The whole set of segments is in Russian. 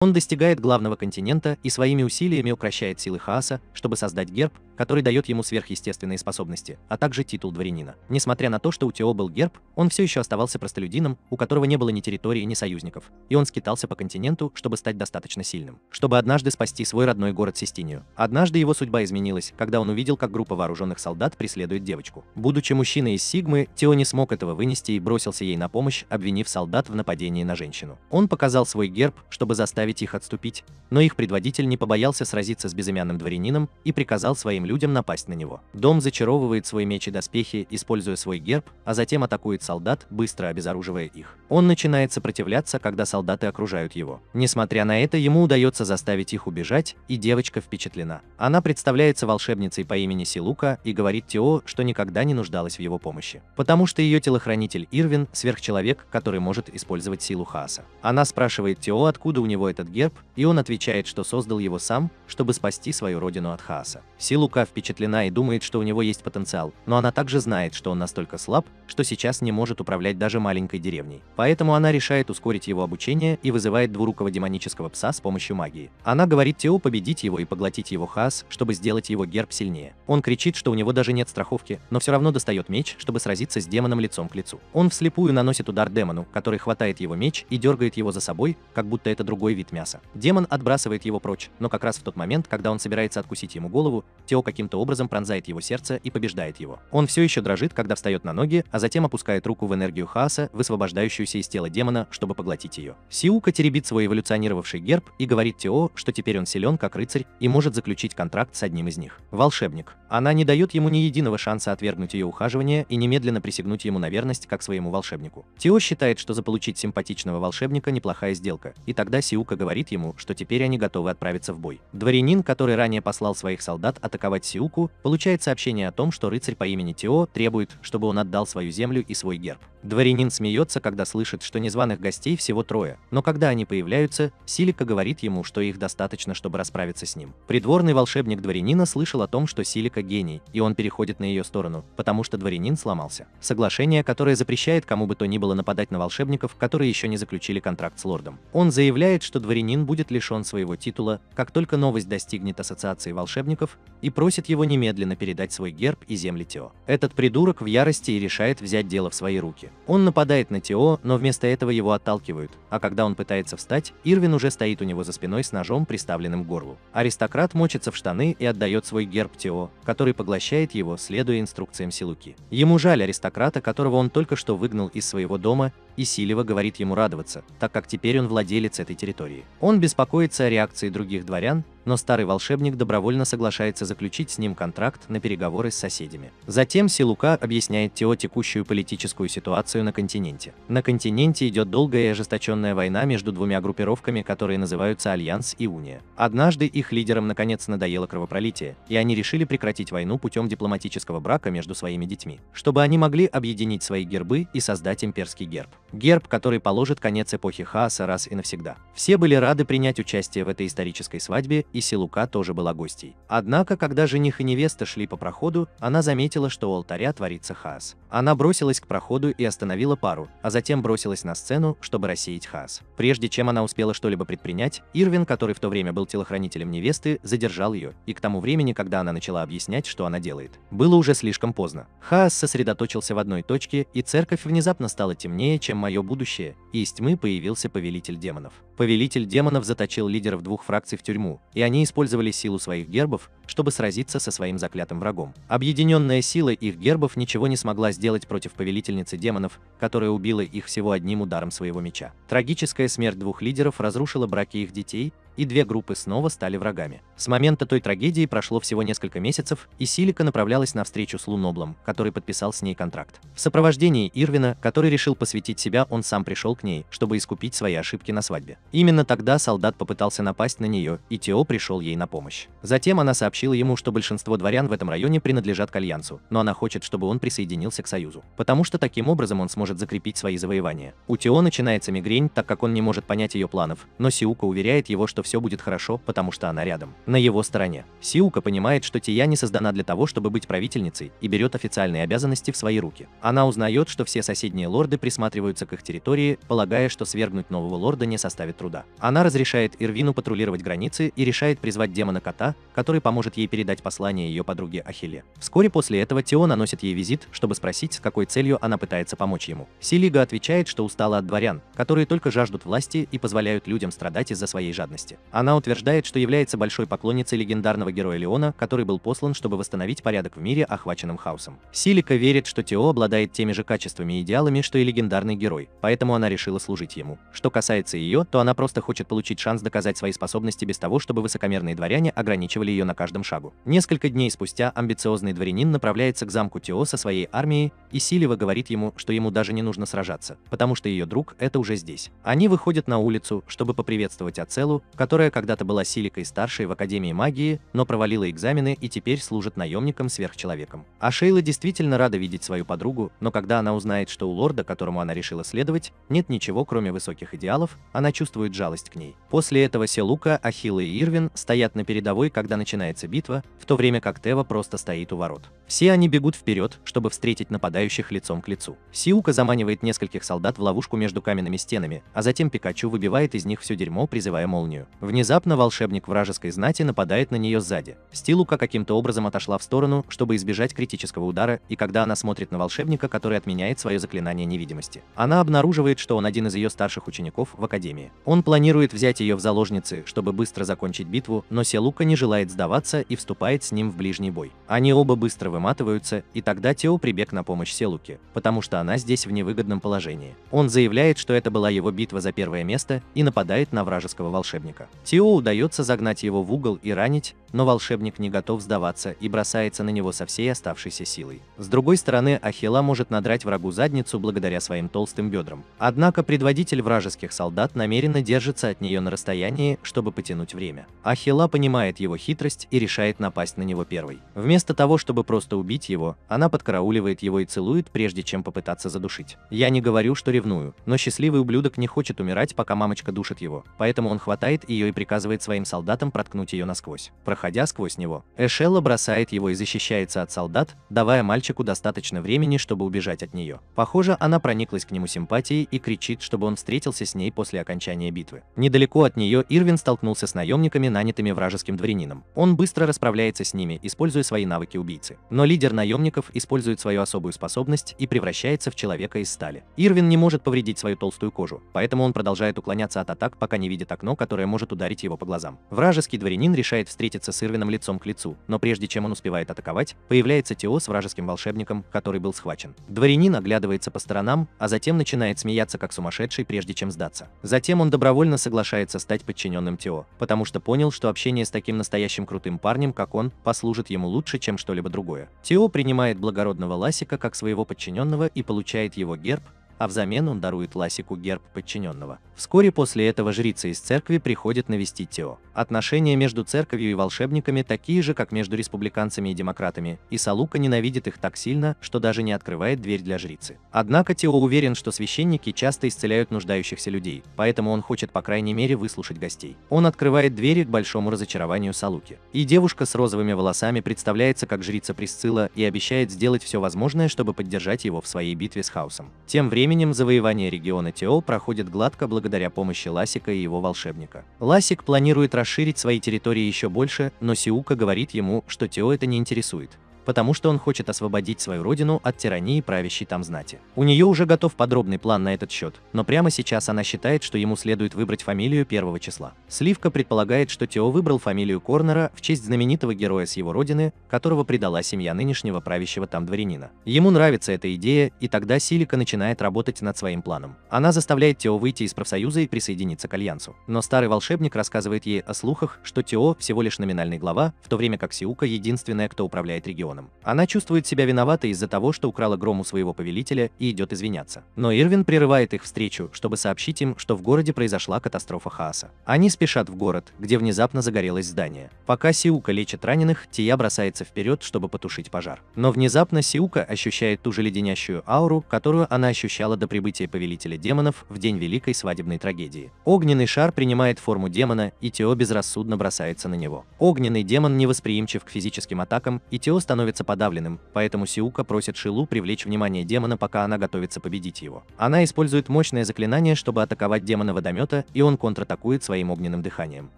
Он достигает главного континента и своими усилиями укрощает силы Хаоса, чтобы создать герб, который дает ему сверхъестественные способности, а также титул дворянина. Несмотря на то, что у Тео был герб, он все еще оставался простолюдином, у которого не было ни территории, ни союзников, и он скитался по континенту, чтобы стать достаточно сильным, чтобы однажды спасти свой родной город Систинию. Однажды его судьба изменилась, когда он увидел, как группа вооруженных солдат преследует девочку. Будучи мужчиной из Сигмы, Тео не смог этого вынести и бросился ей на помощь, обвинив солдат в нападении на женщину. Он показал свой герб, чтобы заставить их отступить, но их предводитель не побоялся сразиться с безымянным дворянином и приказал своим людям напасть на него. Дом зачаровывает свой меч и доспехи, используя свой герб, а затем атакует солдат, быстро обезоруживая их. Он начинает сопротивляться, когда солдаты окружают его. Несмотря на это, ему удается заставить их убежать, и девочка впечатлена. Она представляется волшебницей по имени Силука и говорит Тео, что никогда не нуждалась в его помощи, потому что ее телохранитель Ирвин – сверхчеловек, который может использовать силу Хаоса. Она спрашивает Тео, откуда у него этот герб, и он отвечает, что создал его сам, чтобы спасти свою родину от Хаоса. Силука впечатлена и думает, что у него есть потенциал, но она также знает, что он настолько слаб, что сейчас не может управлять даже маленькой деревней. Поэтому она решает ускорить его обучение и вызывает двурукого демонического пса с помощью магии. Она говорит Тео победить его и поглотить его Хаос, чтобы сделать его герб сильнее. Он кричит, что у него даже нет страховки, но все равно достает меч, чтобы сразиться с демоном лицом к лицу. Он вслепую наносит удар демону, который хватает его меч и дергает его за собой, как будто это другой вид мяса. Демон отбрасывает его прочь, но как раз в тот момент, когда он собирается откусить ему голову, Тео каким-то образом пронзает его сердце и побеждает его. Он все еще дрожит, когда встает на ноги, а затем опускает руку в энергию Хаоса, высвобождающуюся из тела демона, чтобы поглотить ее. Сиука теребит свой эволюционировавший герб и говорит Тео, что теперь он силен как рыцарь и может заключить контракт с одним из них. Волшебник. Она не дает ему ни единого шанса отвергнуть ее ухаживание и немедленно присягнуть ему на верность как своему волшебнику. Тео считает, что заполучить симпатичного волшебника неплохая сделка, и тогда Сиука говорит ему, что теперь они готовы отправиться в бой. Дворянин, который ранее послал своих солдат атаковать Сиуку, получает сообщение о том, что рыцарь по имени Тео требует, чтобы он отдал свою землю и свой герб. Дворянин смеется, когда слышит, что незваных гостей всего трое, но когда они появляются, Силика говорит ему, что их достаточно, чтобы расправиться с ним. Придворный волшебник дворянина слышал о том, что Силика гений, и он переходит на ее сторону, потому что дворянин сломался. Соглашение, которое запрещает кому бы то ни было нападать на волшебников, которые еще не заключили контракт с лордом. Он заявляет, что дворянин будет лишен своего титула, как только новость достигнет ассоциации волшебников, и просит его немедленно передать свой герб и земли Тео. Этот придурок в ярости и решает взять дело в свои руки. Он нападает на Тео, но вместо этого его отталкивают, а когда он пытается встать, Ирвин уже стоит у него за спиной с ножом, приставленным к горлу. Аристократ мочится в штаны и отдает свой герб Тео, который поглощает его, следуя инструкциям Силуки. Ему жаль аристократа, которого он только что выгнал из своего дома, и Силева говорит ему радоваться, так как теперь он владелец этой территории. Он беспокоится о реакции других дворян, но старый волшебник добровольно соглашается заключить с ним контракт на переговоры с соседями. Затем Силука объясняет Тео текущую политическую ситуацию на континенте. На континенте идет долгая и ожесточенная война между двумя группировками, которые называются Альянс и Уния. Однажды их лидерам наконец надоело кровопролитие, и они решили прекратить войну путем дипломатического брака между своими детьми, чтобы они могли объединить свои гербы и создать имперский герб. Герб, который положит конец эпохи Хаоса раз и навсегда. Все были рады принять участие в этой исторической свадьбе, и Силука тоже была гостьей. Однако, когда жених и невеста шли по проходу, она заметила, что у алтаря творится хаос. Она бросилась к проходу и остановила пару, а затем бросилась на сцену, чтобы рассеять хаос. Прежде чем она успела что-либо предпринять, Ирвин, который в то время был телохранителем невесты, задержал ее, и к тому времени, когда она начала объяснять, что она делает, было уже слишком поздно. Хаос сосредоточился в одной точке, и церковь внезапно стала темнее, чем мое будущее, и из тьмы появился повелитель демонов. Повелитель демонов заточил лидеров двух фракций в тюрьму, и они использовали силу своих гербов, чтобы сразиться со своим заклятым врагом. Объединенная сила их гербов ничего не смогла сделать против повелительницы демонов, которая убила их всего одним ударом своего меча. Трагическая смерть двух лидеров разрушила браки их детей, и две группы снова стали врагами. С момента той трагедии прошло всего несколько месяцев, и Силика направлялась на встречу с Луноблом, который подписал с ней контракт. В сопровождении Ирвина, который решил посвятить себя, он сам пришел к ней, чтобы искупить свои ошибки на свадьбе. Именно тогда солдат попытался напасть на нее, и Тео пришел ей на помощь. Затем она сообщила ему, что большинство дворян в этом районе принадлежат к Альянсу, но она хочет, чтобы он присоединился к Союзу, потому что таким образом он сможет закрепить свои завоевания. У Тео начинается мигрень, так как он не может понять ее планов, но Сиука уверяет его, что все будет хорошо, потому что она рядом, на его стороне. Сиука понимает, что Тия не создана для того, чтобы быть правительницей, и берет официальные обязанности в свои руки. Она узнает, что все соседние лорды присматриваются к их территории, полагая, что свергнуть нового лорда не составит труда. Она разрешает Ирвину патрулировать границы и решает призвать демона-кота, который поможет ей передать послание ее подруге Ахилле. Вскоре после этого Тео наносит ей визит, чтобы спросить, с какой целью она пытается помочь ему. Силига отвечает, что устала от дворян, которые только жаждут власти и позволяют людям страдать из-за своей жадности. Она утверждает, что является большой поклонницей легендарного героя Леона, который был послан, чтобы восстановить порядок в мире, охваченном хаосом. Силика верит, что Тео обладает теми же качествами и идеалами, что и легендарный герой, поэтому она решила служить ему. Что касается ее, то она просто хочет получить шанс доказать свои способности без того, чтобы высокомерные дворяне ограничивали ее на каждом шагу. Несколько дней спустя амбициозный дворянин направляется к замку Тео со своей армией, и Силива говорит ему, что ему даже не нужно сражаться, потому что ее друг это уже здесь. Они выходят на улицу, чтобы поприветствовать Ацелу, которая когда-то была Силикой старшей в Академии магии, но провалила экзамены и теперь служит наемником-сверхчеловеком. А Шейла действительно рада видеть свою подругу, но когда она узнает, что у лорда, которому она решила следовать, нет ничего, кроме высоких идеалов, она чувствует жалость к ней. После этого Селука, Ахилла и Ирвин стоят на передовой, когда начинается битва, в то время как Тева просто стоит у ворот. Все они бегут вперед, чтобы встретить нападающих лицом к лицу. Сиука заманивает нескольких солдат в ловушку между каменными стенами, а затем Пикачу выбивает из них все дерьмо, призывая молнию. Внезапно волшебник вражеской знати нападает на нее сзади. Стилука каким-то образом отошла в сторону, чтобы избежать критического удара, и когда она смотрит на волшебника, который отменяет свое заклинание невидимости, она обнаруживает, что он один из ее старших учеников в Академии. Он планирует взять ее в заложницы, чтобы быстро закончить битву, но Селука не желает сдаваться и вступает с ним в ближний бой. Они оба быстро выматываются, и тогда Тео прибег на помощь Селуке, потому что она здесь в невыгодном положении. Он заявляет, что это была его битва за первое место, и нападает на вражеского волшебника. Тео удается загнать его в угол и ранить, но волшебник не готов сдаваться и бросается на него со всей оставшейся силой. С другой стороны, Ахилла может надрать врагу задницу благодаря своим толстым бедрам. Однако предводитель вражеских солдат намеренно держится от нее на расстоянии, чтобы потянуть время. Ахилла понимает его хитрость и решает напасть на него первой. Вместо того, чтобы просто убить его, она подкарауливает его и целует, прежде чем попытаться задушить. Я не говорю, что ревную, но счастливый ублюдок не хочет умирать, пока мамочка душит его, поэтому он хватает ее и приказывает своим солдатам проткнуть ее насквозь. Проходя сквозь него, Эшелла бросает его и защищается от солдат, давая мальчику достаточно времени, чтобы убежать от нее. Похоже, она прониклась к нему симпатией и кричит, чтобы он встретился с ней после окончания битвы. Недалеко от нее Ирвин столкнулся с наемниками, нанятыми вражеским дворянином. Он быстро расправляется с ними, используя свои навыки убийцы. Но лидер наемников использует свою особую способность и превращается в человека из стали. Ирвин не может повредить свою толстую кожу, поэтому он продолжает уклоняться от атак, пока не видит окно, которое может ударить его по глазам. Вражеский дворянин решает встретиться с Ирвином лицом к лицу, но прежде чем он успевает атаковать, появляется Тео с вражеским волшебником, который был схвачен. Дворянин оглядывается по сторонам, а затем начинает смеяться как сумасшедший, прежде чем сдаться. Затем он добровольно соглашается стать подчиненным Тео, потому что понял, что общение с таким настоящим крутым парнем, как он, послужит ему лучше, чем что-либо другое. Тео принимает благородного Ласика как своего подчиненного и получает его герб, а взамен он дарует Ласику герб подчиненного. Вскоре после этого жрица из церкви приходит навестить Тео. Отношения между церковью и волшебниками такие же, как между республиканцами и демократами, и Салука ненавидит их так сильно, что даже не открывает дверь для жрицы. Однако Тео уверен, что священники часто исцеляют нуждающихся людей, поэтому он хочет по крайней мере выслушать гостей. Он открывает двери к большому разочарованию Салуки. И девушка с розовыми волосами представляется как жрица Присцилла и обещает сделать все возможное, чтобы поддержать его в своей битве с хаосом. Тем временем завоевание региона Тео проходит гладко благодаря помощи Ласика и его волшебника. Ласик планирует расширить свои территории еще больше, но Сиука говорит ему, что Тео это не интересует, потому что он хочет освободить свою родину от тирании правящей там знати. У нее уже готов подробный план на этот счет, но прямо сейчас она считает, что ему следует выбрать фамилию первого числа. Сливка предполагает, что Тео выбрал фамилию Корнера в честь знаменитого героя с его родины, которого предала семья нынешнего правящего там дворянина. Ему нравится эта идея, и тогда Силика начинает работать над своим планом. Она заставляет Тео выйти из профсоюза и присоединиться к Альянсу. Но старый волшебник рассказывает ей о слухах, что Тео всего лишь номинальный глава, в то время как Сиука единственная, кто управляет регионом. демоном. Она чувствует себя виноватой из-за того, что украла гром у своего повелителя и идет извиняться. Но Ирвин прерывает их встречу, чтобы сообщить им, что в городе произошла катастрофа хаоса. Они спешат в город, где внезапно загорелось здание. Пока Сиука лечит раненых, Тия бросается вперед, чтобы потушить пожар. Но внезапно Сиука ощущает ту же леденящую ауру, которую она ощущала до прибытия повелителя демонов в день великой свадебной трагедии. Огненный шар принимает форму демона, и Тео безрассудно бросается на него. Огненный демон невосприимчив к физическим атакам, и Тео становится подавленным, поэтому Сиука просит Шилу привлечь внимание демона, пока она готовится победить его. Она использует мощное заклинание, чтобы атаковать демона водомета, и он контратакует своим огненным дыханием.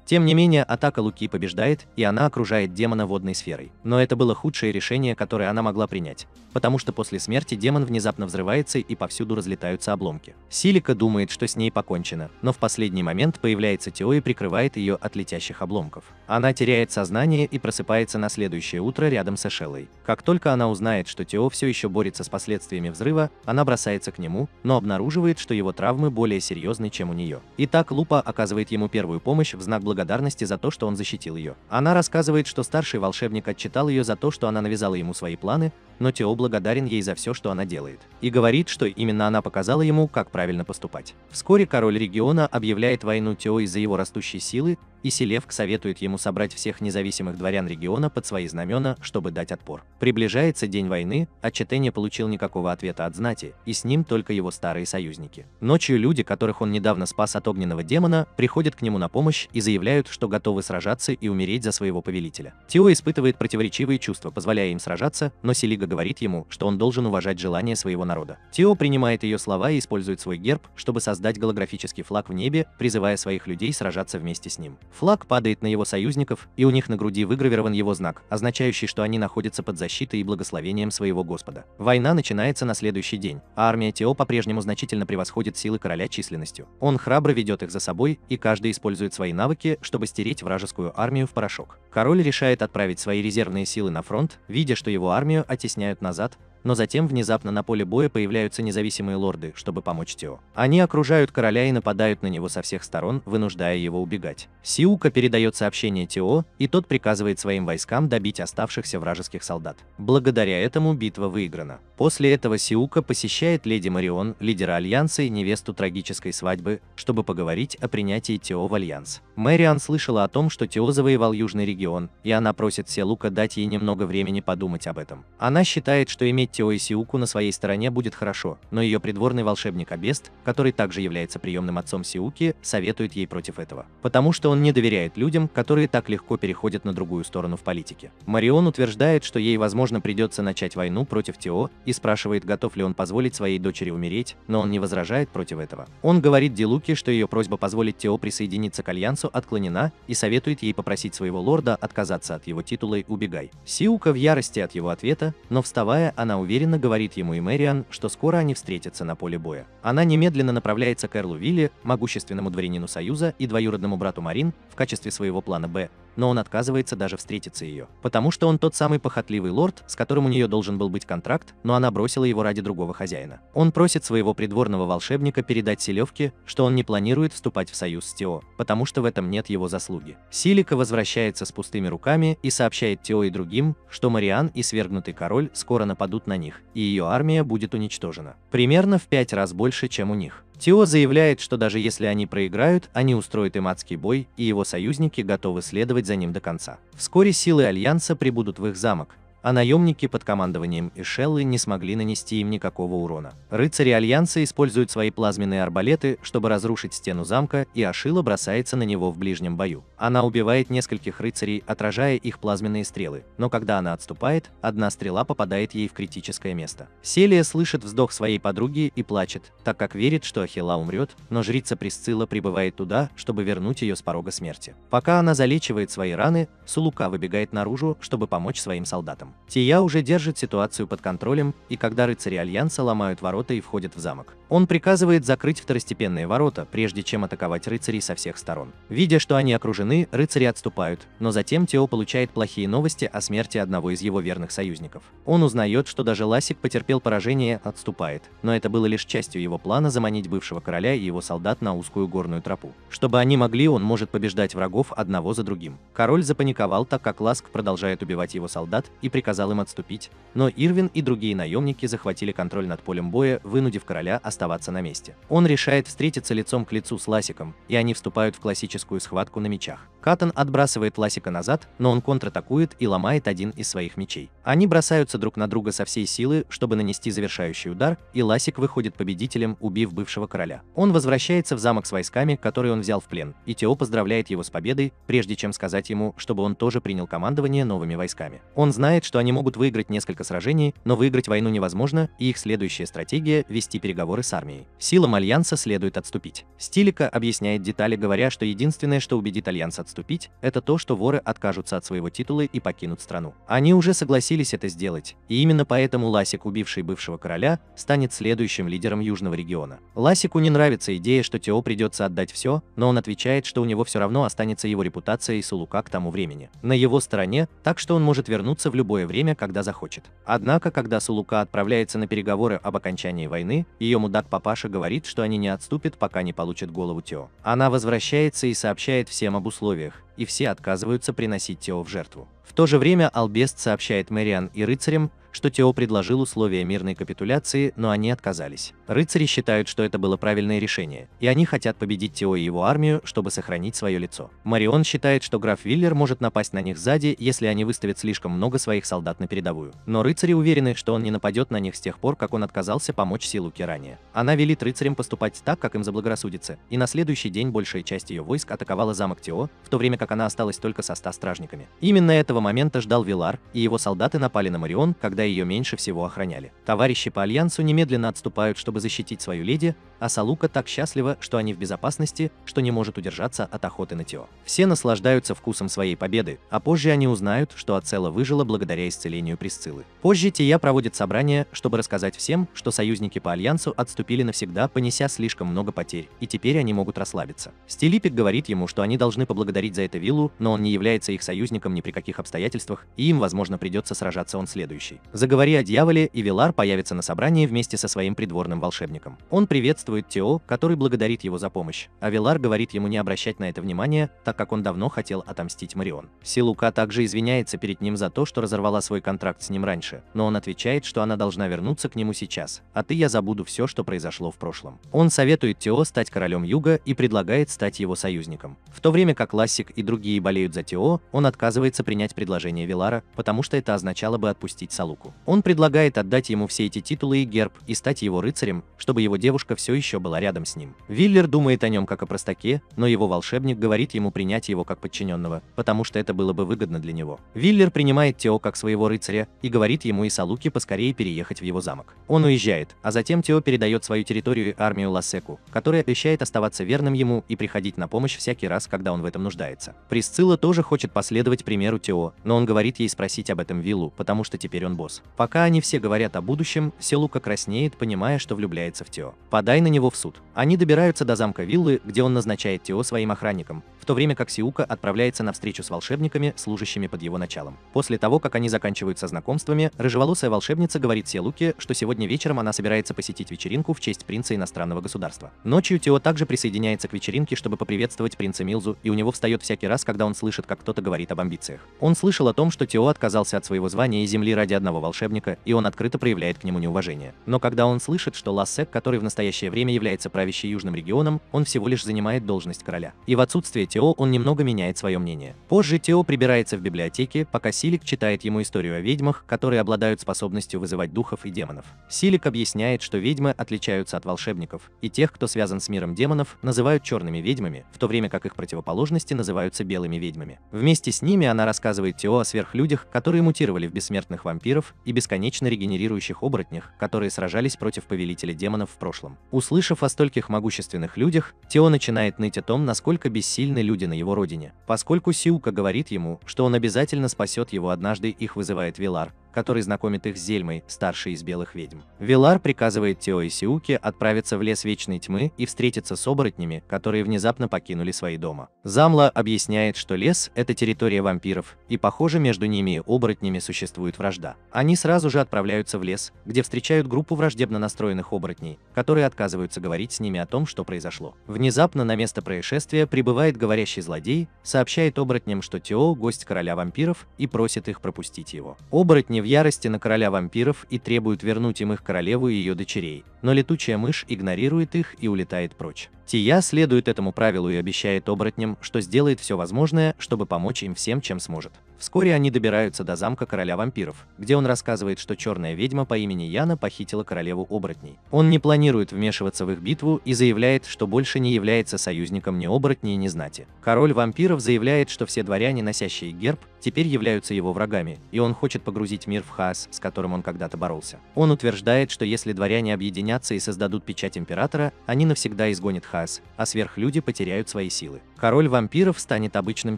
Тем не менее, атака Луки побеждает, и она окружает демона водной сферой. Но это было худшее решение, которое она могла принять, потому что после смерти демон внезапно взрывается и повсюду разлетаются обломки. Силика думает, что с ней покончено, но в последний момент появляется Тео и прикрывает ее от летящих обломков. Она теряет сознание и просыпается на следующее утро рядом с Эшелой. Как только она узнает, что Тео все еще борется с последствиями взрыва, она бросается к нему, но обнаруживает, что его травмы более серьезны, чем у нее. Итак, Лупа оказывает ему первую помощь в знак благодарности за то, что он защитил ее. Она рассказывает, что старший волшебник отчитал ее за то, что она навязала ему свои планы, но Тео благодарен ей за все, что она делает, и говорит, что именно она показала ему, как правильно поступать. Вскоре король региона объявляет войну Тео из-за его растущей силы, и Селевк советует ему собрать всех независимых дворян региона под свои знамена, чтобы дать отпор. Приближается день войны, а Чете не получил никакого ответа от знати, и с ним только его старые союзники. Ночью люди, которых он недавно спас от огненного демона, приходят к нему на помощь и заявляют, что готовы сражаться и умереть за своего повелителя. Тео испытывает противоречивые чувства, позволяя им сражаться, но Селига говорит ему, что он должен уважать желания своего народа. Тео принимает ее слова и использует свой герб, чтобы создать голографический флаг в небе, призывая своих людей сражаться вместе с ним. Флаг падает на его союзников, и у них на груди выгравирован его знак, означающий, что они находятся под защитой и благословением своего Господа. Война начинается на следующий день, а армия Тео по-прежнему значительно превосходит силы короля численностью. Он храбро ведет их за собой, и каждый использует свои навыки, чтобы стереть вражескую армию в порошок. Король решает отправить свои резервные силы на фронт, видя, что его армию оттесняют назад, но затем внезапно на поле боя появляются независимые лорды, чтобы помочь Тео. Они окружают короля и нападают на него со всех сторон, вынуждая его убегать. Сиука передает сообщение Тео, и тот приказывает своим войскам добить оставшихся вражеских солдат. Благодаря этому битва выиграна. После этого Сиука посещает леди Марион, лидера Альянса и невесту трагической свадьбы, чтобы поговорить о принятии Тео в Альянс. Мэриан слышала о том, что Тео завоевал Южный регион, и она просит Селука дать ей немного времени подумать об этом. Она считает, что иметь Тео и Сиуку на своей стороне будет хорошо, но ее придворный волшебник Абест, который также является приемным отцом Сиуки, советует ей против этого, потому что он не доверяет людям, которые так легко переходят на другую сторону в политике. Марион утверждает, что ей, возможно, придется начать войну против Тео, и спрашивает, готов ли он позволить своей дочери умереть, но он не возражает против этого. Он говорит Дилуке, что ее просьба позволить Тео присоединиться к Альянсу отклонена, и советует ей попросить своего лорда отказаться от его титула и убегай. Сиука в ярости от его ответа, но вставая, она уверенно говорит ему и Мэриан, что скоро они встретятся на поле боя. Она немедленно направляется к Эрлу Вилли, могущественному дворянину Союза и двоюродному брату Марин, в качестве своего плана Б, но он отказывается даже встретиться ее, потому что он тот самый похотливый лорд, с которым у нее должен был быть контракт, но она бросила его ради другого хозяина. Он просит своего придворного волшебника передать Селевке, что он не планирует вступать в союз с Тео, потому что в этом нет его заслуги. Силика возвращается с пустыми руками и сообщает Тео и другим, что Мариан и свергнутый король скоро нападут на них, и ее армия будет уничтожена. Примерно в 5 раз больше, чем у них. Тео заявляет, что даже если они проиграют, они устроят им адский бой, и его союзники готовы следовать за ним до конца. Вскоре силы Альянса прибудут в их замок, а наемники под командованием Эшеллы не смогли нанести им никакого урона. Рыцари Альянса используют свои плазменные арбалеты, чтобы разрушить стену замка, и Ашила бросается на него в ближнем бою. Она убивает нескольких рыцарей, отражая их плазменные стрелы, но когда она отступает, одна стрела попадает ей в критическое место. Селия слышит вздох своей подруги и плачет, так как верит, что Ахилла умрет, но жрица Присцилла прибывает туда, чтобы вернуть ее с порога смерти. Пока она залечивает свои раны, Сулука выбегает наружу, чтобы помочь своим солдатам. Тия уже держит ситуацию под контролем, и когда рыцари Альянса ломают ворота и входят в замок, он приказывает закрыть второстепенные ворота, прежде чем атаковать рыцарей со всех сторон. Видя, что они окружены, рыцари отступают, но затем Тео получает плохие новости о смерти одного из его верных союзников. Он узнает, что даже Ласик потерпел поражение и отступает, но это было лишь частью его плана заманить бывшего короля и его солдат на узкую горную тропу. Чтобы они могли, он может побеждать врагов одного за другим. Король запаниковал, так как Ласк продолжает убивать его солдат, и приказал им отступить, но Ирвин и другие наемники захватили контроль над полем боя, вынудив короля оставаться на месте. Он решает встретиться лицом к лицу с Лассиком, и они вступают в классическую схватку на мечах. Каттон отбрасывает Лассика назад, но он контратакует и ломает один из своих мечей. Они бросаются друг на друга со всей силы, чтобы нанести завершающий удар, и Лассик выходит победителем, убив бывшего короля. Он возвращается в замок с войсками, которые он взял в плен, и Тео поздравляет его с победой, прежде чем сказать ему, чтобы он тоже принял командование новыми войсками. Он знает, что они могут выиграть несколько сражений, но выиграть войну невозможно, и их следующая стратегия – вести переговоры с армией. Силам Альянса следует отступить. Стилика объясняет детали, говоря, что единственное, что убедит Альянс отступить, это то, что воры откажутся от своего титула и покинут страну. Они уже согласились это сделать, и именно поэтому Лассик, убивший бывшего короля, станет следующим лидером Южного региона. Лассику не нравится идея, что Тео придется отдать все, но он отвечает, что у него все равно останется его репутация и Сулука к тому времени на его стороне, так что он может вернуться в любое время, когда захочет. Однако, когда Сулука отправляется на переговоры об окончании войны, ее мудак-папаша говорит, что они не отступят, пока не получат голову Тео. Она возвращается и сообщает всем об условиях, и все отказываются приносить Тео в жертву. В то же время Албест сообщает Мэриан и рыцарям, что Тео предложил условия мирной капитуляции, но они отказались. Рыцари считают, что это было правильное решение, и они хотят победить Тео и его армию, чтобы сохранить свое лицо. Марион считает, что граф Виллер может напасть на них сзади, если они выставят слишком много своих солдат на передовую. Но рыцари уверены, что он не нападет на них с тех пор, как он отказался помочь Силуке ранее. Она велит рыцарям поступать так, как им заблагорассудится, и на следующий день большая часть ее войск атаковала замок Тео, в то время как она осталась только со 100 стражниками. Именно этого момента ждал Вилар, и его солдаты напали на Марион, когда ее меньше всего охраняли. Товарищи по Альянсу немедленно отступают, чтобы защитить свою леди, а Салука так счастлива, что они в безопасности, что не может удержаться от охоты на Тео. Все наслаждаются вкусом своей победы, а позже они узнают, что Ацела выжила благодаря исцелению Присциллы. Позже Тия проводит собрание, чтобы рассказать всем, что союзники по Альянсу отступили навсегда, понеся слишком много потерь, и теперь они могут расслабиться. Стилипик говорит ему, что они должны поблагодарить за это Виллу, но он не является их союзником ни при каких обстоятельствах, и им, возможно, придется сражаться он следующий. Заговори о дьяволе, и Вилар появится на собрании вместе со своим придворным волшебником. Он приветствует Тео, который благодарит его за помощь, а Вилар говорит ему не обращать на это внимания, так как он давно хотел отомстить Марион. Силука также извиняется перед ним за то, что разорвала свой контракт с ним раньше, но он отвечает, что она должна вернуться к нему сейчас, я забуду все, что произошло в прошлом. Он советует Тео стать королем Юга и предлагает стать его союзником. В то время как Лассик и другие болеют за Тео, он отказывается принять предложение Вилара, потому что это означало бы отпустить Салуку. Он предлагает отдать ему все эти титулы и герб и стать его рыцарем, чтобы его девушка все еще была рядом с ним. Виллер думает о нем как о простаке, но его волшебник говорит ему принять его как подчиненного, потому что это было бы выгодно для него. Виллер принимает Тео как своего рыцаря и говорит ему и Салуке поскорее переехать в его замок. Он уезжает, а затем Тео передает свою территорию и армию Лассеку, который обещает оставаться верным ему и приходить на помощь всякий раз, когда он в этом нуждается. Присцилла тоже хочет последовать примеру Тео, но он говорит ей спросить об этом Виллу, потому что теперь он босс. Пока они все говорят о будущем, Силука краснеет, понимая, что влюбляется в Тео. Подай на него в суд. Они добираются до замка Виллы, где он назначает Тео своим охранником, в то время как Сиука отправляется на встречу с волшебниками, служащими под его началом. После того, как они заканчивают со знакомствами, рыжеволосая волшебница говорит Силуке, что сегодня вечером она собирается посетить вечеринку в честь принца иностранного государства. Ночью Тео также присоединяется к вечеринке, чтобы поприветствовать принца Милзу, и у него встает всякий раз, когда он слышит, как кто-то говорит об амбициях. Он слышал о том, что Тео отказался от своего звания и земли ради одного волшебника, и он открыто проявляет к нему неуважение. Но когда он слышит, что Лассек, который в настоящее время является правящей Южным регионом, он всего лишь занимает должность короля. И в отсутствие Тео он немного меняет свое мнение. Позже Тео прибирается в библиотеке, пока Силик читает ему историю о ведьмах, которые обладают способностью вызывать духов и демонов. Силик объясняет, что ведьмы отличаются от волшебников, и тех, кто связан с миром демонов, называют черными ведьмами, в то время как их противоположности называются белыми ведьмами. Вместе с ними она рассказывает Тео о сверхлюдях, которые мутировали в бессмертных вампиров и бесконечно регенерирующих оборотнях, которые сражались против повелителя демонов в прошлом. Услышав о стольких могущественных людях, Тео начинает ныть о том, насколько бессильны люди на его родине. Поскольку Сиука говорит ему, что он обязательно спасет его однажды, их вызывает Вилар, который знакомит их с Зельмой, старшей из белых ведьм. Вилар приказывает Тео и Сиуке отправиться в лес Вечной Тьмы и встретиться с оборотнями, которые внезапно покинули свои дома. Замла объясняет, что лес – это территория вампиров, и, похоже, между ними и оборотнями существует вражда. Они сразу же отправляются в лес, где встречают группу враждебно настроенных оборотней, которые отказываются говорить с ними о том, что произошло. Внезапно на место происшествия прибывает говорящий злодей, сообщает оборотням, что Тео – гость короля вампиров, и просит их пропустить его. Оборотни в ярости на короля вампиров и требуют вернуть им их королеву и ее дочерей, но летучая мышь игнорирует их и улетает прочь. Тия следует этому правилу и обещает оборотням, что сделает все возможное, чтобы помочь им всем, чем сможет. Вскоре они добираются до замка короля вампиров, где он рассказывает, что черная ведьма по имени Яна похитила королеву оборотней. Он не планирует вмешиваться в их битву и заявляет, что больше не является союзником ни оборотней, ни знати. Король вампиров заявляет, что все дворяне, носящие герб, теперь являются его врагами, и он хочет погрузить мир в хаос, с которым он когда-то боролся. Он утверждает, что если дворяне объединятся и создадут печать императора, они навсегда изгонят хаос, а сверхлюди потеряют свои силы. Король вампиров станет обычным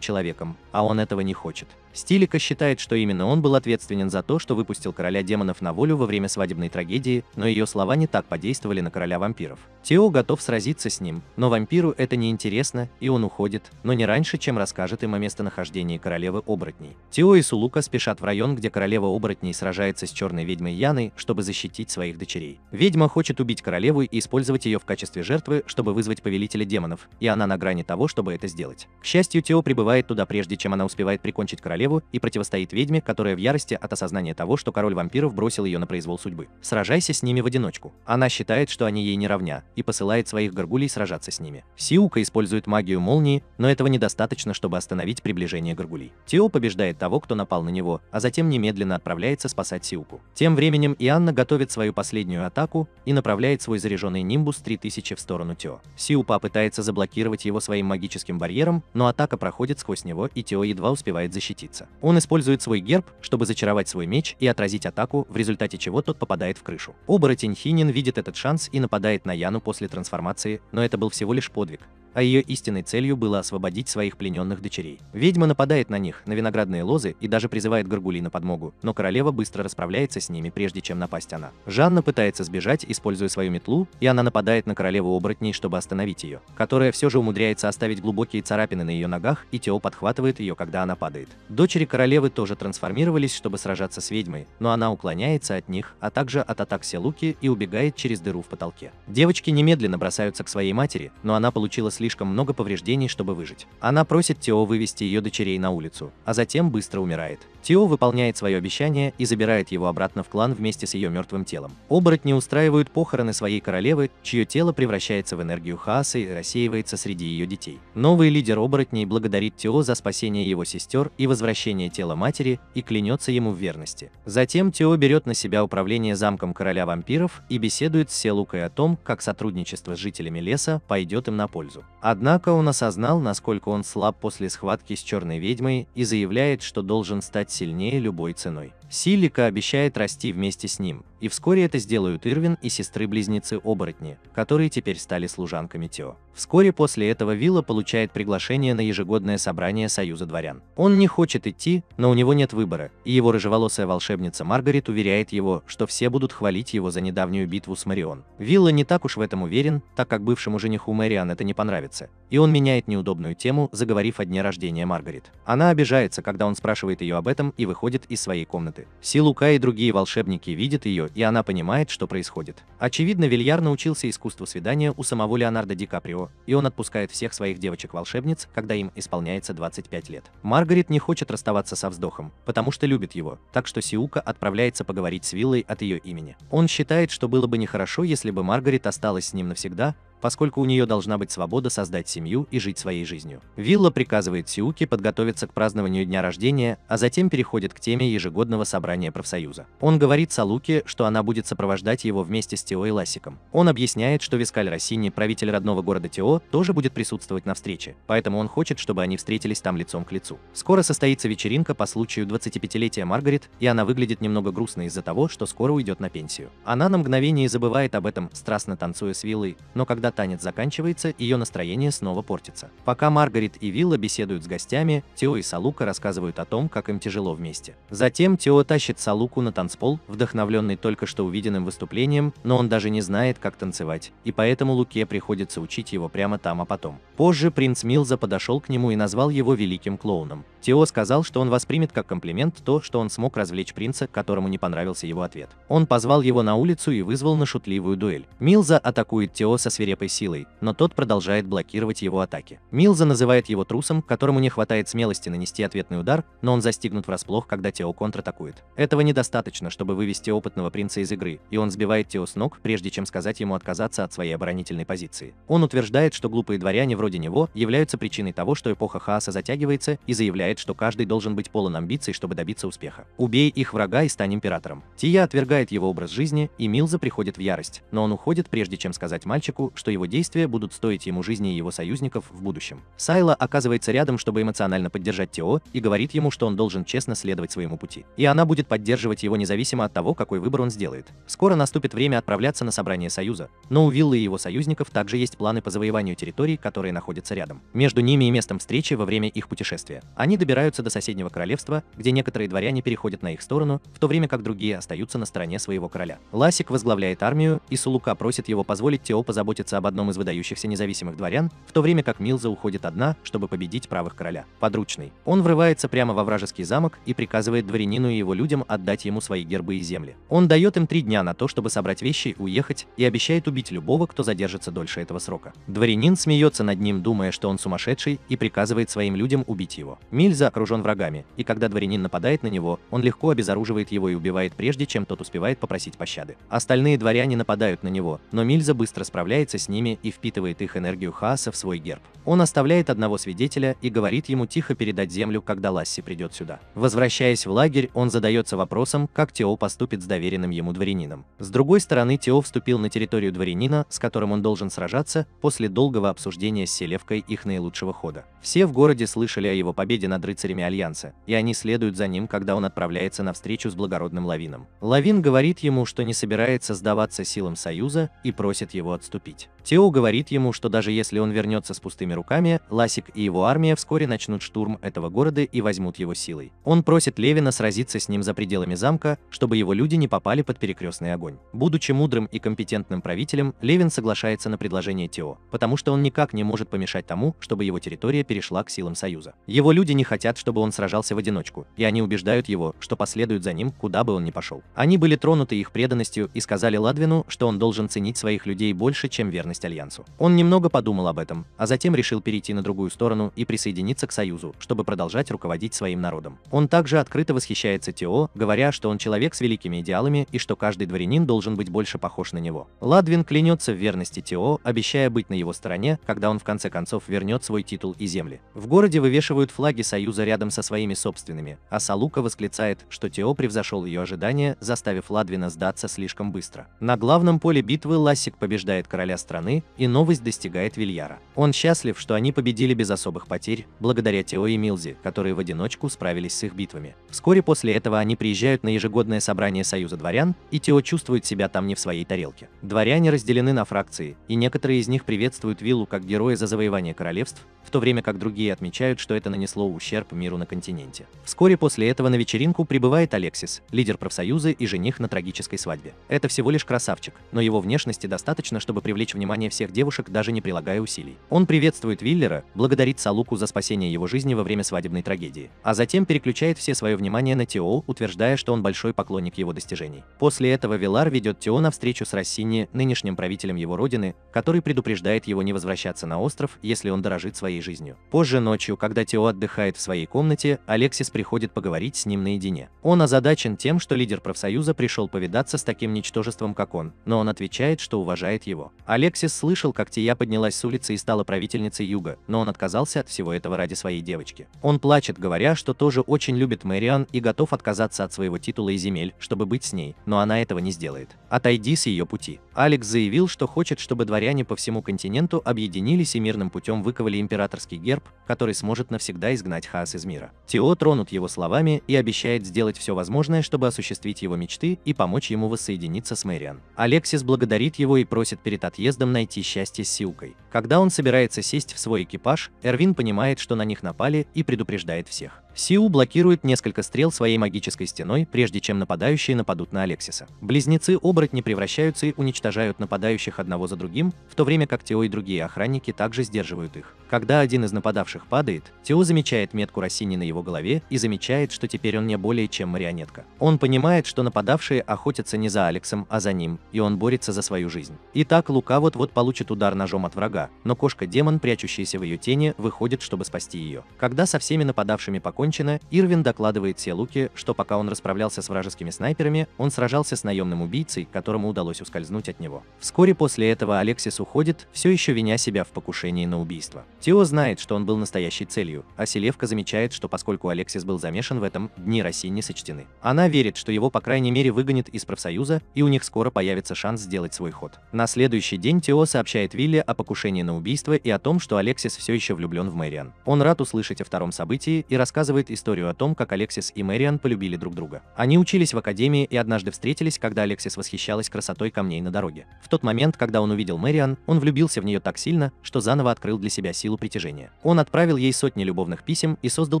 человеком, а он этого не хочет. Стилика считает, что именно он был ответственен за то, что выпустил короля демонов на волю во время свадебной трагедии, но ее слова не так подействовали на короля вампиров. Тео готов сразиться с ним, но вампиру это не интересно, и он уходит, но не раньше, чем расскажет им о местонахождении королевы оборотней. Тео и Сулука спешат в район, где королева оборотней сражается с черной ведьмой Яной, чтобы защитить своих дочерей. Ведьма хочет убить королеву и использовать ее в качестве жертвы, чтобы вызвать повелителя демонов, и она на грани того, чтобы это сделать. К счастью, Тео прибывает туда прежде, чем она успевает прикончить королеву, и противостоит ведьме, которая в ярости от осознания того, что король вампиров бросил ее на произвол судьбы. Сражайся с ними в одиночку. Она считает, что они ей не равня, и посылает своих горгулей сражаться с ними. Сиука использует магию молнии, но этого недостаточно, чтобы остановить приближение горгулей. Тео побеждает того, кто напал на него, а затем немедленно отправляется спасать Сиуку. Тем временем Ианна готовит свою последнюю атаку и направляет свой заряженный Нимбус 3000 в сторону Тео. Сиупа пытается заблокировать его своим магическим барьером, но атака проходит сквозь него, и Тео едва успевает защититься. Он использует свой герб, чтобы зачаровать свой меч и отразить атаку, в результате чего тот попадает в крышу. Оборотень Хинин видит этот шанс и нападает на Яну после трансформации, но это был всего лишь подвиг, а ее истинной целью было освободить своих плененных дочерей. Ведьма нападает на них, на виноградные лозы, и даже призывает горгулей на подмогу, но королева быстро расправляется с ними, прежде чем напасть она. Жанна пытается сбежать, используя свою метлу, и она нападает на королеву оборотней, чтобы остановить ее, которая все же умудряется оставить глубокие царапины на ее ногах, и Тео подхватывает ее, когда она падает. Дочери королевы тоже трансформировались, чтобы сражаться с ведьмой, но она уклоняется от них, а также от атак Селуки и убегает через дыру в потолке. Девочки немедленно бросаются к своей матери, но она получила слишком много повреждений, чтобы выжить. Она просит Тео вывести ее дочерей на улицу, а затем быстро умирает. Тео выполняет свое обещание и забирает его обратно в клан вместе с ее мертвым телом. Оборотни устраивают похороны своей королевы, чье тело превращается в энергию хаоса и рассеивается среди ее детей. Новый лидер оборотней благодарит Тео за спасение его сестер и возвращение тела матери и клянется ему в верности. Затем Тео берет на себя управление замком короля вампиров и беседует с Селукой о том, как сотрудничество с жителями леса пойдет им на пользу. Однако он осознал, насколько он слаб после схватки с черной ведьмой, и заявляет, что должен стать сильнее любой ценой. Силика обещает расти вместе с ним, и вскоре это сделают Ирвин и сестры-близнецы оборотни, которые теперь стали служанками Тео. Вскоре после этого Вилла получает приглашение на ежегодное собрание Союза дворян. Он не хочет идти, но у него нет выбора, и его рыжеволосая волшебница Маргарет уверяет его, что все будут хвалить его за недавнюю битву с Марион. Вилла не так уж в этом уверен, так как бывшему жениху Мэриан это не понравится, и он меняет неудобную тему, заговорив о дне рождения Маргарет. Она обижается, когда он спрашивает ее об этом, и выходит из своей комнаты. Силука и другие волшебники видят ее, и она понимает, что происходит. Очевидно, Вильяр научился искусству свидания у самого Леонардо Ди Каприо, и он отпускает всех своих девочек-волшебниц, когда им исполняется 25 лет. Маргарет не хочет расставаться со вздохом, потому что любит его, так что Сиука отправляется поговорить с Виллой от ее имени. Он считает, что было бы нехорошо, если бы Маргарет осталась с ним навсегда, поскольку у нее должна быть свобода создать семью и жить своей жизнью. Вилла приказывает Сиуке подготовиться к празднованию дня рождения, а затем переходит к теме ежегодного собрания профсоюза. Он говорит Салуке, что она будет сопровождать его вместе с Тео и Лассиком. Он объясняет, что Вискаль Россини, правитель родного города Тео, тоже будет присутствовать на встрече, поэтому он хочет, чтобы они встретились там лицом к лицу. Скоро состоится вечеринка по случаю 25-летия Маргарет, и она выглядит немного грустной из-за того, что скоро уйдет на пенсию. Она на мгновение забывает об этом, страстно танцуя с Виллой, но когда танец заканчивается, ее настроение снова портится. Пока Маргарет и Вилла беседуют с гостями, Тео и Салука рассказывают о том, как им тяжело вместе. Затем Тео тащит Салуку на танцпол, вдохновленный только что увиденным выступлением, но он даже не знает, как танцевать, и поэтому Луке приходится учить его прямо там, а потом. Позже принц Милза подошел к нему и назвал его великим клоуном. Тео сказал, что он воспримет как комплимент то, что он смог развлечь принца, которому не понравился его ответ. Он позвал его на улицу и вызвал на шутливую дуэль. Милза атакует Тео со свирепой силой, но тот продолжает блокировать его атаки. Милза называет его трусом, которому не хватает смелости нанести ответный удар, но он застигнут врасплох, когда Тео контратакует. Этого недостаточно, чтобы вывести опытного принца из игры, и он сбивает Тео с ног, прежде чем сказать ему отказаться от своей оборонительной позиции. Он утверждает, что глупые дворяне вроде него являются причиной того, что эпоха хаоса затягивается, и заявляет, что каждый должен быть полон амбиций, чтобы добиться успеха. Убей их врага и стань императором. Тия отвергает его образ жизни, и Милза приходит в ярость, но он уходит, прежде чем сказать мальчику, что его действия будут стоить ему жизни и его союзников в будущем. Сайла оказывается рядом, чтобы эмоционально поддержать Тео, и говорит ему, что он должен честно следовать своему пути. И она будет поддерживать его независимо от того, какой выбор он сделает. Скоро наступит время отправляться на собрание Союза, но у Виллы и его союзников также есть планы по завоеванию территорий, которые находятся рядом. Между ними и местом встречи во время их путешествия. Они добираются до соседнего королевства, где некоторые дворяне переходят на их сторону, в то время как другие остаются на стороне своего короля. Ласик возглавляет армию, и Сулука просит его позволить Тео позаботиться об одном из выдающихся независимых дворян, в то время как Милза уходит одна, чтобы победить правых короля. Подручный. Он врывается прямо во вражеский замок и приказывает дворянину и его людям отдать ему свои гербы и земли. Он дает им 3 дня на то, чтобы собрать вещи и уехать, и обещает убить любого, кто задержится дольше этого срока. Дворянин смеется над ним, думая, что он сумасшедший, и приказывает своим людям убить его. Мильза окружен врагами, и когда дворянин нападает на него, он легко обезоруживает его и убивает, прежде чем тот успевает попросить пощады. Остальные дворяне нападают на него, но Мильза быстро справляется с ними и впитывает их энергию хаоса в свой герб. Он оставляет одного свидетеля и говорит ему тихо передать землю, когда Ласси придет сюда. Возвращаясь в лагерь, он задается вопросом, как Тео поступит с доверенным ему дворянином. С другой стороны, Тео вступил на территорию дворянина, с которым он должен сражаться, после долгого обсуждения с Селевкой их наилучшего хода. Все в городе слышали о его победе над рыцарями Альянса, и они следуют за ним, когда он отправляется на встречу с благородным Лавином. Лавин говорит ему, что не собирается сдаваться силам Союза, и просит его отступить. Тео говорит ему, что даже если он вернется с пустыми руками, Ласик и его армия вскоре начнут штурм этого города и возьмут его силой. Он просит Левина сразиться с ним за пределами замка, чтобы его люди не попали под перекрестный огонь. Будучи мудрым и компетентным правителем, Левин соглашается на предложение Тео, потому что он никак не может помешать тому, чтобы его территория перешла к силам Союза. Его люди не хотят, чтобы он сражался в одиночку, и они убеждают его, что последуют за ним, куда бы он ни пошел. Они были тронуты их преданностью и сказали Ладвину, что он должен ценить своих людей больше, чем верность Альянсу. Он немного подумал об этом, а затем решил перейти на другую сторону и присоединиться к Союзу, чтобы продолжать руководить своим народом. Он также открыто восхищается Тео, говоря, что он человек с великими идеалами и что каждый дворянин должен быть больше похож на него. Ладвин клянется в верности Тео, обещая быть на его стороне, когда он в конце концов вернет свой титул и земли. В городе вывешивают флаги Союза рядом со своими собственными, а Салука восклицает, что Тео превзошел ее ожидания, заставив Ладвина сдаться слишком быстро. На главном поле битвы Лассик побеждает короля страны, и новость достигает Вильяра. Он счастлив, что они победили без особых потерь, благодаря Тео и Милзе, которые в одиночку справились с их битвами. Вскоре после этого они приезжают на ежегодное собрание Союза дворян, и Тео чувствует себя там не в своей тарелке. Дворяне разделены на фракции, и некоторые из них приветствуют Виллу как героя за завоевание королевств, в то время как другие отмечают, что это нанесло ущерб миру на континенте. Вскоре после этого на вечеринку прибывает Алексис, лидер профсоюза и жених на трагической свадьбе. Это всего лишь красавчик, но его внешности достаточно, чтобы привлечь внимание всех девушек, даже не прилагая усилий. Он приветствует Виллера, благодарит Салуку за спасение его жизни во время свадебной трагедии, а затем переключает все свое внимание на Тео, утверждая, что он большой поклонник его достижений. После этого Вилар ведет Тео на встречу с Рассини, нынешним правителем его родины, который предупреждает его не возвращаться на остров, если он дорожит своей жизнью. Позже ночью, когда Тео отдыхает в своей комнате, Алексис приходит поговорить с ним наедине. Он озадачен тем, что лидер профсоюза пришел повидаться с таким ничтожеством, как он, но он отвечает, что уважает его. Алексис слышал, как Тия поднялась с улицы и стала правительницей Юга, но он отказался от всего этого ради своей девочки. Он плачет, говоря, что тоже очень любит Мэриан и готов отказаться от своего титула и земель, чтобы быть с ней, но она этого не сделает. Отойди с ее пути. Алекс заявил, что хочет, чтобы дворяне по всему континенту объединились и мирным путем выковали императорский герб, который сможет навсегда изгнать хаос из мира. Тео тронут его словами и обещает сделать все возможное, чтобы осуществить его мечты и помочь ему воссоединиться с Мэриан. Алексис благодарит его и просит перед отъездом найти счастье с Сиукой. Когда он собирается сесть в свой экипаж, Эрвин понимает, что на них напали, и предупреждает всех. Сиу блокирует несколько стрел своей магической стеной, прежде чем нападающие нападут на Алексиса. Близнецы-оборотни превращаются и уничтожают нападающих одного за другим, в то время как Тео и другие охранники также сдерживают их. Когда один из нападавших падает, Тео замечает метку Россини на его голове и замечает, что теперь он не более чем марионетка. Он понимает, что нападавшие охотятся не за Алексом, а за ним, и он борется за свою жизнь. Итак, Лука вот-вот получит удар ножом от врага, но кошка-демон, прячущаяся в ее тени, выходит, чтобы спасти ее. Когда со всеми нападавшими покончено, Ирвин докладывает Сиелуке, что пока он расправлялся с вражескими снайперами, он сражался с наемным убийцей, которому удалось ускользнуть от него. Вскоре после этого Алексис уходит, все еще виня себя в покушении на убийство. Тео знает, что он был настоящей целью, а Селевка замечает, что поскольку Алексис был замешан в этом, дни Россини сочтены. Она верит, что его по крайней мере выгонят из профсоюза, и у них скоро появится шанс сделать свой ход. На следующий день Тео сообщает Вилле о покушении на убийство и о том, что Алексис все еще влюблен в Мэриан. Он рад услышать о втором событии и рассказывает историю о том, как Алексис и Мэриан полюбили друг друга. Они учились в академии и однажды встретились, когда Алексис восхищалась красотой камней на дороге. В тот момент, когда он увидел Мэриан, он влюбился в нее так сильно, что заново открыл для себя силу притяжения. Он отправил ей сотни любовных писем и создал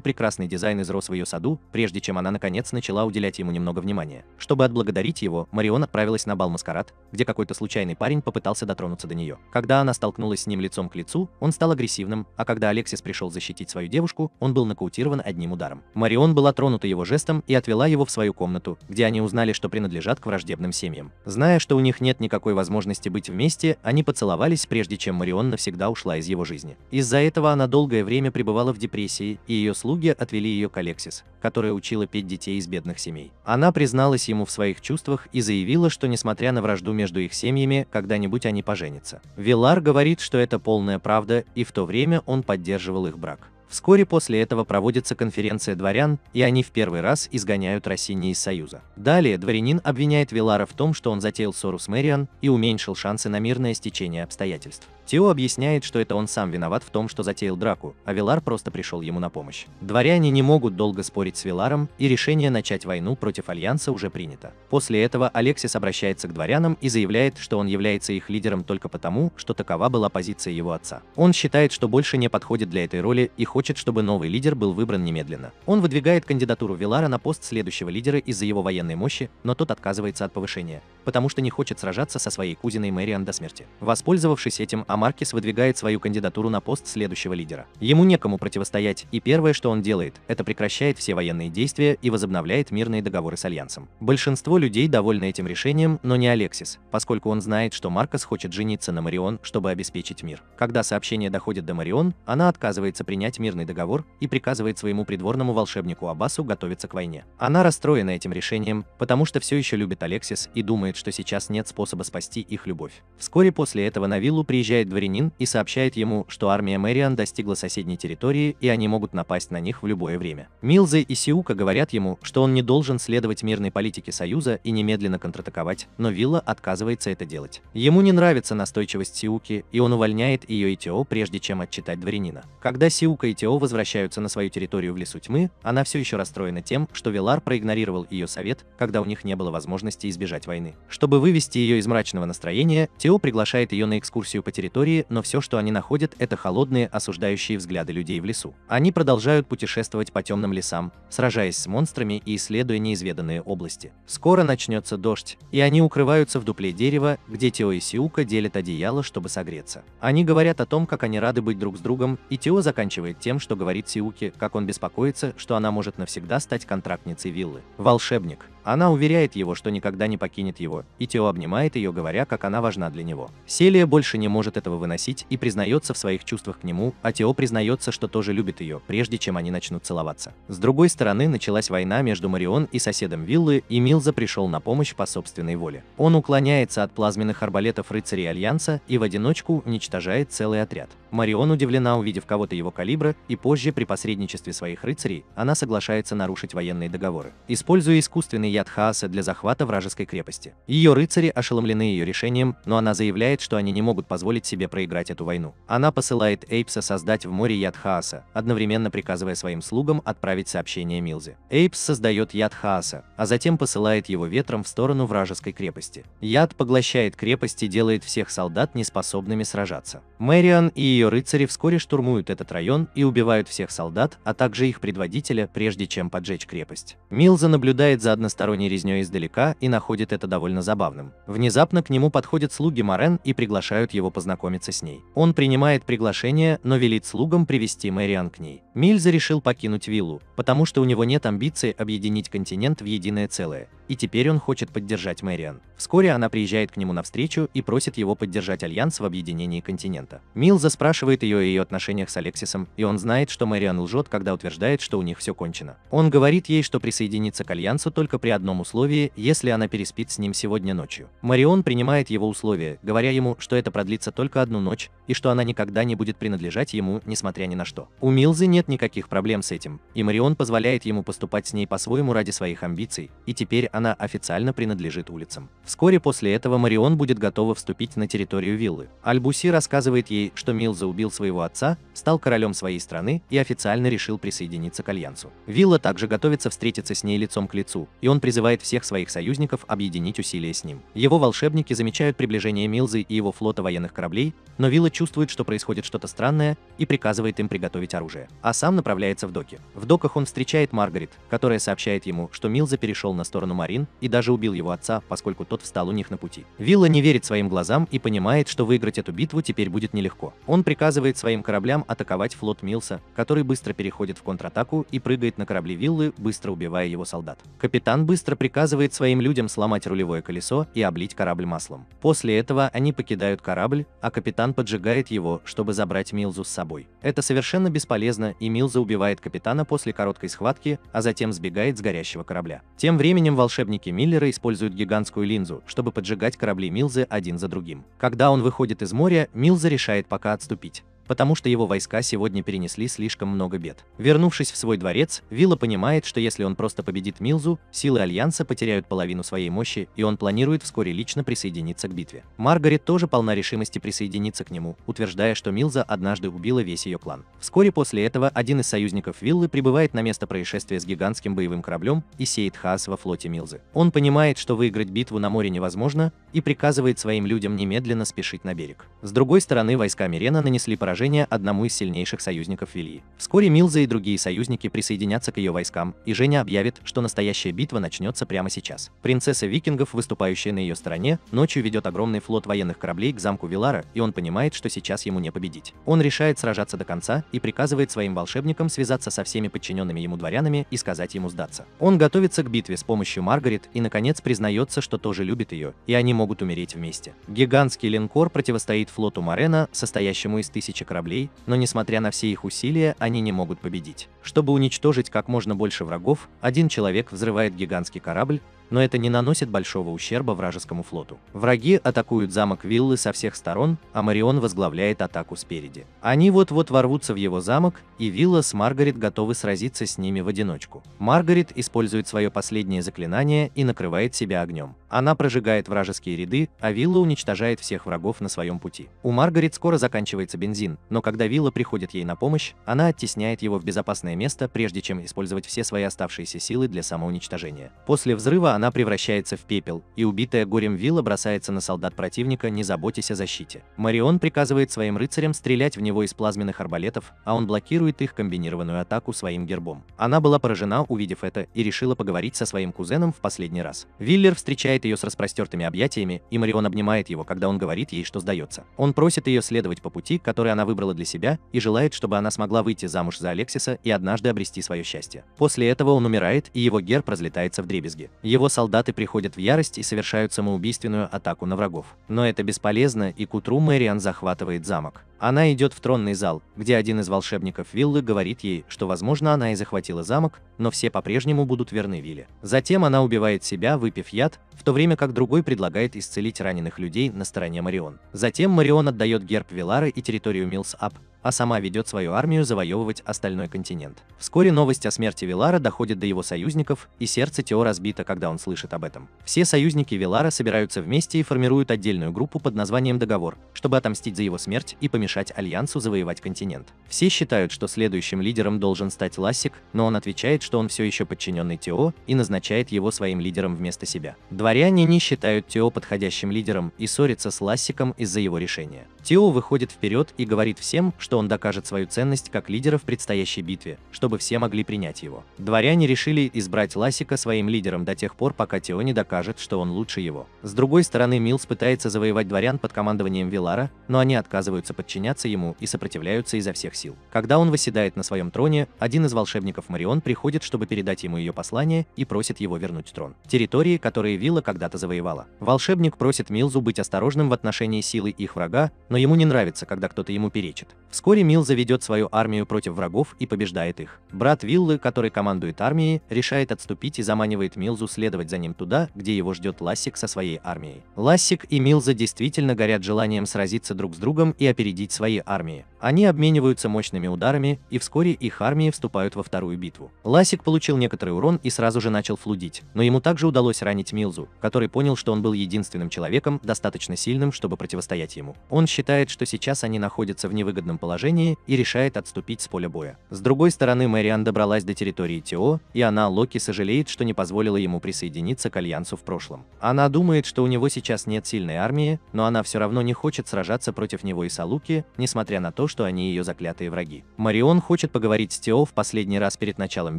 прекрасный дизайн из роз в ее саду, прежде чем она наконец начала уделять ему немного внимания. Чтобы отблагодарить его, Марион отправилась на бал-маскарад, где какой-то случайный парень попытался дотронуться до нее. Когда она столкнулась с ним лицом к лицу, он стал агрессивным, а когда Алексис пришел защитить свою девушку, он был нокаутирован одним ударом. Марион была тронута его жестом и отвела его в свою комнату, где они узнали, что принадлежат к враждебным семьям. Зная, что у них нет никакой возможности быть вместе, они поцеловались, прежде чем Марион навсегда ушла из его жизни. Из-за этого она долгое время пребывала в депрессии, и ее слуги отвели ее к Алексис, которая учила петь детей из бедных семей. Она призналась ему в своих чувствах и заявила, что несмотря на вражду между их семьями, когда-нибудь они поженятся. Вилар говорит, что это полная правда, и в то время он поддерживал их брак. Вскоре после этого проводится конференция дворян, и они в первый раз изгоняют Россини из Союза. Далее дворянин обвиняет Вилара в том, что он затеял ссору с Мэриан и уменьшил шансы на мирное стечение обстоятельств. Тео объясняет, что это он сам виноват в том, что затеял драку, а Вилар просто пришел ему на помощь. Дворяне не могут долго спорить с Виларом, и решение начать войну против Альянса уже принято. После этого Алексис обращается к дворянам и заявляет, что он является их лидером только потому, что такова была позиция его отца. Он считает, что больше не подходит для этой роли и хочет, чтобы новый лидер был выбран немедленно. Он выдвигает кандидатуру Вилара на пост следующего лидера из-за его военной мощи, но тот отказывается от повышения, потому что не хочет сражаться со своей кузиной Мэриан до смерти. Воспользовавшись этим, Амаркис выдвигает свою кандидатуру на пост следующего лидера. Ему некому противостоять, и первое, что он делает, это прекращает все военные действия и возобновляет мирные договоры с Альянсом. Большинство людей довольны этим решением, но не Алексис, поскольку он знает, что Маркос хочет жениться на Марион, чтобы обеспечить мир. Когда сообщение доходит до Марион, она отказывается принять мирный договор и приказывает своему придворному волшебнику Аббасу готовиться к войне. Она расстроена этим решением, потому что все еще любит Алексис и думает, что сейчас нет способа спасти их любовь. Вскоре после этого на виллу приезжает дворянин и сообщает ему, что армия Мэриан достигла соседней территории и они могут напасть на них в любое время. Милзе и Сиука говорят ему, что он не должен следовать мирной политике Союза и немедленно контратаковать, но Вилла отказывается это делать. Ему не нравится настойчивость Сиуки, и он увольняет ее и Тео, прежде чем отчитать дворянина. Когда Сиука и Тео возвращаются на свою территорию в лесу тьмы, она все еще расстроена тем, что Вилар проигнорировал ее совет, когда у них не было возможности избежать войны. Чтобы вывести ее из мрачного настроения, Тео приглашает ее на экскурсию по территории, но все, что они находят, это холодные, осуждающие взгляды людей в лесу. Они продолжают путешествовать по темным лесам, сражаясь с монстрами и исследуя неизведанные области. Скоро начнется дождь, и они укрываются в дупле дерева, где Тео и Сиука делят одеяло, чтобы согреться. Они говорят о том, как они рады быть друг с другом, и Тео заканчивает тем, что говорит Сиуке, как он беспокоится, что она может навсегда стать контрактницей виллы. Волшебник. Она уверяет его, что никогда не покинет его, и Тео обнимает ее, говоря, как она важна для него. Селия больше не может этого выносить и признается в своих чувствах к нему, а Тео признается, что тоже любит ее, прежде чем они начнут целоваться. С другой стороны, началась война между Марион и соседом виллы, и Милза пришел на помощь по собственной воле. Он уклоняется от плазменных арбалетов рыцарей Альянса и в одиночку уничтожает целый отряд. Марион удивлена, увидев кого-то его калибра, и позже при посредничестве своих рыцарей она соглашается нарушить военные договоры. Используя искусственный яд Хааса для захвата вражеской крепости. Ее рыцари ошеломлены ее решением, но она заявляет, что они не могут позволить себе проиграть эту войну. Она посылает Эйпса создать в море яд Хааса, одновременно приказывая своим слугам отправить сообщение Милзе. Эйпс создает яд Хааса, а затем посылает его ветром в сторону вражеской крепости. Яд поглощает крепость и делает всех солдат неспособными сражаться. Мэриан и ее рыцари вскоре штурмуют этот район и убивают всех солдат, а также их предводителя, прежде чем поджечь крепость. Милза наблюдает за односторонней резней издалека и находит это довольно забавным. Внезапно к нему подходят слуги Морен и приглашают его познакомиться с ней. Он принимает приглашение, но велит слугам привести Мэриан к ней. Милза решил покинуть виллу, потому что у него нет амбиций объединить континент в единое целое, и теперь он хочет поддержать Мэриан. Вскоре она приезжает к нему навстречу и просит его поддержать альянс в объединении континента. Милза спрашивает ее о ее отношениях с Алексисом, и он знает, что Мэриан лжет, когда утверждает, что у них все кончено. Он говорит ей, что присоединится к альянсу только при одном условии, если она переспит с ним сегодня ночью. Марион принимает его условия, говоря ему, что это продлится только одну ночь, и что она никогда не будет принадлежать ему, несмотря ни на что. У Милзы нет никаких проблем с этим, и Марион позволяет ему поступать с ней по-своему ради своих амбиций, и теперь она официально принадлежит улицам. Вскоре после этого Марион будет готова вступить на территорию виллы. Аль-Буси рассказывает ей, что Милза убил своего отца, стал королем своей страны и официально решил присоединиться к альянсу. Вилла также готовится встретиться с ней лицом к лицу, и он призывает всех своих союзников объединить усилия с ним. Его волшебники замечают приближение Милзы и его флота военных кораблей, но Вилла чувствует, что происходит что-то странное, и приказывает им приготовить оружие, а сам направляется в доки. В доках он встречает Маргарет, которая сообщает ему, что Милза перешел на сторону Марин и даже убил его отца, поскольку тот встал у них на пути. Вилла не верит своим глазам и понимает, что выиграть эту битву теперь будет нелегко. Он приказывает своим кораблям атаковать флот Милса, который быстро переходит в контратаку и прыгает на корабли Виллы, быстро убивая его солдат. Капитан быстро приказывает своим людям сломать рулевое колесо и облить корабль маслом. После этого они покидают корабль, а капитан поджигает его, чтобы забрать Милзу с собой. Это совершенно бесполезно, и Милза убивает капитана после короткой схватки, а затем сбегает с горящего корабля. Тем временем волшебники Миллера используют гигантскую линзу, чтобы поджигать корабли Милзы один за другим. Когда он выходит из моря, Милза решает пока отступить, потому что его войска сегодня перенесли слишком много бед. Вернувшись в свой дворец, Вилла понимает, что если он просто победит Милзу, силы Альянса потеряют половину своей мощи, и он планирует вскоре лично присоединиться к битве. Маргарет тоже полна решимости присоединиться к нему, утверждая, что Милза однажды убила весь ее клан. Вскоре после этого один из союзников Виллы прибывает на место происшествия с гигантским боевым кораблем и сеет хаос во флоте Милзы. Он понимает, что выиграть битву на море невозможно, и приказывает своим людям немедленно спешить на берег. С другой стороны, войска Мирена нанесли поражение одному из сильнейших союзников Вилли. Вскоре Милза и другие союзники присоединятся к ее войскам, и Женя объявит, что настоящая битва начнется прямо сейчас. Принцесса викингов, выступающая на ее стороне, ночью ведет огромный флот военных кораблей к замку Вилара, и он понимает, что сейчас ему не победить. Он решает сражаться до конца и приказывает своим волшебникам связаться со всеми подчиненными ему дворянами и сказать ему сдаться. Он готовится к битве с помощью Маргарет и, наконец, признается, что тоже любит ее, и они могут умереть вместе. Гигантский линкор противостоит флоту Морена, состоящему из 1000 кораблей, но несмотря на все их усилия, они не могут победить. Чтобы уничтожить как можно больше врагов, один человек взрывает гигантский корабль, но это не наносит большого ущерба вражескому флоту. Враги атакуют замок Виллы со всех сторон, а Марион возглавляет атаку спереди. Они вот-вот ворвутся в его замок, и Вилла с Маргарет готовы сразиться с ними в одиночку. Маргарет использует свое последнее заклинание и накрывает себя огнем. Она прожигает вражеские ряды, а Вилла уничтожает всех врагов на своем пути. У Маргарет скоро заканчивается бензин, но когда Вилла приходит ей на помощь, она оттесняет его в безопасное место, прежде чем использовать все свои оставшиеся силы для самоуничтожения. После взрыва она превращается в пепел, и убитая горем Вилла бросается на солдат противника, не заботясь о защите. Марион приказывает своим рыцарям стрелять в него из плазменных арбалетов, а он блокирует их комбинированную атаку своим гербом. Она была поражена, увидев это, и решила поговорить со своим кузеном в последний раз. Виллер встречает ее с распростертыми объятиями, и Марион обнимает его, когда он говорит ей, что сдается. Он просит ее следовать по пути, который она выбрала для себя, и желает, чтобы она смогла выйти замуж за Алексиса и однажды обрести свое счастье. После этого он умирает, и его герб разлетается вдребезги. Его солдаты приходят в ярость и совершают самоубийственную атаку на врагов. Но это бесполезно, и к утру Мэриан захватывает замок. Она идет в тронный зал, где один из волшебников Виллы говорит ей, что, возможно, она и захватила замок, но все по-прежнему будут верны Вилле. Затем она убивает себя, выпив яд, в то время как другой предлагает исцелить раненых людей на стороне Марион. Затем Марион отдает герб Вилары и территорию Милс-Ап, а сама ведет свою армию завоевывать остальной континент. Вскоре новость о смерти Вилара доходит до его союзников, и сердце Тео разбито, когда он слышит об этом. Все союзники Вилара собираются вместе и формируют отдельную группу под названием Договор, чтобы отомстить за его смерть и помешать Альянсу завоевать континент. Все считают, что следующим лидером должен стать Лассик, но он отвечает, что он все еще подчиненный Тео, и назначает его своим лидером вместо себя. Дворяне не считают Тео подходящим лидером и ссорятся с Лассиком из-за его решения. Тео выходит вперед и говорит всем, что он докажет свою ценность как лидера в предстоящей битве, чтобы все могли принять его. Дворяне решили избрать Лассика своим лидером до тех пор, пока Тео не докажет, что он лучше его. С другой стороны, Милс пытается завоевать дворян под командованием Вилара, но они отказываются подчиняться ему и сопротивляются изо всех сил. Когда он восседает на своем троне, один из волшебников Марион приходит, чтобы передать ему ее послание, и просит его вернуть трон. Территории, которые Вилла когда-то завоевала. Волшебник просит Милзу быть осторожным в отношении силы их врага, но ему не нравится, когда кто-то ему перечит. Вскоре Милза ведет свою армию против врагов и побеждает их. Брат Виллы, который командует армией, решает отступить и заманивает Милзу следовать за ним туда, где его ждет Лассик со своей армией. Лассик и Милза действительно горят желанием сразиться друг с другом и опередить свои армии. Они обмениваются мощными ударами, и вскоре их армии вступают во вторую битву. Лассик получил некоторый урон и сразу же начал флудить, но ему также удалось ранить Милзу, который понял, что он был единственным человеком, достаточно сильным, чтобы противостоять ему. Он считает, что сейчас они находятся в невыгодном положении и решает отступить с поля боя. С другой стороны, Мэриан добралась до территории Тео, и она, Локи, сожалеет, что не позволила ему присоединиться к Альянсу в прошлом. Она думает, что у него сейчас нет сильной армии, но она все равно не хочет сражаться против него и Салуки, несмотря на то, что они ее заклятые враги. Марион хочет поговорить с Тео в последний раз перед началом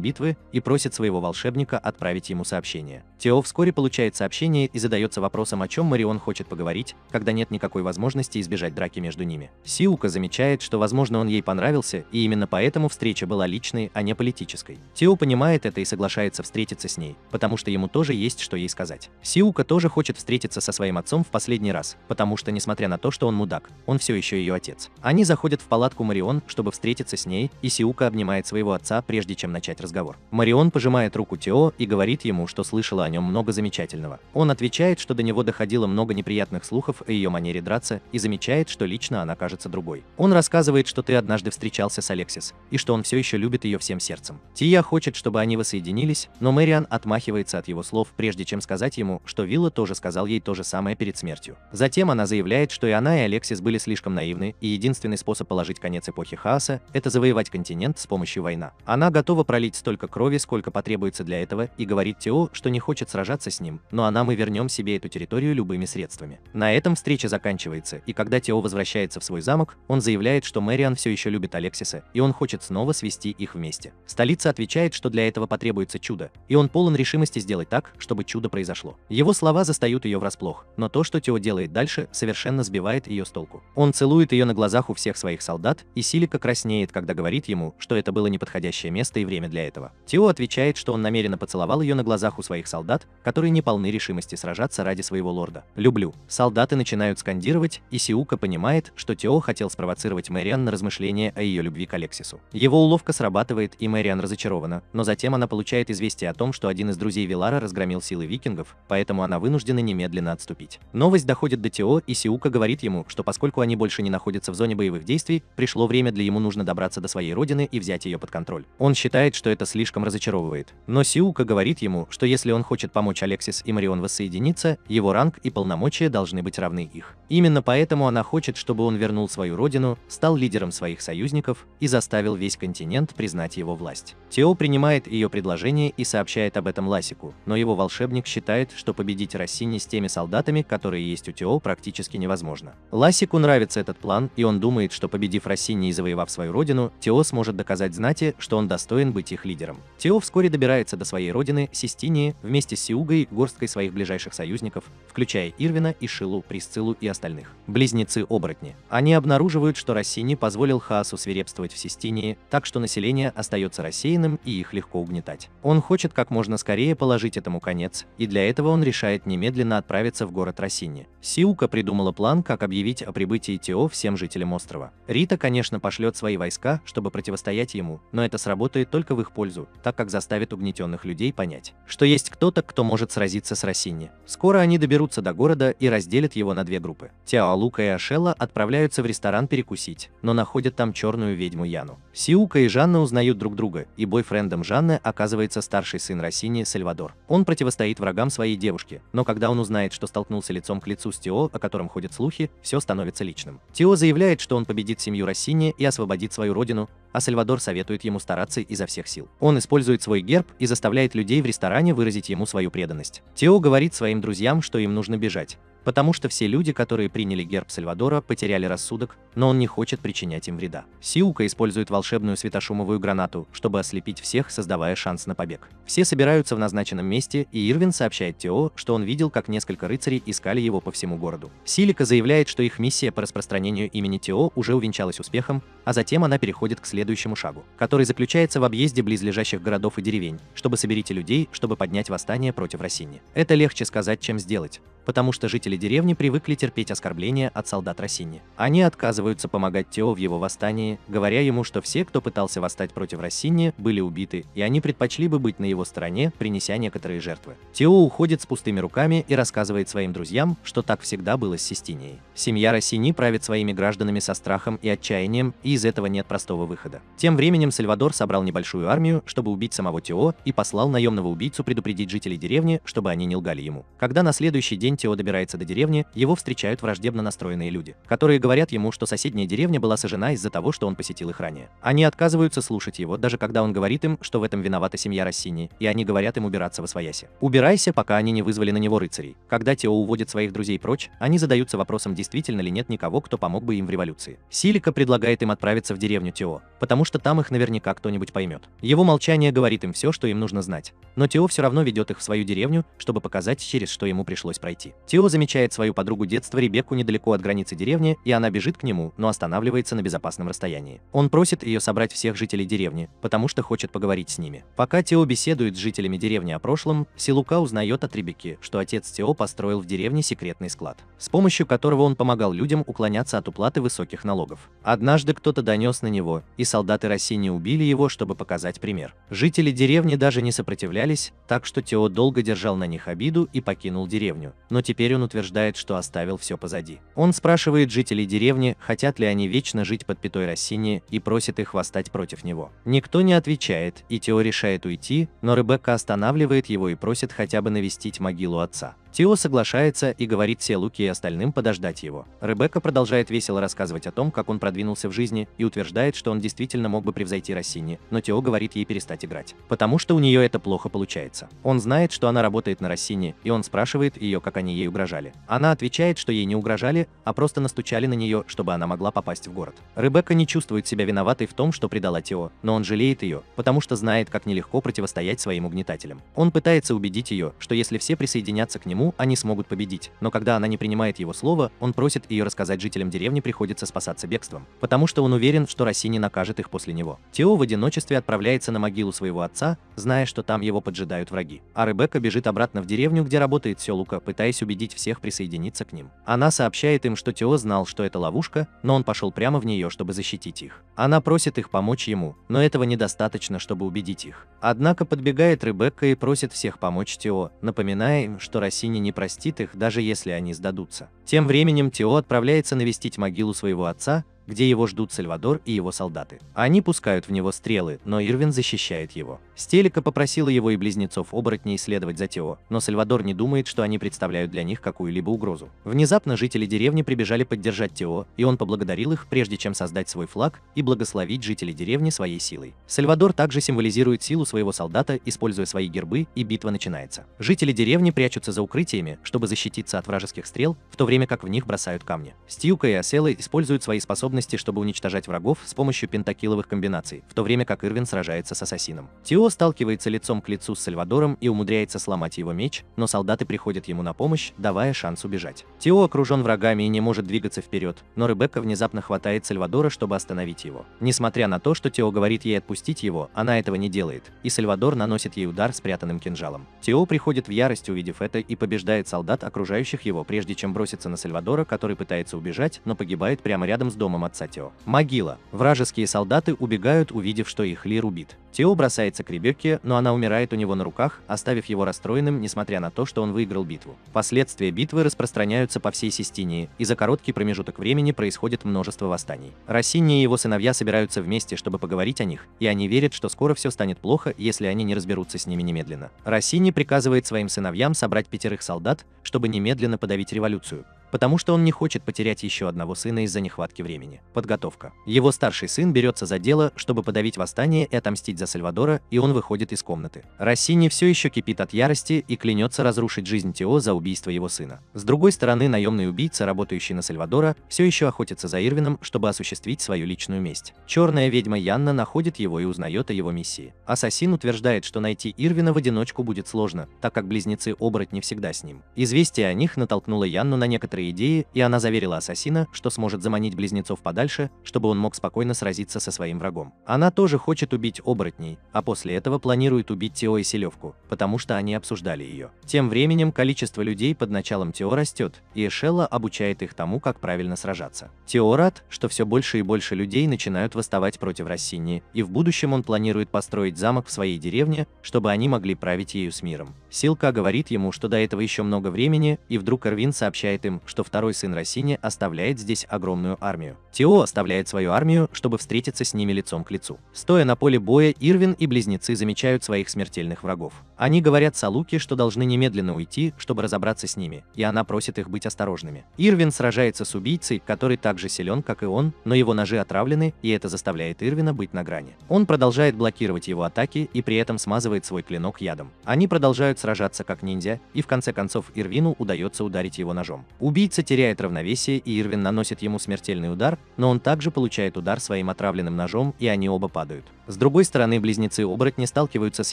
битвы и просит своего волшебника отправить ему сообщение. Тео вскоре получает сообщение и задается вопросом, о чем Марион хочет поговорить, когда нет никакой возможности избежать драки между ними. Сиука замечает, что, возможно, он ей понравился, и именно поэтому встреча была личной, а не политической. Тео понимает это и соглашается встретиться с ней, потому что ему тоже есть что ей сказать. Сиука тоже хочет встретиться со своим отцом в последний раз, потому что, несмотря на то, что он мудак, он все еще ее отец. Они заходят в палатку Марион, чтобы встретиться с ней, и Сиука обнимает своего отца, прежде чем начать разговор. Марион пожимает руку Тео и говорит ему, что слышала о нем много замечательного. Он отвечает, что до него доходило много неприятных слухов о ее манере драться, и замечает, что лично она кажется другой. Он рассказывает, что ты однажды встречался с Алексис, и что он все еще любит ее всем сердцем. Тия хочет, чтобы они воссоединились, но Мэриан отмахивается от его слов, прежде чем сказать ему, что Вилла тоже сказал ей то же самое перед смертью. Затем она заявляет, что и она, и Алексис были слишком наивны, и единственный способ положить конец эпохи хаоса – это завоевать континент с помощью войны. Она готова пролить столько крови, сколько потребуется для этого, и говорит Тео, что не хочет сражаться с ним, но мы вернем себе эту территорию любыми средствами. На этом встреча заканчивается, и когда Тео возвращается в свой замок, он заявляет, что Мэриан все еще любит Алексиса, и он хочет снова свести их вместе. Столица отвечает, что для этого потребуется чудо, и он полон решимости сделать так, чтобы чудо произошло. Его слова застают ее врасплох, но то, что Тео делает дальше, совершенно сбивает ее с толку. Он целует ее на глазах у всех своих солдат, и Силика краснеет, когда говорит ему, что это было неподходящее место и время для этого. Тео отвечает, что он намеренно поцеловал ее на глазах у своих солдат, которые не полны решимости сражаться ради своего лорда. «Люблю». Солдаты начинают скандировать, и Сиука понимает, что Тео хотел спровоцировать Мэриан на размышления о ее любви к Алексису. Его уловка срабатывает, и Мэриан разочарована, но затем она получает известие о том, что один из друзей Вилара разгромил силы викингов, поэтому она вынуждена немедленно отступить. Новость доходит до Тео, и Сиука говорит ему, что поскольку они больше не находятся в зоне боевых действий, пришло время для ему нужно добраться до своей родины и взять ее под контроль. Он считает, что это слишком разочаровывает. Но Сиука говорит ему, что если он хочет помочь Алексис и Марион воссоединиться, его ранг и полномочия должны быть равны их. Именно поэтому она хочет, чтобы он вернул свою родину, стал лидером своих союзников и заставил весь континент признать его власть. Тео принимает ее предложение и сообщает об этом Лассику, но его волшебник считает, что победить Россини с теми солдатами, которые есть у Тео, практически невозможно. Лассику нравится этот план, и он думает, что победив Россини и завоевав свою родину, Тео сможет доказать знати, что он достоин быть их лидером. Тео вскоре добирается до своей родины, Систинии, вместе с Сиугой, горсткой своих ближайших союзников, включая Ирвина и Шилу, Присциллу и остальных. Близнецы-оборотни. Они обнаруживают, что Россини позволил хаосу свирепствовать в Систинии, так что население остается рассеянным и их легко угнетать. Он хочет как можно скорее положить этому конец, и для этого он решает немедленно отправиться в город Россини. Сиука придумала план, как объявить о прибытии Тео всем жителям острова. Рита, конечно, пошлет свои войска, чтобы противостоять ему, но это сработает только в их пользу, так как заставит угнетенных людей понять, что есть кто-то, кто может сразиться с Россини. Скоро они доберутся до города и разделят его на две группы. Тео, Лука и Аши Шелла отправляются в ресторан перекусить, но находят там черную ведьму Яну. Сиука и Жанна узнают друг друга, и бойфрендом Жанны оказывается старший сын Россини Сальвадор. Он противостоит врагам своей девушки, но когда он узнает, что столкнулся лицом к лицу с Тео, о котором ходят слухи, все становится личным. Тео заявляет, что он победит семью Россини и освободит свою родину, а Сальвадор советует ему стараться изо всех сил. Он использует свой герб и заставляет людей в ресторане выразить ему свою преданность. Тео говорит своим друзьям, что им нужно бежать, потому что все люди, которые приняли герб Сальвадора, потеряли рассудок, но он не хочет причинять им вреда. Сиука использует волшебную светошумовую гранату, чтобы ослепить всех, создавая шанс на побег. Все собираются в назначенном месте, и Ирвин сообщает Тео, что он видел, как несколько рыцарей искали его по всему городу. Силика заявляет, что их миссия по распространению имени Тео уже увенчалась успехом, а затем она переходит к следующему шагу, который заключается в объезде близлежащих городов и деревень, чтобы соберите людей, чтобы поднять восстание против Россини. Это легче сказать, чем сделать, потому что жители деревни привыкли терпеть оскорбления от солдат Россини. Они отказываются помогать Тео в его восстании, говоря ему, что все, кто пытался восстать против Россини, были убиты, и они предпочли бы быть на его стороне, принеся некоторые жертвы. Тео уходит с пустыми руками и рассказывает своим друзьям, что так всегда было с Систинией. Семья Россини правит своими гражданами со страхом и отчаянием, и из этого нет простого выхода. Тем временем Сальвадор собрал небольшую армию, чтобы убить самого Тео, и послал наемного убийцу предупредить жителей деревни, чтобы они не лгали ему. Когда на следующий день Тео добирается до деревни, его встречают враждебно настроенные люди, которые говорят ему, что соседняя деревня была сожжена из-за того, что он посетил их ранее. Они отказываются слушать его, даже когда он говорит им, что в этом виновата семья Россини, и они говорят им убираться восвояси. Убирайся, пока они не вызвали на него рыцарей. Когда Тео уводит своих друзей прочь, они задаются вопросом, действительно ли нет никого, кто помог бы им в революции. Силика предлагает им отправиться в деревню Тео, потому что там их наверняка кто-нибудь поймет. Его молчание говорит им все, что им нужно знать. Но Тео все равно ведет их в свою деревню, чтобы показать, через что ему пришлось пройти. Тео замечает свою подругу детства Ребекку недалеко от границы деревни, и она бежит к нему, но останавливается на безопасном расстоянии. Он просит ее собрать всех жителей деревни, потому что хочет поговорить с ними. Пока Тео беседует с жителями деревни о прошлом, Силука узнает от Ребекки, что отец Тео построил в деревне секретный склад, с помощью которого он помогал людям уклоняться от уплаты высоких налогов. Однажды кто-то донес на него, и солдаты Россини убили его, чтобы показать пример. Жители деревни даже не сопротивлялись, так что Тео долго держал на них обиду и покинул деревню, но теперь он утверждает, что оставил все позади. Он спрашивает жителей деревни, хотят ли они вечно жить под пятой Россини, и просит их восстать против него. Никто не отвечает, и Тео решает уйти, но Ребекка останавливает его и просит хотя бы навестить могилу отца. Тео соглашается и говорит Силуке и остальным подождать его. Ребекка продолжает весело рассказывать о том, как он продвинулся в жизни, и утверждает, что он действительно мог бы превзойти Россини, но Тео говорит ей перестать играть, потому что у нее это плохо получается. Он знает, что она работает на Россини, и он спрашивает ее, как они ей угрожали. Она отвечает, что ей не угрожали, а просто настучали на нее, чтобы она могла попасть в город. Ребекка не чувствует себя виноватой в том, что предала Тео, но он жалеет ее, потому что знает, как нелегко противостоять своим угнетателям. Он пытается убедить ее, что если все присоединятся к нему, они смогут победить, но когда она не принимает его слово, он просит ее рассказать жителям деревни, приходится спасаться бегством, потому что он уверен, что Россини накажет их после него. Тео в одиночестве отправляется на могилу своего отца, зная, что там его поджидают враги. А Ребекка бежит обратно в деревню, где работает Силука, пытаясь убедить всех присоединиться к ним. Она сообщает им, что Тео знал, что это ловушка, но он пошел прямо в нее, чтобы защитить их. Она просит их помочь ему, но этого недостаточно, чтобы убедить их. Однако подбегает Ребекка и просит всех помочь Тео, напоминая им, что Россини не простит их, даже если они сдадутся. Тем временем Тео отправляется навестить могилу своего отца, где его ждут Сальвадор и его солдаты. Они пускают в него стрелы, но Ирвин защищает его. Стелика попросила его и близнецов-оборотней исследовать за Тео, но Сальвадор не думает, что они представляют для них какую-либо угрозу. Внезапно жители деревни прибежали поддержать Тео, и он поблагодарил их, прежде чем создать свой флаг и благословить жителей деревни своей силой. Сальвадор также символизирует силу своего солдата, используя свои гербы, и битва начинается. Жители деревни прячутся за укрытиями, чтобы защититься от вражеских стрел, в то время как в них бросают камни. Стьюка и Оселы используют свои способности, чтобы уничтожать врагов с помощью пентакиловых комбинаций, в то время как Ирвин сражается с ассасином. Тео сталкивается лицом к лицу с Сальвадором и умудряется сломать его меч, но солдаты приходят ему на помощь, давая шанс убежать. Тео окружен врагами и не может двигаться вперед, но Ребекка внезапно хватает Сальвадора, чтобы остановить его. Несмотря на то, что Тео говорит ей отпустить его, она этого не делает, и Сальвадор наносит ей удар спрятанным кинжалом. Тео приходит в ярость, увидев это, и побеждает солдат, окружающих его, прежде чем броситься на Сальвадора, который пытается убежать, но погибает прямо рядом с домом отца Тео. Могила. Вражеские солдаты убегают, увидев, что их Лир убит. Тео бросается к Ребекке, но она умирает у него на руках, оставив его расстроенным, несмотря на то, что он выиграл битву. Последствия битвы распространяются по всей Систинии, и за короткий промежуток времени происходит множество восстаний. Россини и его сыновья собираются вместе, чтобы поговорить о них, и они верят, что скоро все станет плохо, если они не разберутся с ними немедленно. Россини приказывает своим сыновьям собрать 5 солдат, чтобы немедленно подавить революцию, потому что он не хочет потерять еще одного сына из-за нехватки времени. Подготовка. Его старший сын берется за дело, чтобы подавить восстание и отомстить за Сальвадора, и он выходит из комнаты. Россини все еще кипит от ярости и клянется разрушить жизнь Тео за убийство его сына. С другой стороны, наемный убийца, работающий на Сальвадора, все еще охотится за Ирвином, чтобы осуществить свою личную месть. Черная ведьма Янна находит его и узнает о его миссии. Ассасин утверждает, что найти Ирвина в одиночку будет сложно, так как близнецы-оборотни всегда с ним. Известие о них натолкнуло Янну на некоторые идеи, и она заверила ассасина, что сможет заманить близнецов подальше, чтобы он мог спокойно сразиться со своим врагом. Она тоже хочет убить оборотней, а после этого планирует убить Тео и Селевку, потому что они обсуждали ее. Тем временем количество людей под началом Тео растет, и Эшелла обучает их тому, как правильно сражаться. Тео рад, что все больше и больше людей начинают восставать против Россини, и в будущем он планирует построить замок в своей деревне, чтобы они могли править ею с миром. Силка говорит ему, что до этого еще много времени, и вдруг Эрвин сообщает им, что второй сын Россини оставляет здесь огромную армию. Тео оставляет свою армию, чтобы встретиться с ними лицом к лицу. Стоя на поле боя, Ирвин и близнецы замечают своих смертельных врагов. Они говорят Салуке, что должны немедленно уйти, чтобы разобраться с ними, и она просит их быть осторожными. Ирвин сражается с убийцей, который так же силен, как и он, но его ножи отравлены, и это заставляет Ирвина быть на грани. Он продолжает блокировать его атаки и при этом смазывает свой клинок ядом. Они продолжают сражаться как ниндзя, и в конце концов Ирвину удается ударить его ножом. Убийца теряет равновесие, и Ирвин наносит ему смертельный удар, но он также получает удар своим отравленным ножом, и они оба падают. С другой стороны, близнецы-оборотни сталкиваются с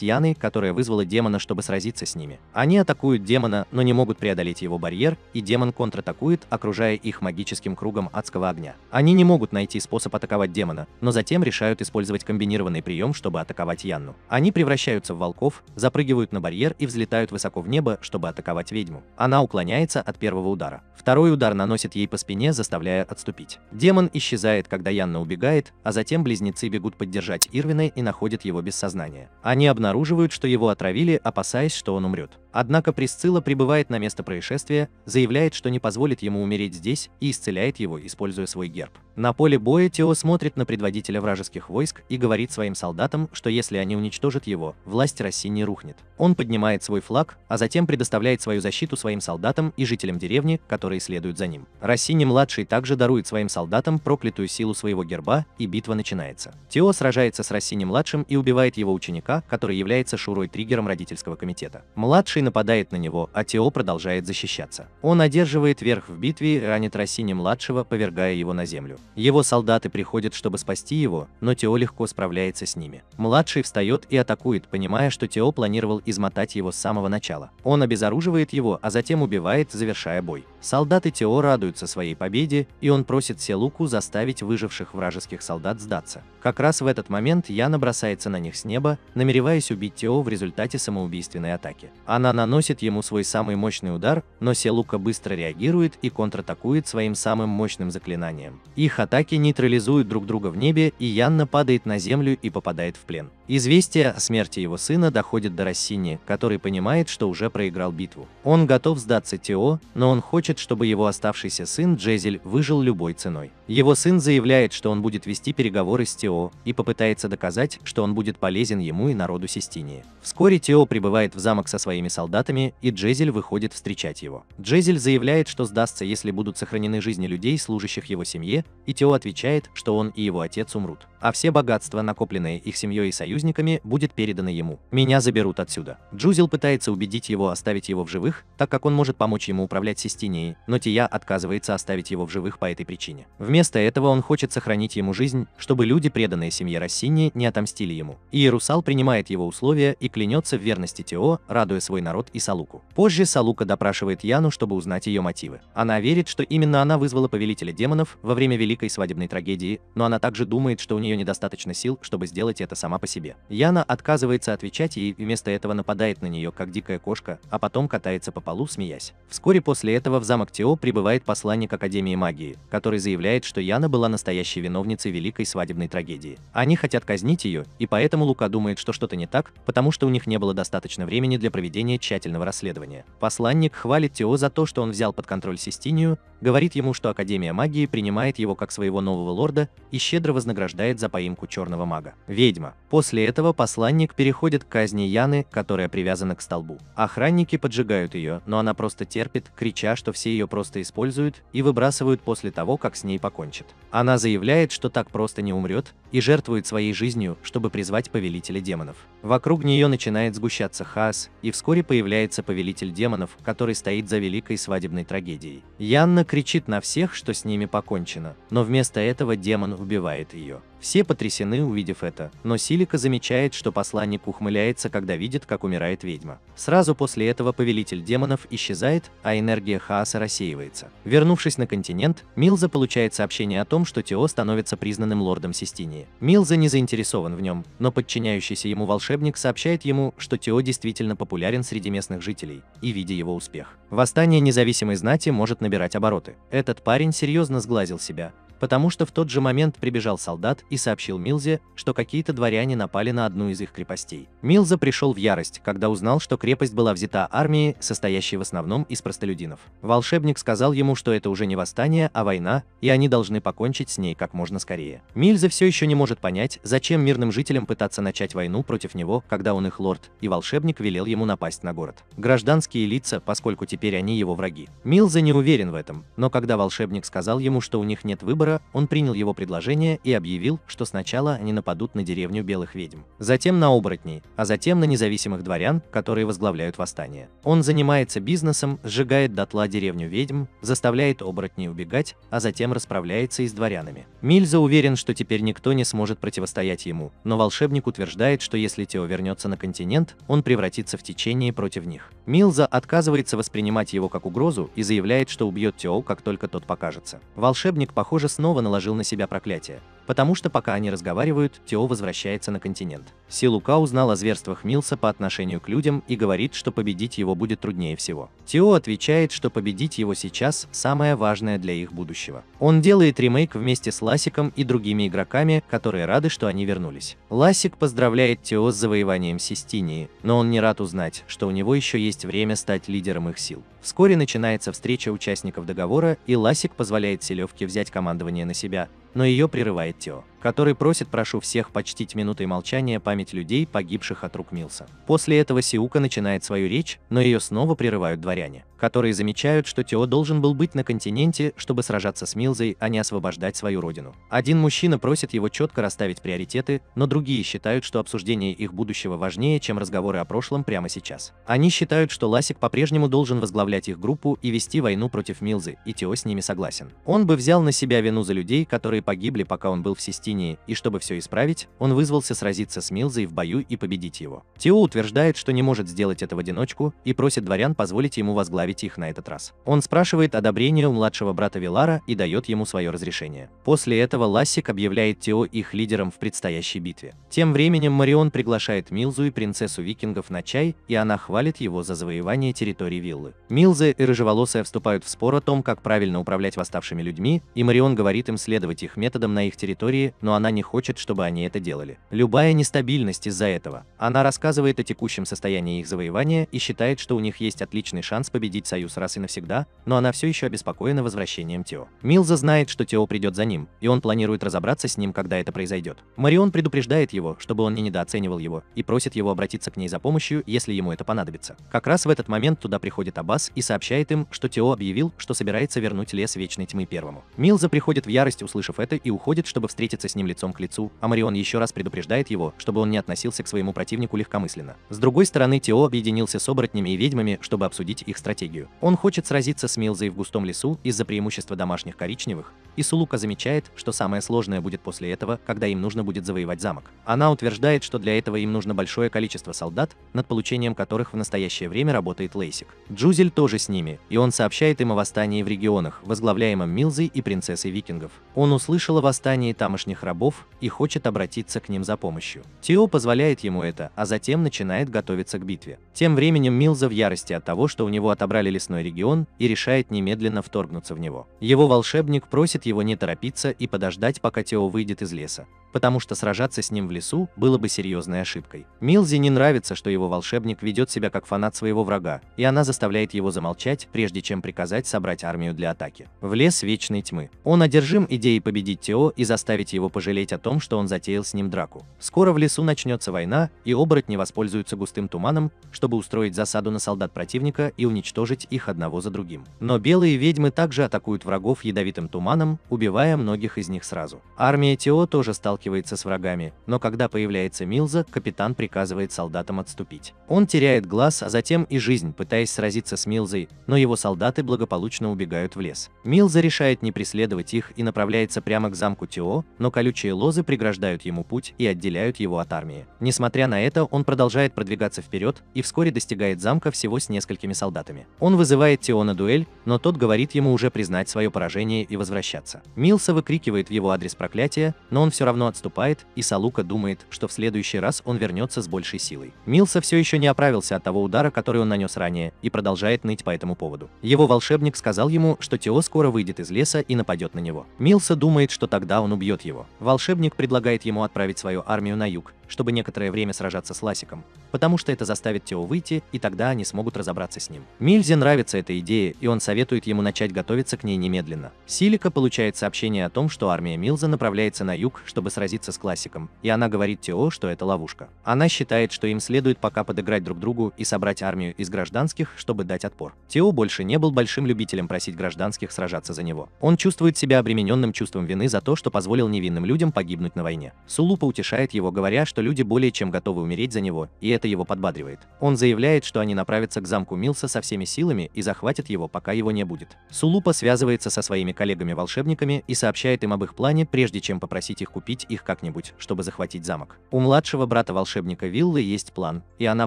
Яной, которая вызвала демона, чтобы сразиться с ними. Они атакуют демона, но не могут преодолеть его барьер, и демон контратакует, окружая их магическим кругом адского огня. Они не могут найти способ атаковать демона, но затем решают использовать комбинированный прием, чтобы атаковать Янну. Они превращаются в волков, запрыгивают на барьер и взлетают высоко в небо, чтобы атаковать ведьму. Она уклоняется от первого удара. Второй удар наносит ей по спине, заставляя отступить. Демон исчезает, когда Янна убегает, а затем близнецы бегут поддержать Ирвина и находят его без сознания. Они обнаруживают, что его отравили, опасаясь, что он умрет. Однако Присцилла прибывает на место происшествия, заявляет, что не позволит ему умереть здесь, и исцеляет его, используя свой герб. На поле боя Тео смотрит на предводителя вражеских войск и говорит своим солдатам, что если они уничтожат его, власть Россини рухнет. Он поднимает свой флаг, а затем предоставляет свою защиту своим солдатам и жителям деревни, которые следуют за ним. Россини-младший также дарует своим солдатам проклятую силу своего герба, и битва начинается. Тео сражается с Россини-младшим и убивает его ученика, который является Шурой-триггером родительского комитета. Младший нападает на него, а Тео продолжает защищаться. Он одерживает верх в битве и ранит Россини-младшего, повергая его на землю. Его солдаты приходят, чтобы спасти его, но Тео легко справляется с ними. Младший встает и атакует, понимая, что Тео планировал измотать его с самого начала. Он обезоруживает его, а затем убивает, завершая бой. Солдаты Тео радуются своей победе, и он просит Селуку заставить выживших вражеских солдат сдаться. Как раз в этот момент Яна бросается на них с неба, намереваясь убить Тео в результате самоубийственной атаки. Она наносит ему свой самый мощный удар, но Селука быстро реагирует и контратакует своим самым мощным заклинанием. Их атаки нейтрализуют друг друга в небе, и Янна падает на землю и попадает в плен. Известие о смерти его сына доходит до Россини, который понимает, что уже проиграл битву. Он готов сдаться Тео, но он хочет, чтобы его оставшийся сын Джезель выжил любой ценой. Его сын заявляет, что он будет вести переговоры с Тео и попытается доказать, что он будет полезен ему и народу Систинии. Вскоре Тео прибывает в замок со своими солдатами, и Джезель выходит встречать его. Джезель заявляет, что сдастся, если будут сохранены жизни людей, служащих его семье, и Тео отвечает, что он и его отец умрут, а все богатства, накопленные их семьей и союзниками, будет передано ему. «Меня заберут отсюда». Джузел пытается убедить его оставить его в живых, так как он может помочь ему управлять Систинией, но Тия отказывается оставить его в живых по этой причине. Вместо этого он хочет сохранить ему жизнь, чтобы люди, преданные семье Россини, не отомстили ему. Иерусал принимает его условия и клянется в верности Тео, радуя свой народ и Салуку. Позже Салука допрашивает Яну, чтобы узнать ее мотивы. Она верит, что именно она вызвала повелителя демонов во время великой свадебной трагедии, но она также думает, что у нее недостаточно сил, чтобы сделать это сама по себе. Яна отказывается отвечать ей и вместо этого нападает на нее, как дикая кошка, а потом катается по полу, смеясь. Вскоре после этого в замок Тео прибывает посланник Академии магии, который заявляет, что Яна была настоящей виновницей великой свадебной трагедии. Они хотят казнить ее, и поэтому Лука думает, что что-то не так, потому что у них не было достаточно времени для проведения тщательного расследования. Посланник хвалит Тео за то, что он взял под контроль Систинию, говорит ему, что Академия магии принимает его как своего нового лорда и щедро вознаграждает за поимку черного мага. Ведьма. После этого посланник переходит к казни Яны, которая привязана к столбу. Охранники поджигают ее, но она просто терпит, крича, что все ее просто используют и выбрасывают после того, как с ней покончат. Она заявляет, что так просто не умрет, и жертвует своей жизнью, чтобы призвать повелителя демонов. Вокруг нее начинает сгущаться хаос, и вскоре появляется повелитель демонов, который стоит за великой свадебной трагедией. Янна кричит на всех, что с ними покончено, но вместо этого демон убивает ее. Все потрясены, увидев это, но Силика замечает, что посланник ухмыляется, когда видит, как умирает ведьма. Сразу после этого повелитель демонов исчезает, а энергия хаоса рассеивается. Вернувшись на континент, Милза получает сообщение о том, что Тео становится признанным лордом Систинии. Милза не заинтересован в нем, но подчиняющийся ему волшебник сообщает ему, что Тео действительно популярен среди местных жителей, и видя его успех, восстание независимой знати может набирать обороты. Этот парень серьезно сглазил себя, потому что в тот же момент прибежал солдат и сообщил Милзе, что какие-то дворяне напали на одну из их крепостей. Милза пришел в ярость, когда узнал, что крепость была взята армией, состоящей в основном из простолюдинов. Волшебник сказал ему, что это уже не восстание, а война, и они должны покончить с ней как можно скорее. Милза все еще не может понять, зачем мирным жителям пытаться начать войну против него, когда он их лорд, и волшебник велел ему напасть на город. Гражданские лица, поскольку теперь они его враги. Милза не уверен в этом, но когда волшебник сказал ему, что у них нет выбора, он принял его предложение и объявил, что сначала они нападут на деревню белых ведьм, затем на оборотней, а затем на независимых дворян, которые возглавляют восстание. Он занимается бизнесом, сжигает дотла деревню ведьм, заставляет оборотней убегать, а затем расправляется и с дворянами. Милза уверен, что теперь никто не сможет противостоять ему, но волшебник утверждает, что если Тео вернется на континент, он превратится в течение против них. Милза отказывается воспринимать его как угрозу и заявляет, что убьет Тео, как только тот покажется. Волшебник, похоже, снова наложил на себя проклятие, потому что пока они разговаривают, Тео возвращается на континент. Силука узнал о зверствах Милса по отношению к людям и говорит, что победить его будет труднее всего. Тео отвечает, что победить его сейчас самое важное для их будущего. Он делает ремейк вместе с Ласиком и другими игроками, которые рады, что они вернулись. Ласик поздравляет Тео с завоеванием Систинии, но он не рад узнать, что у него еще есть время стать лидером их сил. Вскоре начинается встреча участников договора, и Ласик позволяет Селевке взять командование на себя, но ее прерывает Тео, который просит: прошу всех почтить минутой молчания память людей, погибших от рук Милса. После этого Сиука начинает свою речь, но ее снова прерывают дворяне, которые замечают, что Тео должен был быть на континенте, чтобы сражаться с Милзой, а не освобождать свою родину. Один мужчина просит его четко расставить приоритеты, но другие считают, что обсуждение их будущего важнее, чем разговоры о прошлом прямо сейчас. Они считают, что Ласик по-прежнему должен возглавлять их группу и вести войну против Милзы, и Тео с ними согласен. Он бы взял на себя вину за людей, которые погибли, пока он был в Систинии, и чтобы все исправить, он вызвался сразиться с Милзой в бою и победить его. Тео утверждает, что не может сделать это в одиночку, и просит дворян позволить ему возглавить их на этот раз. Он спрашивает одобрения у младшего брата Вилара и дает ему свое разрешение. После этого Лассик объявляет Тео их лидером в предстоящей битве. Тем временем Марион приглашает Милзу и принцессу викингов на чай, и она хвалит его за завоевание территории виллы. Милза и рыжеволосая вступают в спор о том, как правильно управлять восставшими людьми, и Марион говорит им следовать их методам на их территории, но она не хочет, чтобы они это делали. Любая нестабильность из-за этого. Она рассказывает о текущем состоянии их завоевания и считает, что у них есть отличный шанс победить союз раз и навсегда, но она все еще обеспокоена возвращением Тео. Милза знает, что Тео придет за ним, и он планирует разобраться с ним, когда это произойдет. Марион предупреждает его, чтобы он не недооценивал его, и просит его обратиться к ней за помощью, если ему это понадобится. Как раз в этот момент туда приходит Аббас и сообщает им, что Тео объявил, что собирается вернуть лес Вечной Тьмы первому. Милза приходит в ярость, услышав это, и уходит, чтобы встретиться с с ним лицом к лицу, а Марион еще раз предупреждает его, чтобы он не относился к своему противнику легкомысленно. С другой стороны, Тео объединился с оборотнями и ведьмами, чтобы обсудить их стратегию. Он хочет сразиться с Милзой в густом лесу из-за преимущества домашних коричневых, и Сулука замечает, что самое сложное будет после этого, когда им нужно будет завоевать замок. Она утверждает, что для этого им нужно большое количество солдат, над получением которых в настоящее время работает Лейсик. Джузель тоже с ними, и он сообщает им о восстании в регионах, возглавляемом Милзой и принцессой викингов. Он услышал о восстании тамошних рабов и хочет обратиться к ним за помощью. Тео позволяет ему это, а затем начинает готовиться к битве. Тем временем Милза в ярости от того, что у него отобрали лесной регион, и решает немедленно вторгнуться в него. Его волшебник просит его не торопиться и подождать, пока Тео выйдет из леса, потому что сражаться с ним в лесу было бы серьезной ошибкой. Милзе не нравится, что его волшебник ведет себя как фанат своего врага, и она заставляет его замолчать, прежде чем приказать собрать армию для атаки. В лес вечной тьмы. Он одержим идеей победить Тео и заставить его пожалеть о том, что он затеял с ним драку. Скоро в лесу начнется война, и оборотни воспользуются густым туманом, чтобы устроить засаду на солдат противника и уничтожить их одного за другим. Но белые ведьмы также атакуют врагов ядовитым туманом, убивая многих из них сразу. Армия Тео тоже сталкивается с врагами, но когда появляется Милза, капитан приказывает солдатам отступить. Он теряет глаз, а затем и жизнь, пытаясь сразиться с Милзой, но его солдаты благополучно убегают в лес. Милза решает не преследовать их и направляется прямо к замку Тео, но колючие лозы преграждают ему путь и отделяют его от армии. Несмотря на это, он продолжает продвигаться вперед и вскоре достигает замка всего с несколькими солдатами. Он вызывает Тео на дуэль, но тот говорит ему уже признать свое поражение и возвращаться. Милза выкрикивает в его адрес проклятия, но он все равно отступает, и Салука думает, что в следующий раз он вернется с большей силой. Милза все еще не оправился от того удара, который он нанес ранее, и продолжает ныть по этому поводу. Его волшебник сказал ему, что Тео скоро выйдет из леса и нападет на него. Милза думает, что тогда он убьет его. Волшебник предлагает ему отправить свою армию на юг, чтобы некоторое время сражаться с Ласиком, потому что это заставит Тео выйти, и тогда они смогут разобраться с ним. Милзе нравится эта идея, и он советует ему начать готовиться к ней немедленно. Силика получает сообщение о том, что армия Милза направляется на юг, чтобы сразиться с Классиком, и она говорит Тео, что это ловушка. Она считает, что им следует пока подыграть друг другу и собрать армию из гражданских, чтобы дать отпор. Тео больше не был большим любителем просить гражданских сражаться за него. Он чувствует себя обремененным чувством вины за то, что позволил невинным людям погибнуть на войне. Сулупа утешает его, говоря, что люди более чем готовы умереть за него, и это его подбадривает. Он заявляет, что они направятся к замку Милза со всеми силами и захватят его, пока его не будет. Сулупа связывается со своими коллегами-волшебниками и сообщает им об их плане, прежде чем попросить их купить их как-нибудь, чтобы захватить замок. У младшего брата волшебника Виллы есть план, и она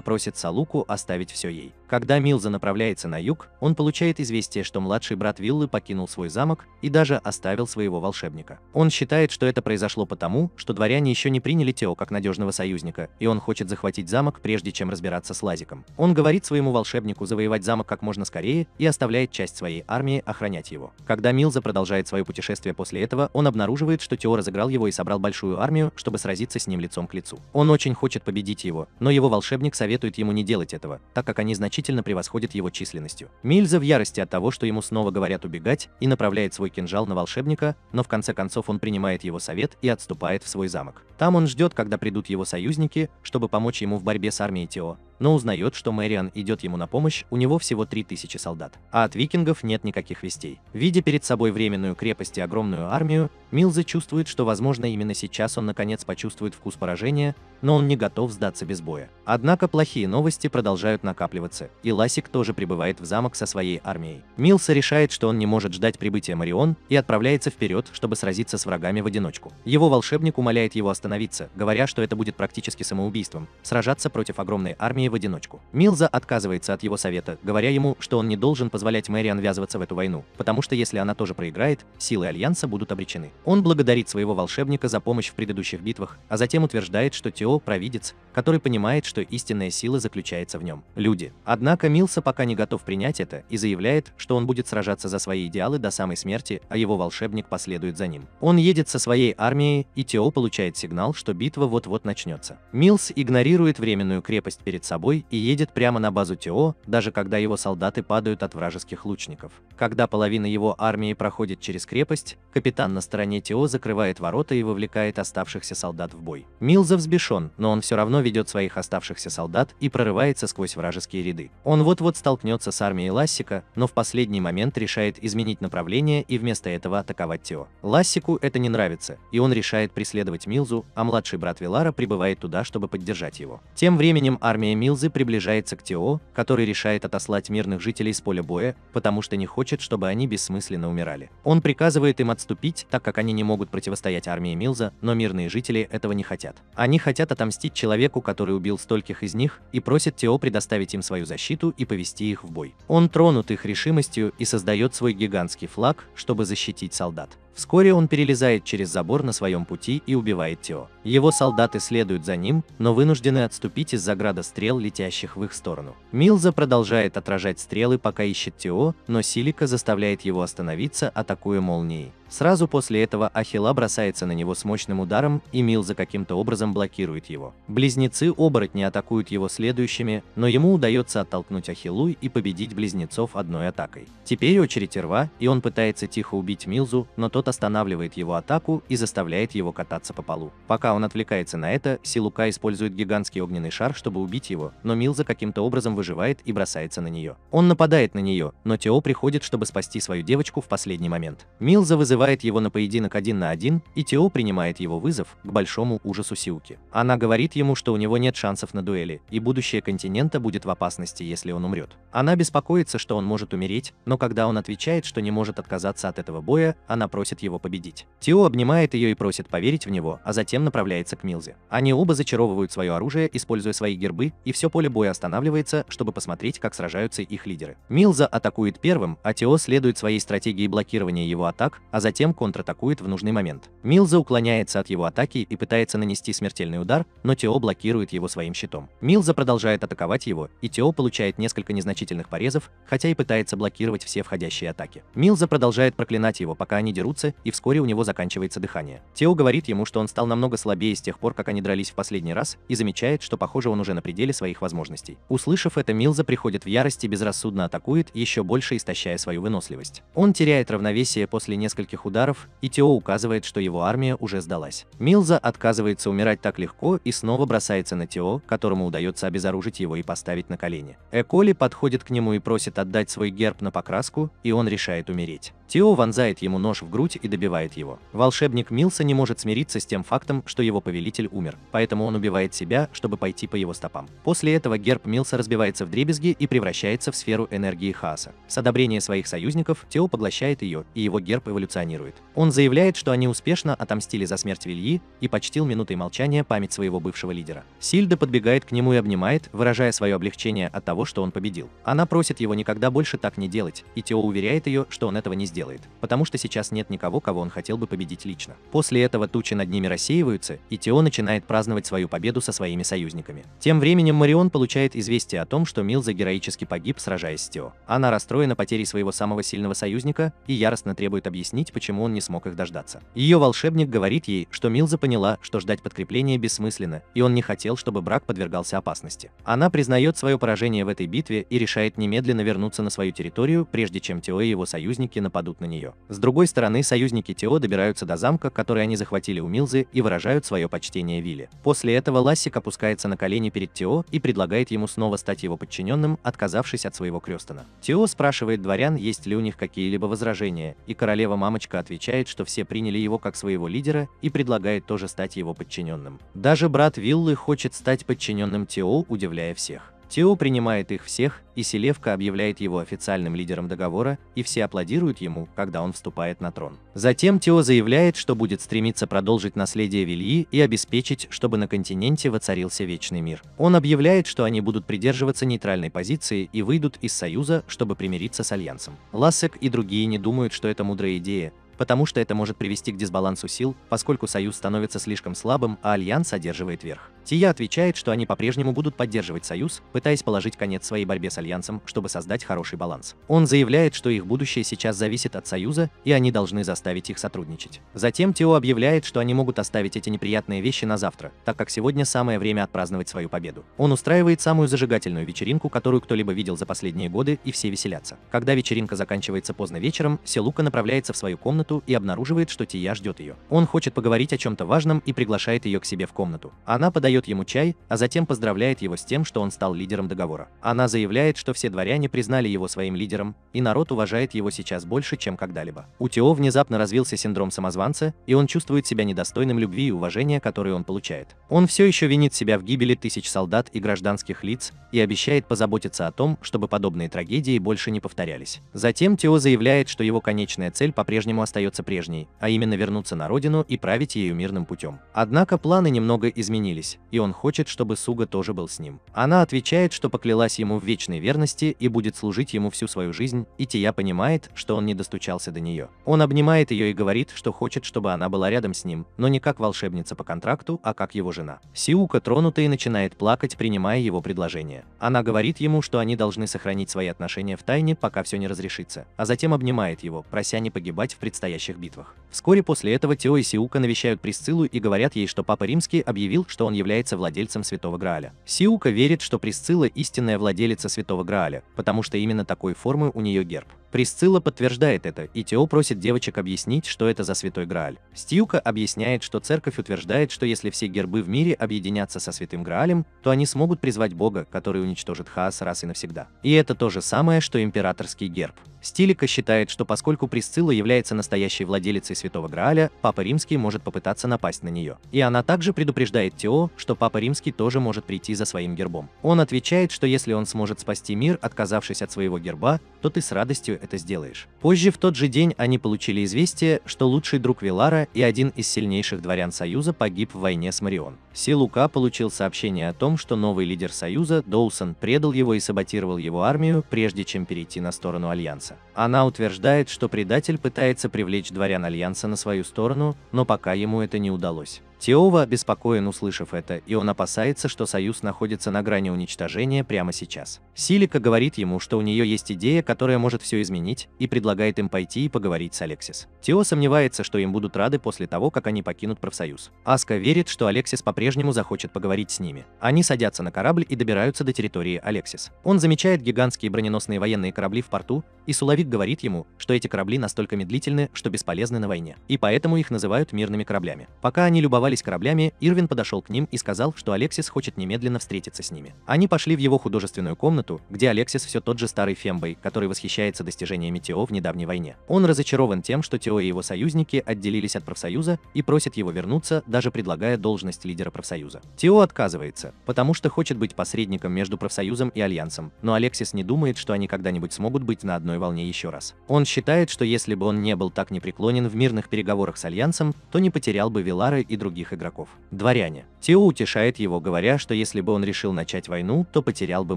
просит Салуку оставить все ей. Когда Милза направляется на юг, он получает известие, что младший брат Виллы покинул свой замок и даже оставил своего волшебника. Он считает, что это произошло потому, что дворяне еще не приняли Тео как надежного союзника, и он хочет захватить замок, прежде чем разбираться с Лазиком. Он говорит своему волшебнику завоевать замок как можно скорее и оставляет часть своей армии охранять его. Когда Милза продолжает свое путешествие после этого, он обнаруживает, что Тео разыграл его и собрал большую армию, чтобы сразиться с ним лицом к лицу. Он очень хочет победить его, но его волшебник советует ему не делать этого, так как они значительно превосходят его численностью. Милза в ярости от того, что ему снова говорят убегать, и направляет свой кинжал на волшебника, но в конце концов он принимает его совет и отступает в свой замок. Там он ждет, когда придут его союзники, чтобы помочь ему в борьбе с армией Тео, но узнает, что Мэриан идет ему на помощь, у него всего 3000 солдат, а от викингов нет никаких вестей. Видя перед собой временную крепость и огромную армию, Милза чувствует, что, возможно, именно сейчас он наконец почувствует вкус поражения, но он не готов сдаться без боя. Однако плохие новости продолжают накапливаться, и Ласик тоже прибывает в замок со своей армией. Милза решает, что он не может ждать прибытия Марион, и отправляется вперед, чтобы сразиться с врагами в одиночку. Его волшебник умоляет его остановиться, говоря, что это будет практически самоубийством – сражаться против огромной армии в одиночку. Милза отказывается от его совета, говоря ему, что он не должен позволять Мэриан ввязываться в эту войну, потому что если она тоже проиграет, силы Альянса будут обречены. Он благодарит своего волшебника за помощь в предыдущих битвах, а затем утверждает, что Тео – провидец, который понимает, что истинная сила заключается в нем. Люди. Однако Милза пока не готов принять это и заявляет, что он будет сражаться за свои идеалы до самой смерти, а его волшебник последует за ним. Он едет со своей армией, и Тео получает сигнал, что битва вот-вот начнется. Милз игнорирует временную крепость перед собой собой и едет прямо на базу Тео, даже когда его солдаты падают от вражеских лучников. Когда половина его армии проходит через крепость, капитан на стороне Тео закрывает ворота и вовлекает оставшихся солдат в бой. Милза взбешен, но он все равно ведет своих оставшихся солдат и прорывается сквозь вражеские ряды. Он вот-вот столкнется с армией Лассика, но в последний момент решает изменить направление и вместо этого атаковать Тео. Лассику это не нравится, и он решает преследовать Милзу, а младший брат Вилара прибывает туда, чтобы поддержать его. Тем временем армия Милзы приближается к Тео, который решает отослать мирных жителей с поля боя, потому что не хочет, чтобы они бессмысленно умирали. Он приказывает им отступить, так как они не могут противостоять армии Милза, но мирные жители этого не хотят. Они хотят отомстить человеку, который убил стольких из них, и просят Тео предоставить им свою защиту и повести их в бой. Он тронут их решимостью и создает свой гигантский флаг, чтобы защитить солдат. Вскоре он перелезает через забор на своем пути и убивает Тео. Его солдаты следуют за ним, но вынуждены отступить из-за града стрел, летящих в их сторону. Милза продолжает отражать стрелы, пока ищет Тео, но Силика заставляет его остановиться, атакуя молнией. Сразу после этого Ахилла бросается на него с мощным ударом, и Милза каким-то образом блокирует его. Близнецы-оборотни атакуют его следующими, но ему удается оттолкнуть Ахиллу и победить близнецов одной атакой. Теперь очередь Рва, и он пытается тихо убить Милзу, но тот останавливает его атаку и заставляет его кататься по полу. Пока он отвлекается на это, Силука использует гигантский огненный шар, чтобы убить его, но Милза каким-то образом выживает и бросается на нее. Он нападает на нее, но Тео приходит, чтобы спасти свою девочку в последний момент. Милза вызывает его на поединок 1 на 1, и Тео принимает его вызов, к большому ужасу Сиуки. Она говорит ему, что у него нет шансов на дуэли, и будущее континента будет в опасности, если он умрет. Она беспокоится, что он может умереть, но когда он отвечает, что не может отказаться от этого боя, она просит его победить. Тео обнимает ее и просит поверить в него, а затем направляется к Милзе. Они оба зачаровывают свое оружие, используя свои гербы, и все поле боя останавливается, чтобы посмотреть, как сражаются их лидеры. Милза атакует первым, а Тео следует своей стратегии блокирования его атак, а затем контратакует в нужный момент. Милза уклоняется от его атаки и пытается нанести смертельный удар, но Тео блокирует его своим щитом. Милза продолжает атаковать его, и Тео получает несколько незначительных порезов, хотя и пытается блокировать все входящие атаки. Милза продолжает проклинать его, пока они дерутся, и вскоре у него заканчивается дыхание. Тео говорит ему, что он стал намного слабее с тех пор, как они дрались в последний раз, и замечает, что, похоже, он уже на пределе своих возможностей. Услышав это, Милза приходит в ярость и безрассудно атакует, еще больше истощая свою выносливость. Он теряет равновесие после нескольких ударов, и Тео указывает, что его армия уже сдалась. Милза отказывается умирать так легко и снова бросается на Тео, которому удается обезоружить его и поставить на колени. Эколи подходит к нему и просит отдать свой герб на покраску, и он решает умереть. Тео вонзает ему нож в грудь и добивает его. Волшебник Милса не может смириться с тем фактом, что его повелитель умер, поэтому он убивает себя, чтобы пойти по его стопам. После этого герб Милса разбивается вдребезги и превращается в сферу энергии хаоса. С одобрения своих союзников Тео поглощает ее, и его герб эволюционирует. Он заявляет, что они успешно отомстили за смерть Вильи и почтил минутой молчания память своего бывшего лидера. Сильда подбегает к нему и обнимает, выражая свое облегчение от того, что он победил. Она просит его никогда больше так не делать, и Тео уверяет ее, что он этого не сделает, потому что сейчас нет никого, кого он хотел бы победить лично. После этого тучи над ними рассеиваются, и Тео начинает праздновать свою победу со своими союзниками. Тем временем Марион получает известие о том, что Милза героически погиб, сражаясь с Тео. Она расстроена потерей своего самого сильного союзника и яростно требует объяснить, почему он не смог их дождаться. Ее волшебник говорит ей, что Милза поняла, что ждать подкрепления бессмысленно, и он не хотел, чтобы брак подвергался опасности. Она признает свое поражение в этой битве и решает немедленно вернуться на свою территорию, прежде чем Тео и его союзники нападут на нее. С другой стороны, союзники Тео добираются до замка, который они захватили у Милзы, и выражают свое почтение Вилле. После этого Лассик опускается на колени перед Тео и предлагает ему снова стать его подчиненным, отказавшись от своего крестона. Тео спрашивает дворян, есть ли у них какие-либо возражения, и королева-мамочка отвечает, что все приняли его как своего лидера и предлагает тоже стать его подчиненным. Даже брат Виллы хочет стать подчиненным Тео, удивляя всех. Тео принимает их всех, и Селевка объявляет его официальным лидером договора, и все аплодируют ему, когда он вступает на трон. Затем Тео заявляет, что будет стремиться продолжить наследие Вильи и обеспечить, чтобы на континенте воцарился вечный мир. Он объявляет, что они будут придерживаться нейтральной позиции и выйдут из Союза, чтобы примириться с Альянсом. Лассек и другие не думают, что это мудрая идея, потому что это может привести к дисбалансу сил, поскольку Союз становится слишком слабым, а Альянс одерживает верх. Тия отвечает, что они по-прежнему будут поддерживать союз, пытаясь положить конец своей борьбе с Альянсом, чтобы создать хороший баланс. Он заявляет, что их будущее сейчас зависит от союза, и они должны заставить их сотрудничать. Затем Тео объявляет, что они могут оставить эти неприятные вещи на завтра, так как сегодня самое время отпраздновать свою победу. Он устраивает самую зажигательную вечеринку, которую кто-либо видел за последние годы, и все веселятся. Когда вечеринка заканчивается поздно вечером, Силука направляется в свою комнату и обнаруживает, что Тия ждет ее. Он хочет поговорить о чем-то важном и приглашает ее к себе в комнату. Она подает ему чай, а затем поздравляет его с тем, что он стал лидером договора. Она заявляет, что все дворяне признали его своим лидером, и народ уважает его сейчас больше, чем когда-либо. У Тео внезапно развился синдром самозванца, и он чувствует себя недостойным любви и уважения, которые он получает. Он все еще винит себя в гибели тысяч солдат и гражданских лиц и обещает позаботиться о том, чтобы подобные трагедии больше не повторялись. Затем Тео заявляет, что его конечная цель по-прежнему остается прежней, а именно вернуться на родину и править ею мирным путем. Однако планы немного изменились, и он хочет, чтобы Суга тоже был с ним. Она отвечает, что поклялась ему в вечной верности и будет служить ему всю свою жизнь, и Тия понимает, что он не достучался до нее. Он обнимает ее и говорит, что хочет, чтобы она была рядом с ним, но не как волшебница по контракту, а как его жена. Сиука тронута и начинает плакать, принимая его предложение. Она говорит ему, что они должны сохранить свои отношения в тайне, пока все не разрешится, а затем обнимает его, прося не погибать в предстоящих битвах. Вскоре после этого Тео и Сиука навещают Присциллу и говорят ей, что Папа Римский объявил, что он является владельцем Святого Грааля. Сиука верит, что Присцилла истинная владелица Святого Грааля, потому что именно такой формы у нее герб. Присцилла подтверждает это, и Тео просит девочек объяснить, что это за Святой Грааль. Стьюка объясняет, что церковь утверждает, что если все гербы в мире объединятся со Святым Граалем, то они смогут призвать Бога, который уничтожит хаос раз и навсегда. И это то же самое, что императорский герб. Стилика считает, что поскольку Присцилла является настоящей владелицей Святого Грааля, Папа Римский может попытаться напасть на нее. И она также предупреждает Тео, что Папа Римский тоже может прийти за своим гербом. Он отвечает, что если он сможет спасти мир, отказавшись от своего герба, то ты с радостью это сделаешь. Позже в тот же день они получили известие, что лучший друг Вилара и один из сильнейших дворян Союза погиб в войне с Марион. Силука получил сообщение о том, что новый лидер Союза, Доусон, предал его и саботировал его армию, прежде чем перейти на сторону Альянса. Она утверждает, что предатель пытается привлечь дворян Альянса на свою сторону, но пока ему это не удалось. Теова обеспокоен, услышав это, и он опасается, что Союз находится на грани уничтожения прямо сейчас. Силика говорит ему, что у нее есть идея, которая может все изменить, и предлагает им пойти и поговорить с Алексис. Тео сомневается, что им будут рады после того, как они покинут профсоюз. Аска верит, что Алексис по-прежнему захочет поговорить с ними. Они садятся на корабль и добираются до территории Алексис. Он замечает гигантские броненосные военные корабли в порту, и Суловик говорит ему, что эти корабли настолько медлительны, что бесполезны на войне, и поэтому их называют мирными кораблями. Пока они любовались кораблями, Ирвин подошел к ним и сказал, что Алексис хочет немедленно встретиться с ними. Они пошли в его художественную комнату, где Алексис все тот же старый фембой, который восхищается достижениями Тео в недавней войне. Он разочарован тем, что Тео и его союзники отделились от профсоюза и просит его вернуться, даже предлагая должность лидера профсоюза. Тео отказывается, потому что хочет быть посредником между профсоюзом и Альянсом, но Алексис не думает, что они когда-нибудь смогут быть на одной волне еще раз. Он считает, что если бы он не был так непреклонен в мирных переговорах с Альянсом, то не потерял бы Вилара и других игроков. Дворяне. Тео утешает его, говоря, что если бы он решил начать войну, то потерял бы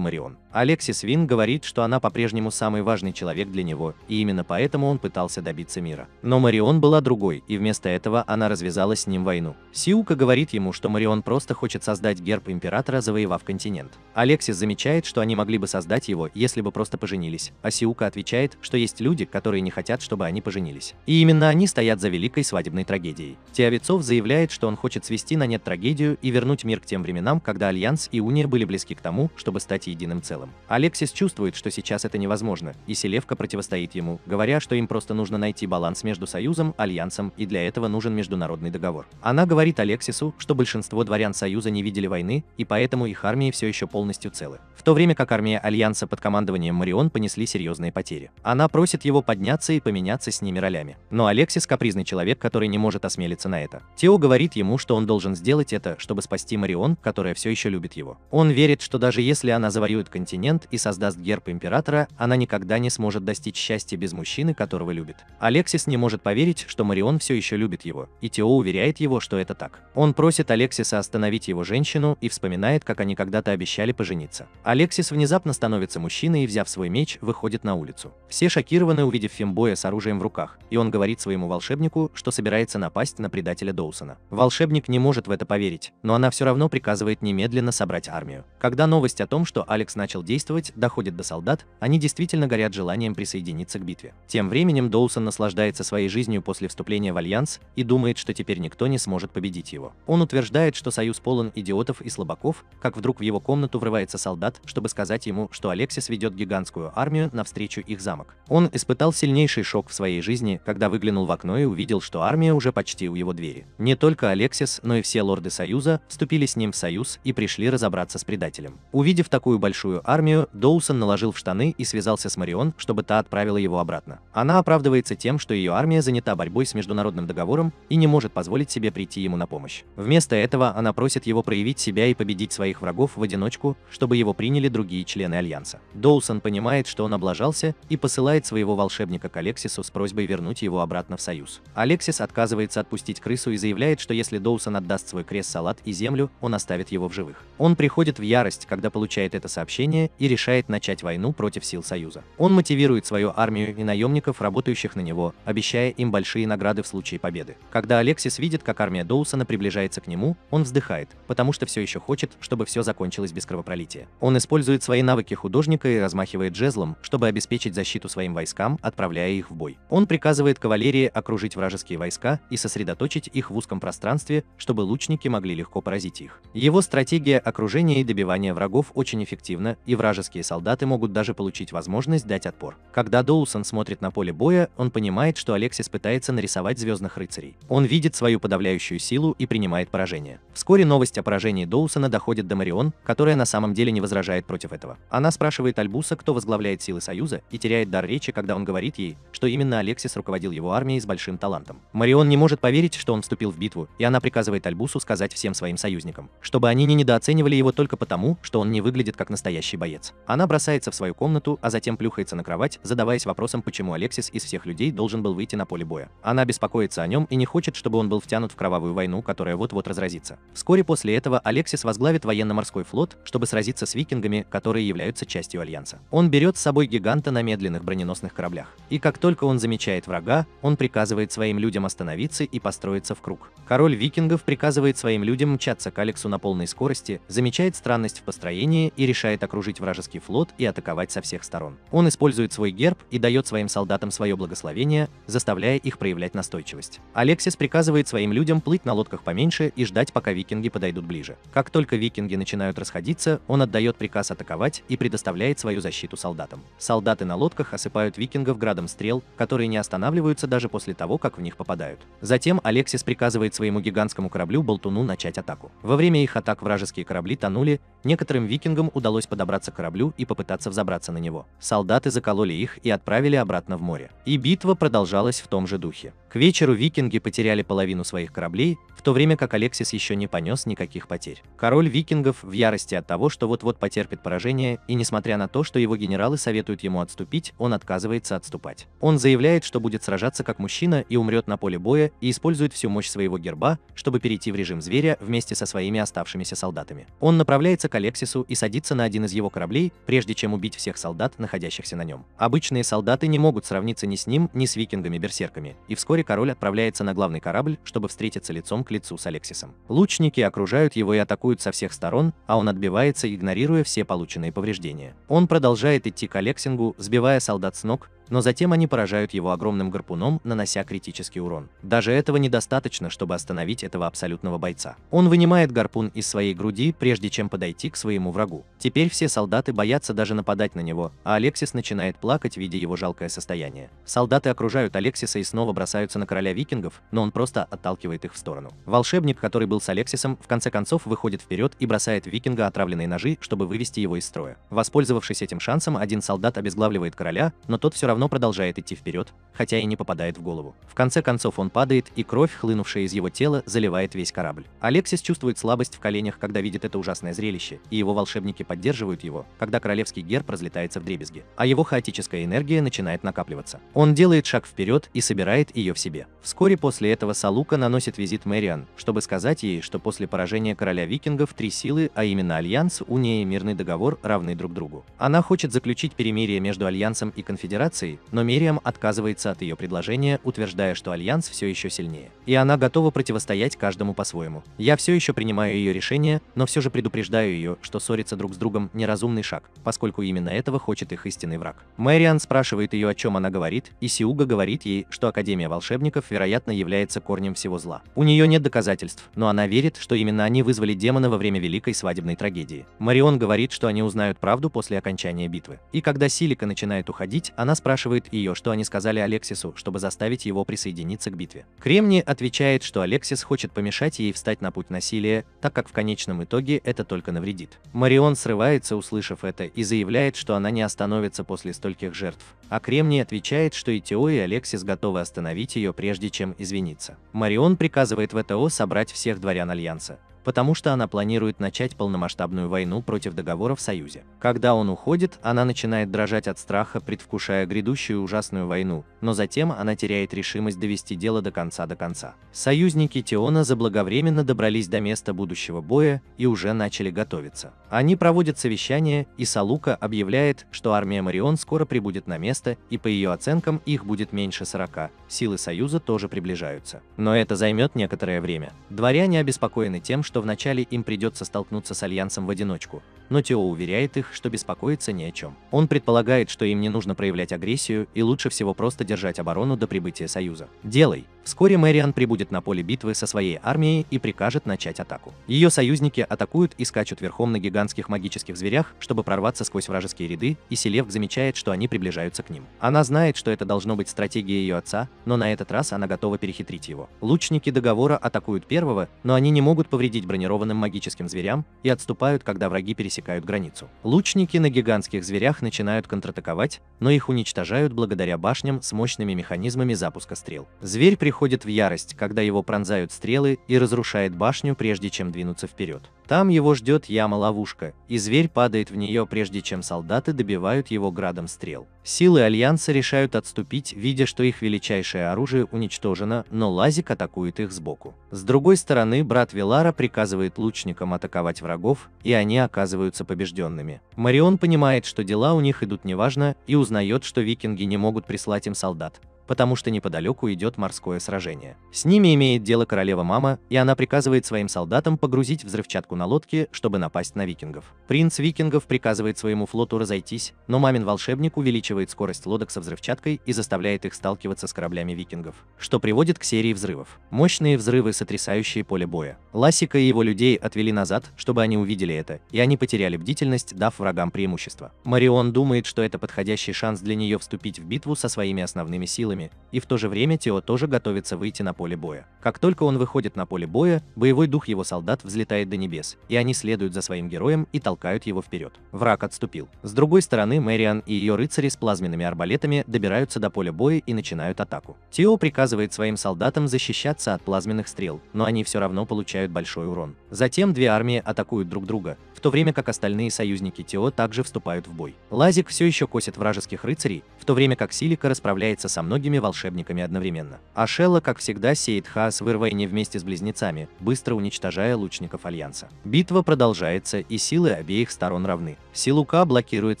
Марион. Алексис Вин говорит, что она по-прежнему самый важный человек для него, и именно поэтому он пытался добиться мира. Но Марион была другой, и вместо этого она развязала с ним войну. Сиука говорит ему, что Марион просто хочет создать герб императора, завоевав континент. Алексис замечает, что они могли бы создать его, если бы просто поженились, а Сиука отвечает, что есть люди, которые не хотят, чтобы они поженились. И именно они стоят за великой свадебной трагедией. Теовицов заявляет, что он хочет свести на нет трагедию и вернуть мир к тем временам, когда Альянс и Уния были близки к тому, чтобы стать единым целым. Алексис чувствует, что сейчас это невозможно, и Селевка противостоит ему, говоря, что им просто нужно найти баланс между Союзом, Альянсом, и для этого нужен международный договор. Она говорит Алексису, что большинство дворян Союза не видели войны, и поэтому их армии все еще полностью целы, в то время как армия Альянса под командованием Марион понесли серьезные потери. Она просит его подняться и поменяться с ними ролями. Но Алексис капризный человек, который не может осмелиться на это. Тео говорит ему, что он должен сделать это, чтобы спасти Марион, которая все еще любит его. Он верит, что даже если она завоюет континент и создаст герб императора, она никогда не сможет достичь счастья без мужчины, которого любит. Алексис не может поверить, что Марион все еще любит его, и Тео уверяет его, что это так. Он просит Алексиса остановить его женщину и вспоминает, как они когда-то обещали пожениться. Алексис внезапно становится мужчиной и, взяв свой меч, выходит на улицу. Все шокированы, увидев фембоя с оружием в руках, и он говорит своему волшебнику, что собирается напасть на предателя Доусона. Волшебник Волшебник не может в это поверить, но она все равно приказывает немедленно собрать армию. Когда новость о том, что Алекс начал действовать, доходит до солдат, они действительно горят желанием присоединиться к битве. Тем временем Доусон наслаждается своей жизнью после вступления в Альянс и думает, что теперь никто не сможет победить его. Он утверждает, что Союз полон идиотов и слабаков, как вдруг в его комнату врывается солдат, чтобы сказать ему, что Алексис ведет гигантскую армию навстречу их замок. Он испытал сильнейший шок в своей жизни, когда выглянул в окно и увидел, что армия уже почти у его двери. Не только Алексис, но и все лорды Союза вступили с ним в союз и пришли разобраться с предателем. Увидев такую большую армию, Доусон наложил в штаны и связался с Марион, чтобы та отправила его обратно. Она оправдывается тем, что ее армия занята борьбой с международным договором и не может позволить себе прийти ему на помощь. Вместо этого она просит его проявить себя и победить своих врагов в одиночку, чтобы его приняли другие члены Альянса. Доусон понимает, что он облажался, и посылает своего волшебника к Алексису с просьбой вернуть его обратно в Союз. Алексис отказывается отпустить крысу и заявляет, что если Доусон отдаст свой крест, салат и землю, он оставит его в живых. Он приходит в ярость, когда получает это сообщение, и решает начать войну против сил Союза. Он мотивирует свою армию и наемников, работающих на него, обещая им большие награды в случае победы. Когда Алексис видит, как армия Доусона приближается к нему, он вздыхает, потому что все еще хочет, чтобы все закончилось без кровопролития. Он использует свои навыки художника и размахивает жезлом, чтобы обеспечить защиту своим войскам, отправляя их в бой. Он приказывает кавалерии окружить вражеские войска и сосредоточить их в узком пространстве, чтобы лучники могли легко поразить их. Его стратегия окружения и добивания врагов очень эффективна, и вражеские солдаты могут даже получить возможность дать отпор. Когда Доусон смотрит на поле боя, он понимает, что Алексис пытается нарисовать звездных рыцарей. Он видит свою подавляющую силу и принимает поражение. Вскоре новость о поражении Доусона доходит до Марион, которая на самом деле не возражает против этого. Она спрашивает Альбуса, кто возглавляет силы Союза, и теряет дар речи, когда он говорит ей, что именно Алексис руководил его армией с большим талантом. Марион не может поверить, что он вступил в битву, и она приказывает Альбусу сказать всем своим союзникам, чтобы они не недооценивали его только потому, что он не выглядит как настоящий боец. Она бросается в свою комнату, а затем плюхается на кровать, задаваясь вопросом, почему Алексис из всех людей должен был выйти на поле боя. Она беспокоится о нем и не хочет, чтобы он был втянут в кровавую войну, которая вот-вот разразится. Вскоре после этого Алексис возглавит военно-морской флот, чтобы сразиться с викингами, которые являются частью Альянса. Он берет с собой гиганта на медленных броненосных кораблях. И как только он замечает врага, он приказывает своим людям остановиться и построиться в круг. Король викингов приказывает своим людям мчаться к Алексу на полной скорости, замечает странность в построении и решает окружить вражеский флот и атаковать со всех сторон. Он использует свой герб и дает своим солдатам свое благословение, заставляя их проявлять настойчивость. Алексис приказывает своим людям плыть на лодках поменьше и ждать, пока викинги подойдут ближе. Как только викинги начинают расходиться, он отдает приказ атаковать и предоставляет свою защиту солдатам. Солдаты на лодках осыпают викингов градом стрел, которые не останавливаются даже после того, как в них попадают. Затем Алексис приказывает своему гигантскому кораблю Болтуну начать атаку. Во время их атак вражеские корабли тонули, некоторым викингам удалось подобраться к кораблю и попытаться взобраться на него. Солдаты закололи их и отправили обратно в море. И битва продолжалась в том же духе. К вечеру викинги потеряли половину своих кораблей, в то время как Алексис еще не понес никаких потерь. Король викингов в ярости от того, что вот-вот потерпит поражение, и несмотря на то, что его генералы советуют ему отступить, он отказывается отступать. Он заявляет, что будет сражаться как мужчина и умрет на поле боя, и использует всю мощь своего герба, чтобы перейти в режим зверя вместе со своими оставшимися солдатами. Он направляется к Алексису и садится на один из его кораблей, прежде чем убить всех солдат, находящихся на нем. Обычные солдаты не могут сравниться ни с ним, ни с викингами-берсерками, и вскоре король отправляется на главный корабль, чтобы встретиться лицом к лицу с Алексисом. Лучники окружают его и атакуют со всех сторон, а он отбивается, игнорируя все полученные повреждения. Он продолжает идти к Алексингу, сбивая солдат с ног, но затем они поражают его огромным гарпуном, нанося критический урон. Даже этого недостаточно, чтобы остановить этого абсолютного бойца. Он вынимает гарпун из своей груди, прежде чем подойти к своему врагу. Теперь все солдаты боятся даже нападать на него, а Алексис начинает плакать, видя его жалкое состояние. Солдаты окружают Алексиса и снова бросаются на короля викингов, но он просто отталкивает их в сторону. Волшебник, который был с Алексисом, в конце концов выходит вперед и бросает в викинга отравленные ножи, чтобы вывести его из строя. Воспользовавшись этим шансом, один солдат обезглавливает короля, но тот все равно продолжает идти вперед, хотя и не попадает в голову. В конце концов он падает, и кровь, хлынувшая из его тела, заливает весь корабль. Алексис чувствует слабость в коленях, когда видит это ужасное зрелище, и его волшебники поддерживают его, когда королевский герб разлетается вдребезги, а его хаотическая энергия начинает накапливаться. Он делает шаг вперед и собирает ее в себе. Вскоре после этого Салука наносит визит Мэриан, чтобы сказать ей, что после поражения короля викингов три силы, а именно Альянс, Уния и Мирный договор, равны друг другу. Она хочет заключить перемирие между Альянсом и Конфедерацией, коалицией, но Мериам отказывается от ее предложения, утверждая, что Альянс все еще сильнее. И она готова противостоять каждому по-своему. Я все еще принимаю ее решение, но все же предупреждаю ее, что ссориться друг с другом – неразумный шаг, поскольку именно этого хочет их истинный враг. Мэриан спрашивает ее, о чем она говорит, и Сиуга говорит ей, что Академия волшебников, вероятно, является корнем всего зла. У нее нет доказательств, но она верит, что именно они вызвали демона во время Великой свадебной трагедии. Марион говорит, что они узнают правду после окончания битвы. И когда Силика начинает уходить, она спрашивает ее, что они сказали Алексису, чтобы заставить его присоединиться к битве. Кремни отвечает, что Алексис хочет помешать ей встать на путь насилия, так как в конечном итоге это только навредит. Марион срывается, услышав это, и заявляет, что она не остановится после стольких жертв. А Кремни отвечает, что и Тео, и Алексис готовы остановить ее, прежде чем извиниться. Марион приказывает ВТО собрать всех дворян Альянса, потому что она планирует начать полномасштабную войну против договора в Союзе. Когда он уходит, она начинает дрожать от страха, предвкушая грядущую ужасную войну, но затем она теряет решимость довести дело до конца. Союзники Теона заблаговременно добрались до места будущего боя и уже начали готовиться. Они проводят совещание, и Салука объявляет, что армия Марион скоро прибудет на место, и по ее оценкам их будет меньше 40. Силы Союза тоже приближаются. Но это займет некоторое время. Дворяне обеспокоены тем, что вначале им придется столкнуться с Альянсом в одиночку, но Тео уверяет их, что беспокоиться ни о чем. Он предполагает, что им не нужно проявлять агрессию и лучше всего просто держать оборону до прибытия Союза. Делай! Вскоре Мэриан прибудет на поле битвы со своей армией и прикажет начать атаку. Ее союзники атакуют и скачут верхом на гигантских магических зверях, чтобы прорваться сквозь вражеские ряды, и Селевк замечает, что они приближаются к ним. Она знает, что это должно быть стратегией ее отца, но на этот раз она готова перехитрить его. Лучники договора атакуют первого, но они не могут повредить бронированным магическим зверям и отступают, когда враги пересекают границу. Лучники на гигантских зверях начинают контратаковать, но их уничтожают благодаря башням с мощными механизмами запуска стрел. Зверь приходит в ярость, когда его пронзают стрелы, и разрушает башню, прежде чем двинуться вперед. Там его ждет яма-ловушка, и зверь падает в нее, прежде чем солдаты добивают его градом стрел. Силы Альянса решают отступить, видя, что их величайшее оружие уничтожено, но Лазик атакует их сбоку. С другой стороны, брат Вилара приказывает лучникам атаковать врагов, и они оказываются побежденными. Марион понимает, что дела у них идут неважно, и узнает, что викинги не могут прислать им солдат, потому что неподалеку идет морское сражение. С ними имеет дело королева Мама, и она приказывает своим солдатам погрузить взрывчатку на лодки, чтобы напасть на викингов. Принц викингов приказывает своему флоту разойтись, но мамин волшебник увеличивает скорость лодок со взрывчаткой и заставляет их сталкиваться с кораблями викингов, что приводит к серии взрывов. Мощные взрывы, сотрясающие поле боя. Ласика и его людей отвели назад, чтобы они увидели это, и они потеряли бдительность, дав врагам преимущество. Марион думает, что это подходящий шанс для нее вступить в битву со своими основными силами, и в то же время Тео тоже готовится выйти на поле боя. Как только он выходит на поле боя, боевой дух его солдат взлетает до небес, и они следуют за своим героем и толкают его вперед. Враг отступил. С другой стороны, Мэриан и ее рыцари с плазменными арбалетами добираются до поля боя и начинают атаку. Тео приказывает своим солдатам защищаться от плазменных стрел, но они все равно получают большой урон. Затем две армии атакуют друг друга, в то время как остальные союзники Тео также вступают в бой. Лазик все еще косит вражеских рыцарей, в то время как Силика расправляется со многими волшебниками одновременно. А Шелла, как всегда, сеет хаос в Ирвайне вместе с близнецами, быстро уничтожая лучников Альянса. Битва продолжается, и силы обеих сторон равны. Силука блокирует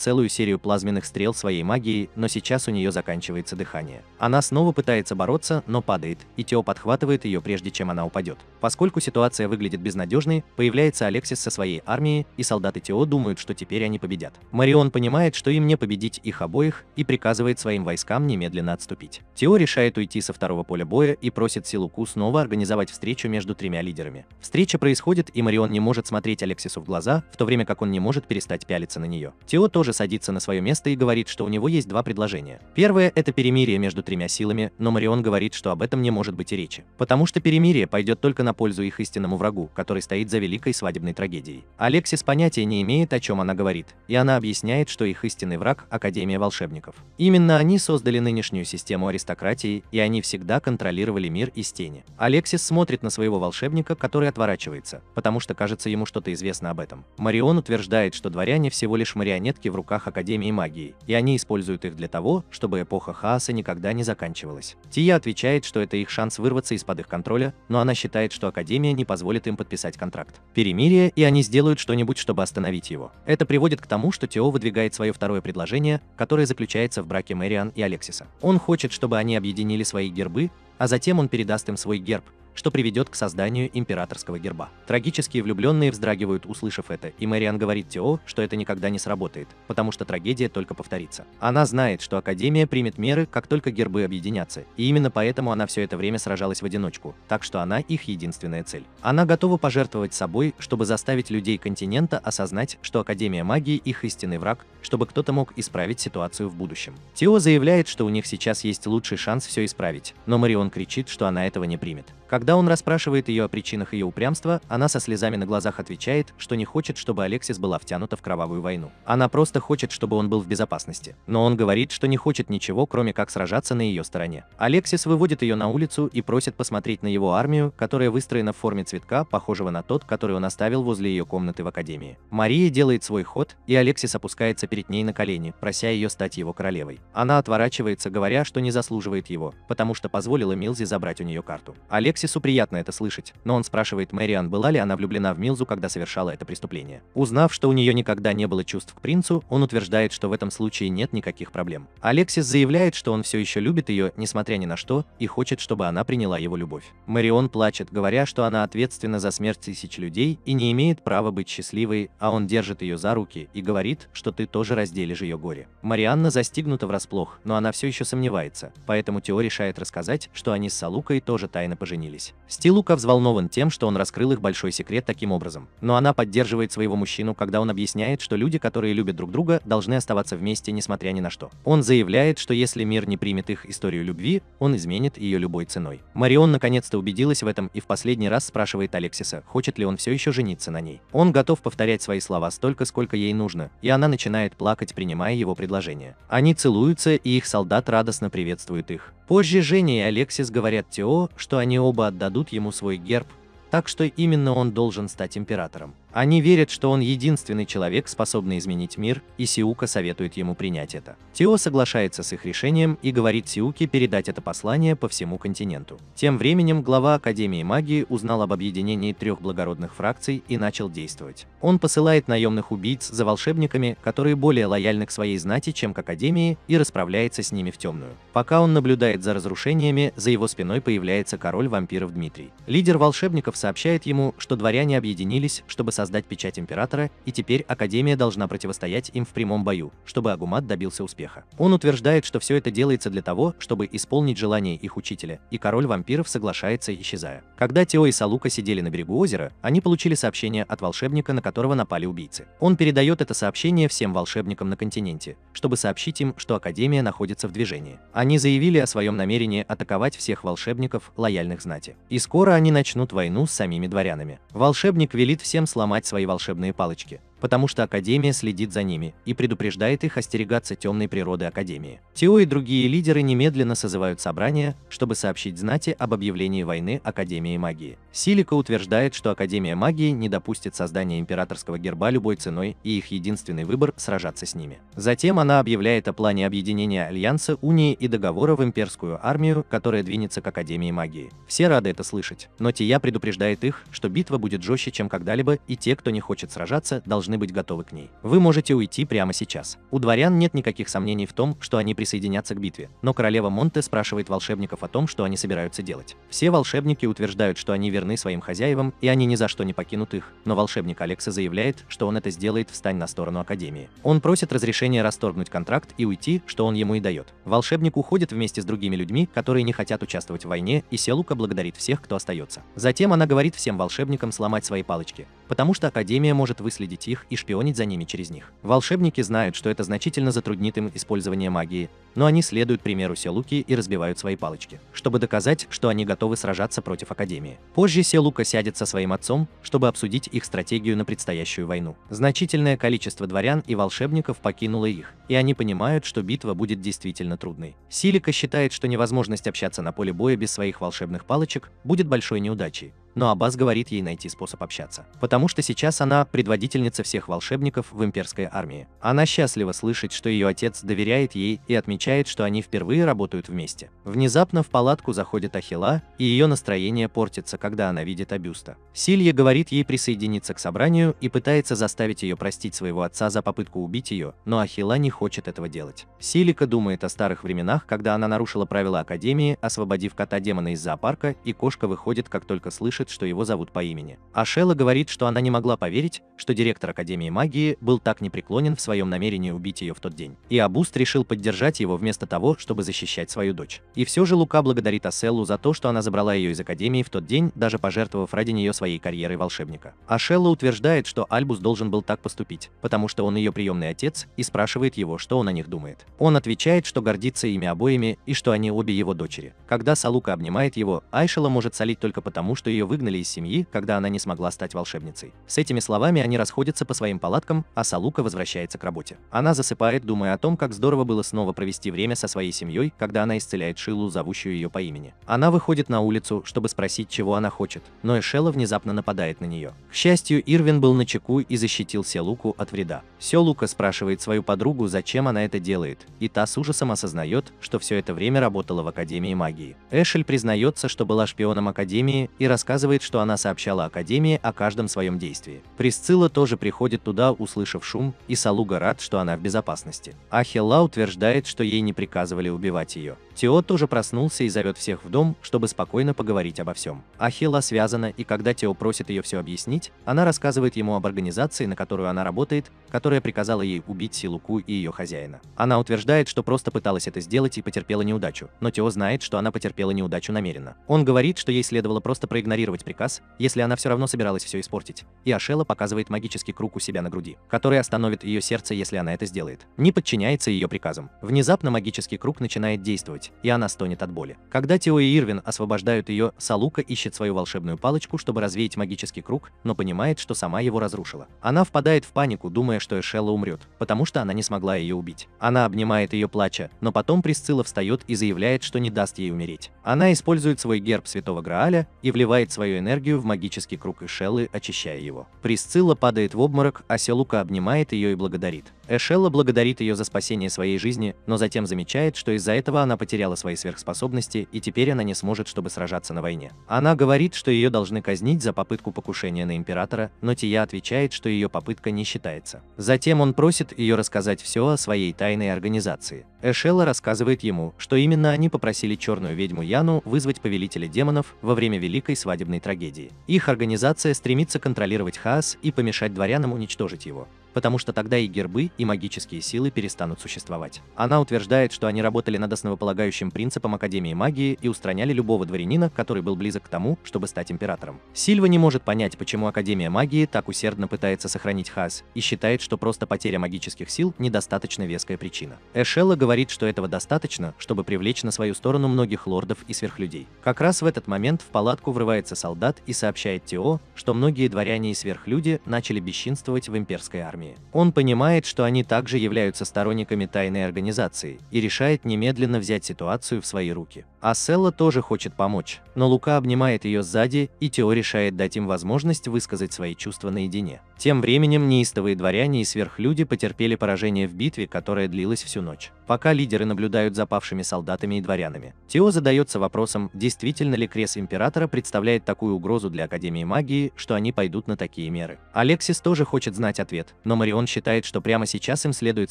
целую серию плазменных стрел своей магией, но сейчас у нее заканчивается дыхание. Она снова пытается бороться, но падает, и Тео подхватывает ее, прежде чем она упадет. Поскольку ситуация выглядит безнадежной, появляется Алексис со своей армией, и солдаты Тео думают, что теперь они победят. Марион понимает, что им не победить их обоих, и приказывает своим войскам немедленно отступить. Тео решает уйти со второго поля боя и просит Силуку снова организовать встречу между тремя лидерами. Встреча происходит, и Марион не может смотреть Алексису в глаза, в то время как он не может перестать пялиться на нее. Тео тоже садится на свое место и говорит, что у него есть два предложения. Первое – это перемирие между тремя силами, но Марион говорит, что об этом не может быть и речи, потому что перемирие пойдет только на пользу их истинному врагу, который стоит за великой свадебной трагедией. Алексис понятия не имеет, о чем она говорит, и она объясняет, что их истинный враг – Академия волшебников. Именно они создали нынешнюю систему подчиненному аристократии, и они всегда контролировали мир из тени. Алексис смотрит на своего волшебника, который отворачивается, потому что кажется ему что-то известно об этом. Марион утверждает, что дворяне всего лишь марионетки в руках Академии магии, и они используют их для того, чтобы эпоха хаоса никогда не заканчивалась. Тия отвечает, что это их шанс вырваться из-под их контроля, но она считает, что Академия не позволит им подписать контракт перемирия, и они сделают что-нибудь, чтобы остановить его. Это приводит к тому, что Тео выдвигает свое второе предложение, которое заключается в браке Мэриан и Алексиса. Он хочет, чтобы они объединили свои гербы, а затем он передаст им свой герб, что приведет к созданию императорского герба. Трагические влюбленные вздрагивают, услышав это, и Мэриан говорит Тео, что это никогда не сработает, потому что трагедия только повторится. Она знает, что Академия примет меры, как только гербы объединятся, и именно поэтому она все это время сражалась в одиночку, так что она их единственная цель. Она готова пожертвовать собой, чтобы заставить людей континента осознать, что Академия магии их истинный враг, чтобы кто-то мог исправить ситуацию в будущем. Тео заявляет, что у них сейчас есть лучший шанс все исправить, но Марион кричит, что она этого не примет. Когда он расспрашивает ее о причинах ее упрямства, она со слезами на глазах отвечает, что не хочет, чтобы Алексис была втянута в кровавую войну. Она просто хочет, чтобы он был в безопасности. Но он говорит, что не хочет ничего, кроме как сражаться на ее стороне. Алексис выводит ее на улицу и просит посмотреть на его армию, которая выстроена в форме цветка, похожего на тот, который он оставил возле ее комнаты в Академии. Мария делает свой ход, и Алексис опускается перед ней на колени, прося ее стать его королевой. Она отворачивается, говоря, что не заслуживает его, потому что позволила Милзи забрать у нее карту. Алексису приятно это слышать, но он спрашивает Мэриан, была ли она влюблена в Милзу, когда совершала это преступление. Узнав, что у нее никогда не было чувств к принцу, он утверждает, что в этом случае нет никаких проблем. Алексис заявляет, что он все еще любит ее, несмотря ни на что, и хочет, чтобы она приняла его любовь. Мэрион плачет, говоря, что она ответственна за смерть тысяч людей и не имеет права быть счастливой, а он держит ее за руки и говорит, что ты тоже разделишь ее горе. Марианна застигнута врасплох, но она все еще сомневается, поэтому Тео решает рассказать, что они с Салукой тоже тайно поженились. Стилука взволнован тем, что он раскрыл их большой секрет таким образом, но она поддерживает своего мужчину, когда он объясняет, что люди, которые любят друг друга, должны оставаться вместе, несмотря ни на что. Он заявляет, что если мир не примет их историю любви, он изменит ее любой ценой. Марион наконец-то убедилась в этом и в последний раз спрашивает Алексиса, хочет ли он все еще жениться на ней. Он готов повторять свои слова столько, сколько ей нужно, и она начинает плакать, принимая его предложение. Они целуются, и их солдат радостно приветствует их. Позже Женя и Алексис говорят Тео, что они оба отдадут ему свой герб, так что именно он должен стать императором. Они верят, что он единственный человек, способный изменить мир, и Сиука советует ему принять это. Тео соглашается с их решением и говорит Сиуке передать это послание по всему континенту. Тем временем глава Академии магии узнал об объединении 3 благородных фракций и начал действовать. Он посылает наемных убийц за волшебниками, которые более лояльны к своей знати, чем к Академии, и расправляется с ними в темную. Пока он наблюдает за разрушениями, за его спиной появляется король вампиров Дмитрий. Лидер волшебников сообщает ему, что дворяне объединились, чтобы создать печать императора, и теперь Академия должна противостоять им в прямом бою, чтобы Агумат добился успеха. Он утверждает, что все это делается для того, чтобы исполнить желание их учителя, и король вампиров соглашается, исчезая. Когда Тео и Салука сидели на берегу озера, они получили сообщение от волшебника, на которого напали убийцы. Он передает это сообщение всем волшебникам на континенте, чтобы сообщить им, что Академия находится в движении. Они заявили о своем намерении атаковать всех волшебников, лояльных знати. И скоро они начнут войну с самими дворянами. Волшебник велит всем сломать свои волшебные палочки, потому что Академия следит за ними и предупреждает их остерегаться темной природы Академии. Тео и другие лидеры немедленно созывают собрание, чтобы сообщить знати об объявлении войны Академии магии. Силика утверждает, что Академия магии не допустит создания императорского герба любой ценой, и их единственный выбор – сражаться с ними. Затем она объявляет о плане объединения Альянса, Унии и Договора в имперскую армию, которая двинется к Академии магии. Все рады это слышать, но Тия предупреждает их, что битва будет жестче, чем когда-либо, и те, кто не хочет сражаться, должны быть готовы к ней. Вы можете уйти прямо сейчас. У дворян нет никаких сомнений в том, что они присоединятся к битве, но королева Монте спрашивает волшебников о том, что они собираются делать. Все волшебники утверждают, что они верны своим хозяевам, и они ни за что не покинут их, но волшебник Алекса заявляет, что он это сделает, встань на сторону Академии. Он просит разрешения расторгнуть контракт и уйти, что он ему и дает. Волшебник уходит вместе с другими людьми, которые не хотят участвовать в войне, и Селука благодарит всех, кто остается. Затем она говорит всем волшебникам сломать свои палочки, потому что Академия может выследить их и шпионить за ними через них. Волшебники знают, что это значительно затруднит им использование магии, но они следуют примеру Селуки и разбивают свои палочки, чтобы доказать, что они готовы сражаться против Академии. Позже Селука сядет со своим отцом, чтобы обсудить их стратегию на предстоящую войну. Значительное количество дворян и волшебников покинуло их, и они понимают, что битва будет действительно трудной. Силика считает, что невозможность общаться на поле боя без своих волшебных палочек будет большой неудачей, но Аббас говорит ей найти способ общаться, потому что сейчас она предводительница всех волшебников в имперской армии. Она счастлива слышать, что ее отец доверяет ей и отмечает, что они впервые работают вместе. Внезапно в палатку заходит Ахилла, и ее настроение портится, когда она видит Абюста. Силья говорит ей присоединиться к собранию и пытается заставить ее простить своего отца за попытку убить ее, но Ахилла не хочет этого делать. Силика думает о старых временах, когда она нарушила правила Академии, освободив кота-демона из зоопарка, и кошка выходит, как только слышит, что его зовут по имени. Ашела говорит, что она не могла поверить, что директор Академии магии был так непреклонен в своем намерении убить ее в тот день. И Абуст решил поддержать его вместо того, чтобы защищать свою дочь. И все же Лука благодарит Аселлу за то, что она забрала ее из Академии в тот день, даже пожертвовав ради нее своей карьерой волшебника. Ашелла утверждает, что Альбус должен был так поступить, потому что он ее приемный отец, и спрашивает его, что он о них думает. Он отвечает, что гордится ими обоими и что они обе его дочери. Когда Салука обнимает его, Айшела может солить только потому, что ее выгнали из семьи, когда она не смогла стать волшебницей. С этими словами они расходятся по своим палаткам, а Салука возвращается к работе. Она засыпает, думая о том, как здорово было снова провести время со своей семьей, когда она исцеляет Шилу, зовущую ее по имени. Она выходит на улицу, чтобы спросить, чего она хочет, но Эшела внезапно нападает на нее. К счастью, Ирвин был начеку и защитил Селуку от вреда. Селука спрашивает свою подругу, зачем она это делает, и та с ужасом осознает, что все это время работала в Академии магии. Эшель признается, что была шпионом Академии, и рассказывает, что она сообщала Академии о каждом своем действии. Присцилла тоже приходит туда, услышав шум, и Салуга рад, что она в безопасности. Ахилла утверждает, что ей не приказывали убивать ее. Тео тоже проснулся и зовет всех в дом, чтобы спокойно поговорить обо всем. Ахилла связана, и когда Тео просит ее все объяснить, она рассказывает ему об организации, на которую она работает, которая приказала ей убить Силуку и ее хозяина. Она утверждает, что просто пыталась это сделать и потерпела неудачу, но Тео знает, что она потерпела неудачу намеренно. Он говорит, что ей следовало просто проигнорировать приказ, если она все равно собиралась все испортить, и Ашела показывает магический круг у себя на груди, который остановит ее сердце, если она это сделает. Не подчиняется ее приказам. Внезапно магический круг начинает действовать, и она стонет от боли. Когда Тео и Ирвин освобождают ее, Салука ищет свою волшебную палочку, чтобы развеять магический круг, но понимает, что сама его разрушила. Она впадает в панику, думая, что Эшелла умрет, потому что она не смогла ее убить. Она обнимает ее, плача, но потом Присцилла встает и заявляет, что не даст ей умереть. Она использует свой герб Святого Грааля и вливает свою энергию в магический круг Эшеллы, очищая его. Присцилла падает в обморок, а Селука обнимает ее и благодарит. Эшелла благодарит ее за спасение своей жизни, но затем замечает, что из-за этого она потеряла свои сверхспособности, и теперь она не сможет, чтобы сражаться на войне. Она говорит, что ее должны казнить за попытку покушения на императора, но Тия отвечает, что ее попытка не считается. Затем он просит ее рассказать все о своей тайной организации. Эшелла рассказывает ему, что именно они попросили черную ведьму Яну вызвать повелителя демонов во время великой свадебной трагедии. Их организация стремится контролировать хаос и помешать дворянам уничтожить его, потому что тогда и гербы, и магические силы перестанут существовать. Она утверждает, что они работали над основополагающим принципом Академии магии и устраняли любого дворянина, который был близок к тому, чтобы стать императором. Сильва не может понять, почему Академия магии так усердно пытается сохранить хаос, и считает, что просто потеря магических сил недостаточно веская причина. Эшелла говорит, что этого достаточно, чтобы привлечь на свою сторону многих лордов и сверхлюдей. Как раз в этот момент в палатку врывается солдат и сообщает Тео, что многие дворяне и сверхлюди начали бесчинствовать в имперской армии. Он понимает, что они также являются сторонниками тайной организации, и решает немедленно взять ситуацию в свои руки. Аселла тоже хочет помочь, но Лука обнимает ее сзади, и Тео решает дать им возможность высказать свои чувства наедине. Тем временем неистовые дворяне и сверхлюди потерпели поражение в битве, которая длилась всю ночь. Пока лидеры наблюдают за павшими солдатами и дворянами, Тео задается вопросом, действительно ли крест императора представляет такую угрозу для Академии магии, что они пойдут на такие меры. Алексис тоже хочет знать ответ, но Марион считает, что прямо сейчас им следует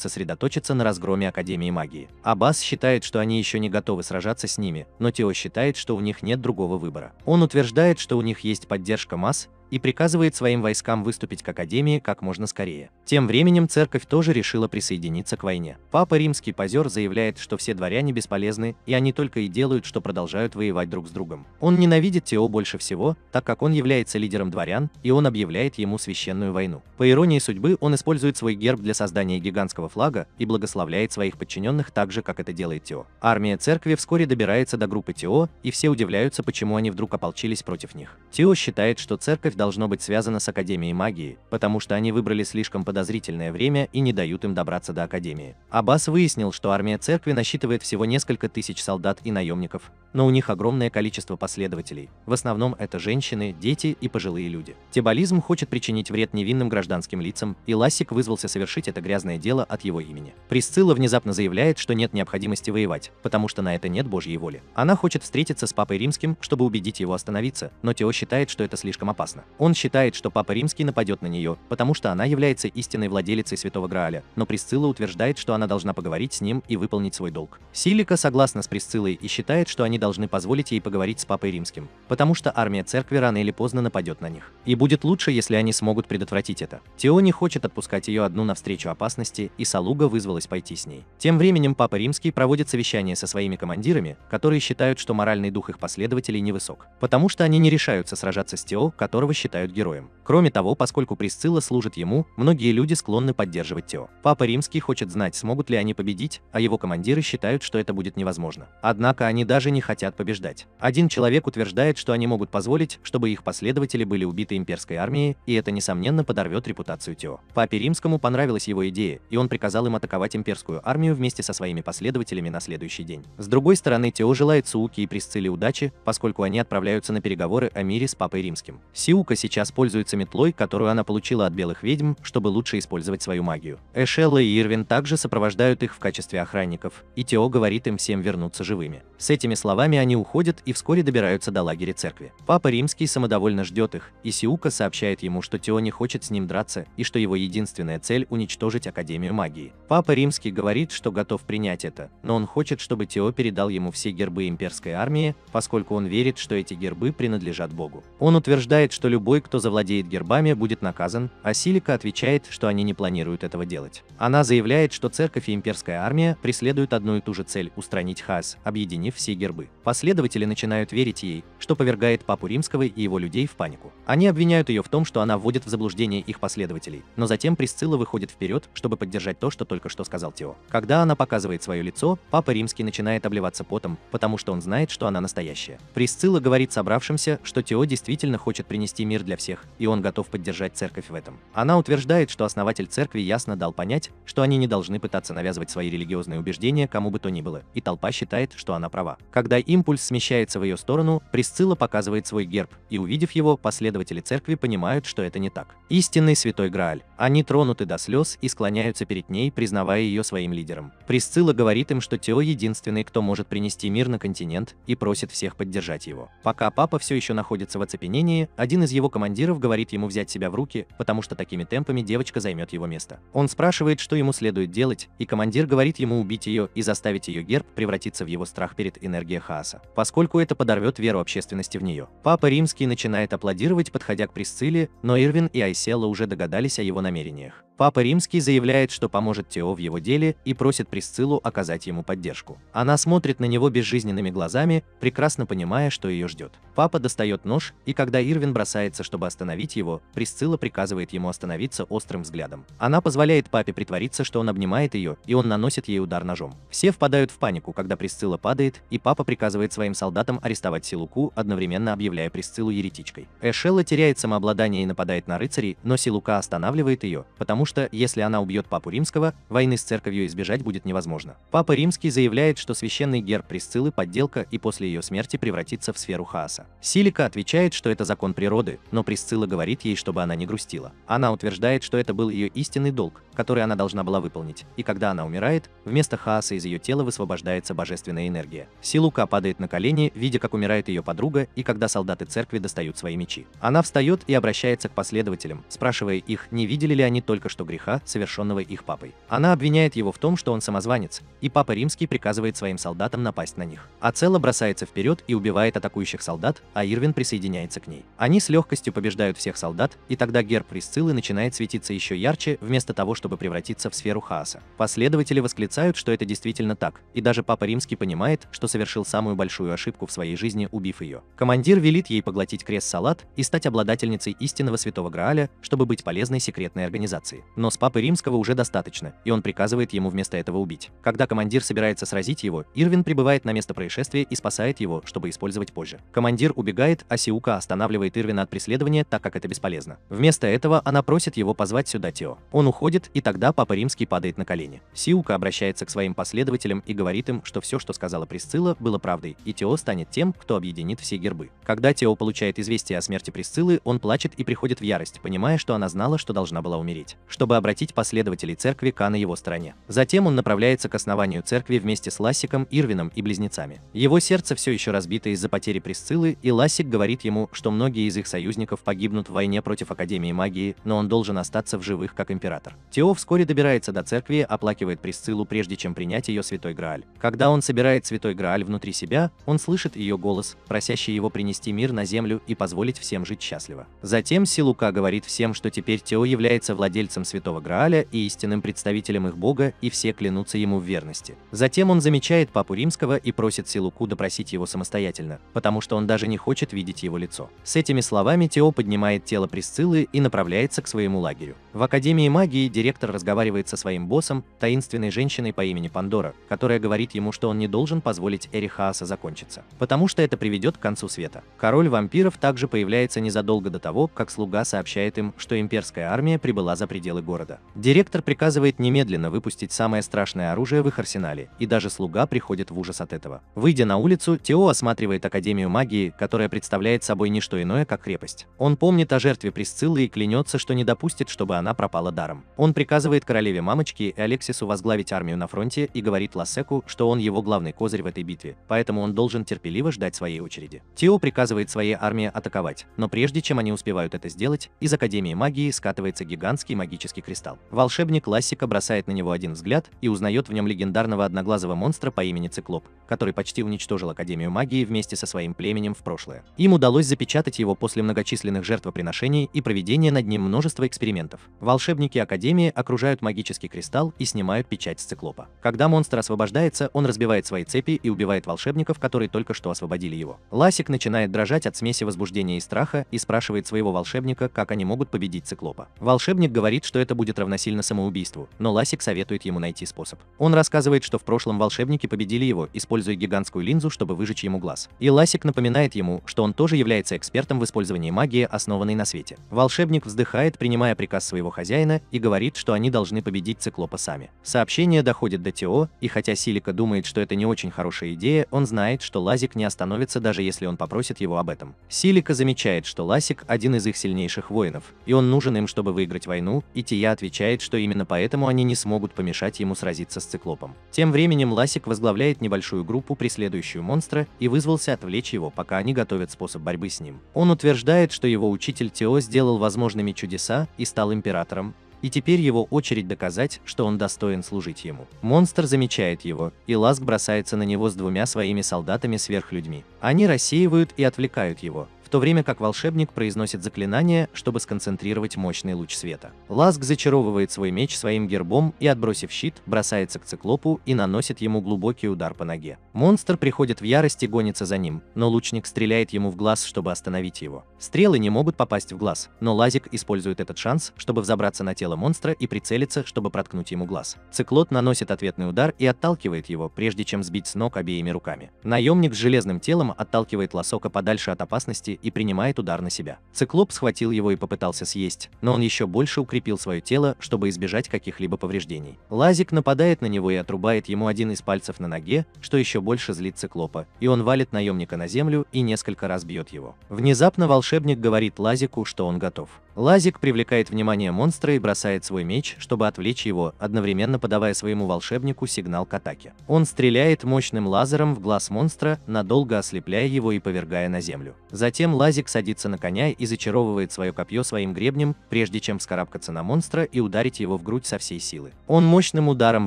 сосредоточиться на разгроме Академии магии. Аббас считает, что они еще не готовы сражаться с ними, но Тео считает, что у них нет другого выбора. Он утверждает, что у них есть поддержка масс, и приказывает своим войскам выступить к Академии как можно скорее. Тем временем церковь тоже решила присоединиться к войне. Папа Римский позер заявляет, что все дворяне бесполезны, и они только и делают, что продолжают воевать друг с другом. Он ненавидит Тео больше всего, так как он является лидером дворян, и он объявляет ему священную войну. По иронии судьбы, он использует свой герб для создания гигантского флага и благословляет своих подчиненных так же, как это делает Тео. Армия церкви вскоре добирается до группы Тео, и все удивляются, почему они вдруг ополчились против них. Тео считает, что церковь должно быть связана с Академией магии, потому что они выбрали слишком подозрительное время и не дают им добраться до Академии. Аббас выяснил, что армия церкви насчитывает всего несколько тысяч солдат и наемников, но у них огромное количество последователей. В основном это женщины, дети и пожилые люди. Тебализм хочет причинить вред невинным гражданским лицам, и Лассик вызвался совершить это грязное дело от его имени. Присцилла внезапно заявляет, что нет необходимости воевать, потому что на это нет Божьей воли. Она хочет встретиться с Папой Римским, чтобы убедить его остановиться, но Тео считает, что это слишком опасно. Он считает, что Папа Римский нападет на нее, потому что она является истинной владелицей Святого Грааля, но Присцилла утверждает, что она должна поговорить с ним и выполнить свой долг. Силика согласна с Присциллой и считает, что они должны позволить ей поговорить с Папой Римским, потому что армия церкви рано или поздно нападет на них. И будет лучше, если они смогут предотвратить это. Тео не хочет отпускать ее одну навстречу опасности, и Салуга вызвалась пойти с ней. Тем временем Папа Римский проводит совещание со своими командирами, которые считают, что моральный дух их последователей невысок, потому что они не решаются сражаться с Тео, которого считают героем. Кроме того, поскольку Присцилла служит ему, многие люди склонны поддерживать Тео. Папа Римский хочет знать, смогут ли они победить, а его командиры считают, что это будет невозможно. Однако они даже не хотят побеждать. Один человек утверждает, что они могут позволить, чтобы их последователи были убиты имперской армией, и это, несомненно, подорвет репутацию Тео. Папе Римскому понравилась его идея, и он приказал им атаковать имперскую армию вместе со своими последователями на следующий день. С другой стороны, Тео желает Сууке и Присцилле удачи, поскольку они отправляются на переговоры о мире с Папой Римским. Сиука сейчас пользуется метлой, которую она получила от белых ведьм, чтобы лучше использовать свою магию. Эшелла и Ирвин также сопровождают их в качестве охранников, и Тео говорит им всем вернуться живыми. С этими словами они уходят и вскоре добираются до лагеря церкви. Папа Римский самодовольно ждет их, и Сиука сообщает ему, что Тео не хочет с ним драться, и что его единственная цель – уничтожить Академию магии. Папа Римский говорит, что готов принять это, но он хочет, чтобы Тео передал ему все гербы имперской армии, поскольку он верит, что эти гербы принадлежат Богу. Он утверждает, что любой, кто завладеет гербами, будет наказан, а Силика отвечает, что они не планируют этого делать. Она заявляет, что церковь и имперская армия преследуют одну и ту же цель – устранить хаос, объединив все гербы. Последователи начинают верить ей, что повергает Папу Римского и его людей в панику. Они обвиняют ее в том, что она вводит в заблуждение их последователей, но затем Присцилла выходит вперед, чтобы поддержать то, что только что сказал Тео. Когда она показывает свое лицо, Папа Римский начинает обливаться потом, потому что он знает, что она настоящая. Присцилла говорит собравшимся, что Тео действительно хочет принести мир для всех, и он готов поддержать церковь в этом. Она утверждает, что основатель церкви ясно дал понять, что они не должны пытаться навязывать свои религиозные убеждения кому бы то ни было, и толпа считает, что она права. Когда импульс смещается в ее сторону, Присцилла показывает свой герб, и увидев его, последователи церкви понимают, что это не так. Истинный Святой Грааль. Они тронуты до слез и склоняются перед ней, признавая ее своим лидером. Присцилла говорит им, что Тео единственный, кто может принести мир на континент, и просит всех поддержать его. Пока папа все еще находится в оцепенении, один из его командиров говорит ему взять себя в руки, потому что такими темпами девочка займет его место. Он спрашивает, что ему следует делать, и командир говорит ему убить ее и заставить ее герб превратиться в его страх перед энергией хаоса, поскольку это подорвет веру общественности в нее. Папа Римский начинает аплодировать, подходя к Присцилле, но Ирвин и Айселла уже догадались о его намерениях. Папа Римский заявляет, что поможет Тео в его деле и просит Присциллу оказать ему поддержку. Она смотрит на него безжизненными глазами, прекрасно понимая, что ее ждет. Папа достает нож, и когда Ирвин бросается, чтобы остановить его, Присцилла приказывает ему остановиться острым взглядом. Она позволяет папе притвориться, что он обнимает ее, и он наносит ей удар ножом. Все впадают в панику, когда Присцилла падает, и папа приказывает своим солдатам арестовать Силуку, одновременно объявляя Присциллу еретичкой. Эшелла теряет самообладание и нападает на рыцарей, но Силука останавливает ее, потому что, если она убьет Папу Римского, войны с церковью избежать будет невозможно. Папа Римский заявляет, что священный герб Присциллы – подделка и после ее смерти превратится в сферу хаоса. Силика отвечает, что это закон природы, но Присцилла говорит ей, чтобы она не грустила. Она утверждает, что это был ее истинный долг, который она должна была выполнить, и когда она умирает, вместо хаоса из ее тела высвобождается божественная энергия. Силука падает на колени, видя, как умирает ее подруга, и когда солдаты церкви достают свои мечи. Она встает и обращается к последователям, спрашивая их, не видели ли они только что что греха, совершенного их папой. Она обвиняет его в том, что он самозванец, и папа римский приказывает своим солдатам напасть на них. Ацелла бросается вперед и убивает атакующих солдат, а Ирвин присоединяется к ней. Они с легкостью побеждают всех солдат, и тогда герб Присциллы начинает светиться еще ярче, вместо того, чтобы превратиться в сферу хаоса. Последователи восклицают, что это действительно так, и даже папа римский понимает, что совершил самую большую ошибку в своей жизни, убив ее. Командир велит ей поглотить крест-салат и стать обладательницей истинного святого Грааля, чтобы быть полезной секретной организации. Но с папы римского уже достаточно, и он приказывает ему вместо этого убить. Когда командир собирается сразить его, Ирвин прибывает на место происшествия и спасает его, чтобы использовать позже. Командир убегает, а Сиука останавливает Ирвина от преследования, так как это бесполезно. Вместо этого она просит его позвать сюда Тео. Он уходит, и тогда папа римский падает на колени. Сиука обращается к своим последователям и говорит им, что все, что сказала Присцилла, было правдой, и Тео станет тем, кто объединит все гербы. Когда Тео получает известие о смерти Присциллы, он плачет и приходит в ярость, понимая, что она знала, что должна была умереть, чтобы обратить последователей церкви Ка на его стороне. Затем он направляется к основанию церкви вместе с Лассиком, Ирвином и близнецами. Его сердце все еще разбито из-за потери Присциллы, и Лассик говорит ему, что многие из их союзников погибнут в войне против Академии магии, но он должен остаться в живых как император. Тео вскоре добирается до церкви, оплакивает Присциллу, прежде чем принять ее святой Грааль. Когда он собирает святой Грааль внутри себя, он слышит ее голос, просящий его принести мир на землю и позволить всем жить счастливо. Затем Силука говорит всем, что теперь Тео является владельцем святого Грааля и истинным представителем их бога, и все клянутся ему в верности. Затем он замечает папу римского и просит Силуку допросить его самостоятельно, потому что он даже не хочет видеть его лицо. С этими словами Тео поднимает тело Присциллы и направляется к своему лагерю. В Академии магии директор разговаривает со своим боссом, таинственной женщиной по имени Пандора, которая говорит ему, что он не должен позволить эре хаоса закончиться, потому что это приведет к концу света. Король вампиров также появляется незадолго до того, как слуга сообщает им, что имперская армия прибыла за пределы города. Директор приказывает немедленно выпустить самое страшное оружие в их арсенале, и даже слуга приходит в ужас от этого. Выйдя на улицу, Тео осматривает Академию магии, которая представляет собой не что иное, как крепость. Он помнит о жертве Присциллы и клянется, что не допустит, чтобы она пропала даром. Он приказывает королеве-мамочке и Алексису возглавить армию на фронте и говорит Лассеку, что он его главный козырь в этой битве, поэтому он должен терпеливо ждать своей очереди. Тео приказывает своей армии атаковать, но прежде чем они успевают это сделать, из Академии магии скатывается гигантский магический кристалл. Волшебник Лассика бросает на него один взгляд и узнает в нем легендарного одноглазого монстра по имени Циклоп, который почти уничтожил Академию магии вместе со своим племенем в прошлое. Им удалось запечатать его после многочисленных жертвоприношений и проведения над ним множества экспериментов. Волшебники Академии окружают магический кристалл и снимают печать с Циклопа. Когда монстр освобождается, он разбивает свои цепи и убивает волшебников, которые только что освободили его. Лассик начинает дрожать от смеси возбуждения и страха и спрашивает своего волшебника, как они могут победить Циклопа. Волшебник говорит, что это будет равносильно самоубийству, но Лассик советует ему найти способ. Он рассказывает, что в прошлом волшебники победили его, используя гигантскую линзу, чтобы выжечь ему глаз. И Лассик напоминает ему, что он тоже является экспертом в использовании магии, основанной на свете. Волшебник вздыхает, принимая приказ своего хозяина, и говорит, что они должны победить Циклопа сами. Сообщение доходит до Тео, и хотя Силика думает, что это не очень хорошая идея, он знает, что Лазик не остановится, даже если он попросит его об этом. Силика замечает, что Лассик один из их сильнейших воинов, и он нужен им, чтобы выиграть войну, и Тия отвечает, что именно поэтому они не смогут помешать ему сразиться с Циклопом. Тем временем Лассик возглавляет небольшую группу, преследующую монстра, и вызвался отвлечь его, пока они готовят способ борьбы с ним. Он утверждает, что его учитель Тео сделал возможными чудеса и стал императором, и теперь его очередь доказать, что он достоин служить ему. Монстр замечает его, и Ласк бросается на него с двумя своими солдатами-сверхлюдьми. Они рассеивают и отвлекают его, в то время как волшебник произносит заклинание, чтобы сконцентрировать мощный луч света. Ласк зачаровывает свой меч своим гербом и, отбросив щит, бросается к Циклопу и наносит ему глубокий удар по ноге. Монстр приходит в ярость и гонится за ним, но лучник стреляет ему в глаз, чтобы остановить его. Стрелы не могут попасть в глаз, но Лазик использует этот шанс, чтобы взобраться на тело монстра и прицелиться, чтобы проткнуть ему глаз. Циклот наносит ответный удар и отталкивает его, прежде чем сбить с ног обеими руками. Наемник с железным телом отталкивает Ласока подальше от опасности и принимает удар на себя. Циклоп схватил его и попытался съесть, но он еще больше укрепил свое тело, чтобы избежать каких-либо повреждений. Лазик нападает на него и отрубает ему один из пальцев на ноге, что еще больше злит Циклопа, и он валит наемника на землю и несколько раз бьет его. Внезапно волшебник говорит Лазику, что он готов. Лазик привлекает внимание монстра и бросает свой меч, чтобы отвлечь его, одновременно подавая своему волшебнику сигнал к атаке. Он стреляет мощным лазером в глаз монстра, надолго ослепляя его и повергая на землю. Затем Затем Лазик садится на коня и зачаровывает свое копье своим гребнем, прежде чем вскарабкаться на монстра и ударить его в грудь со всей силы. Он мощным ударом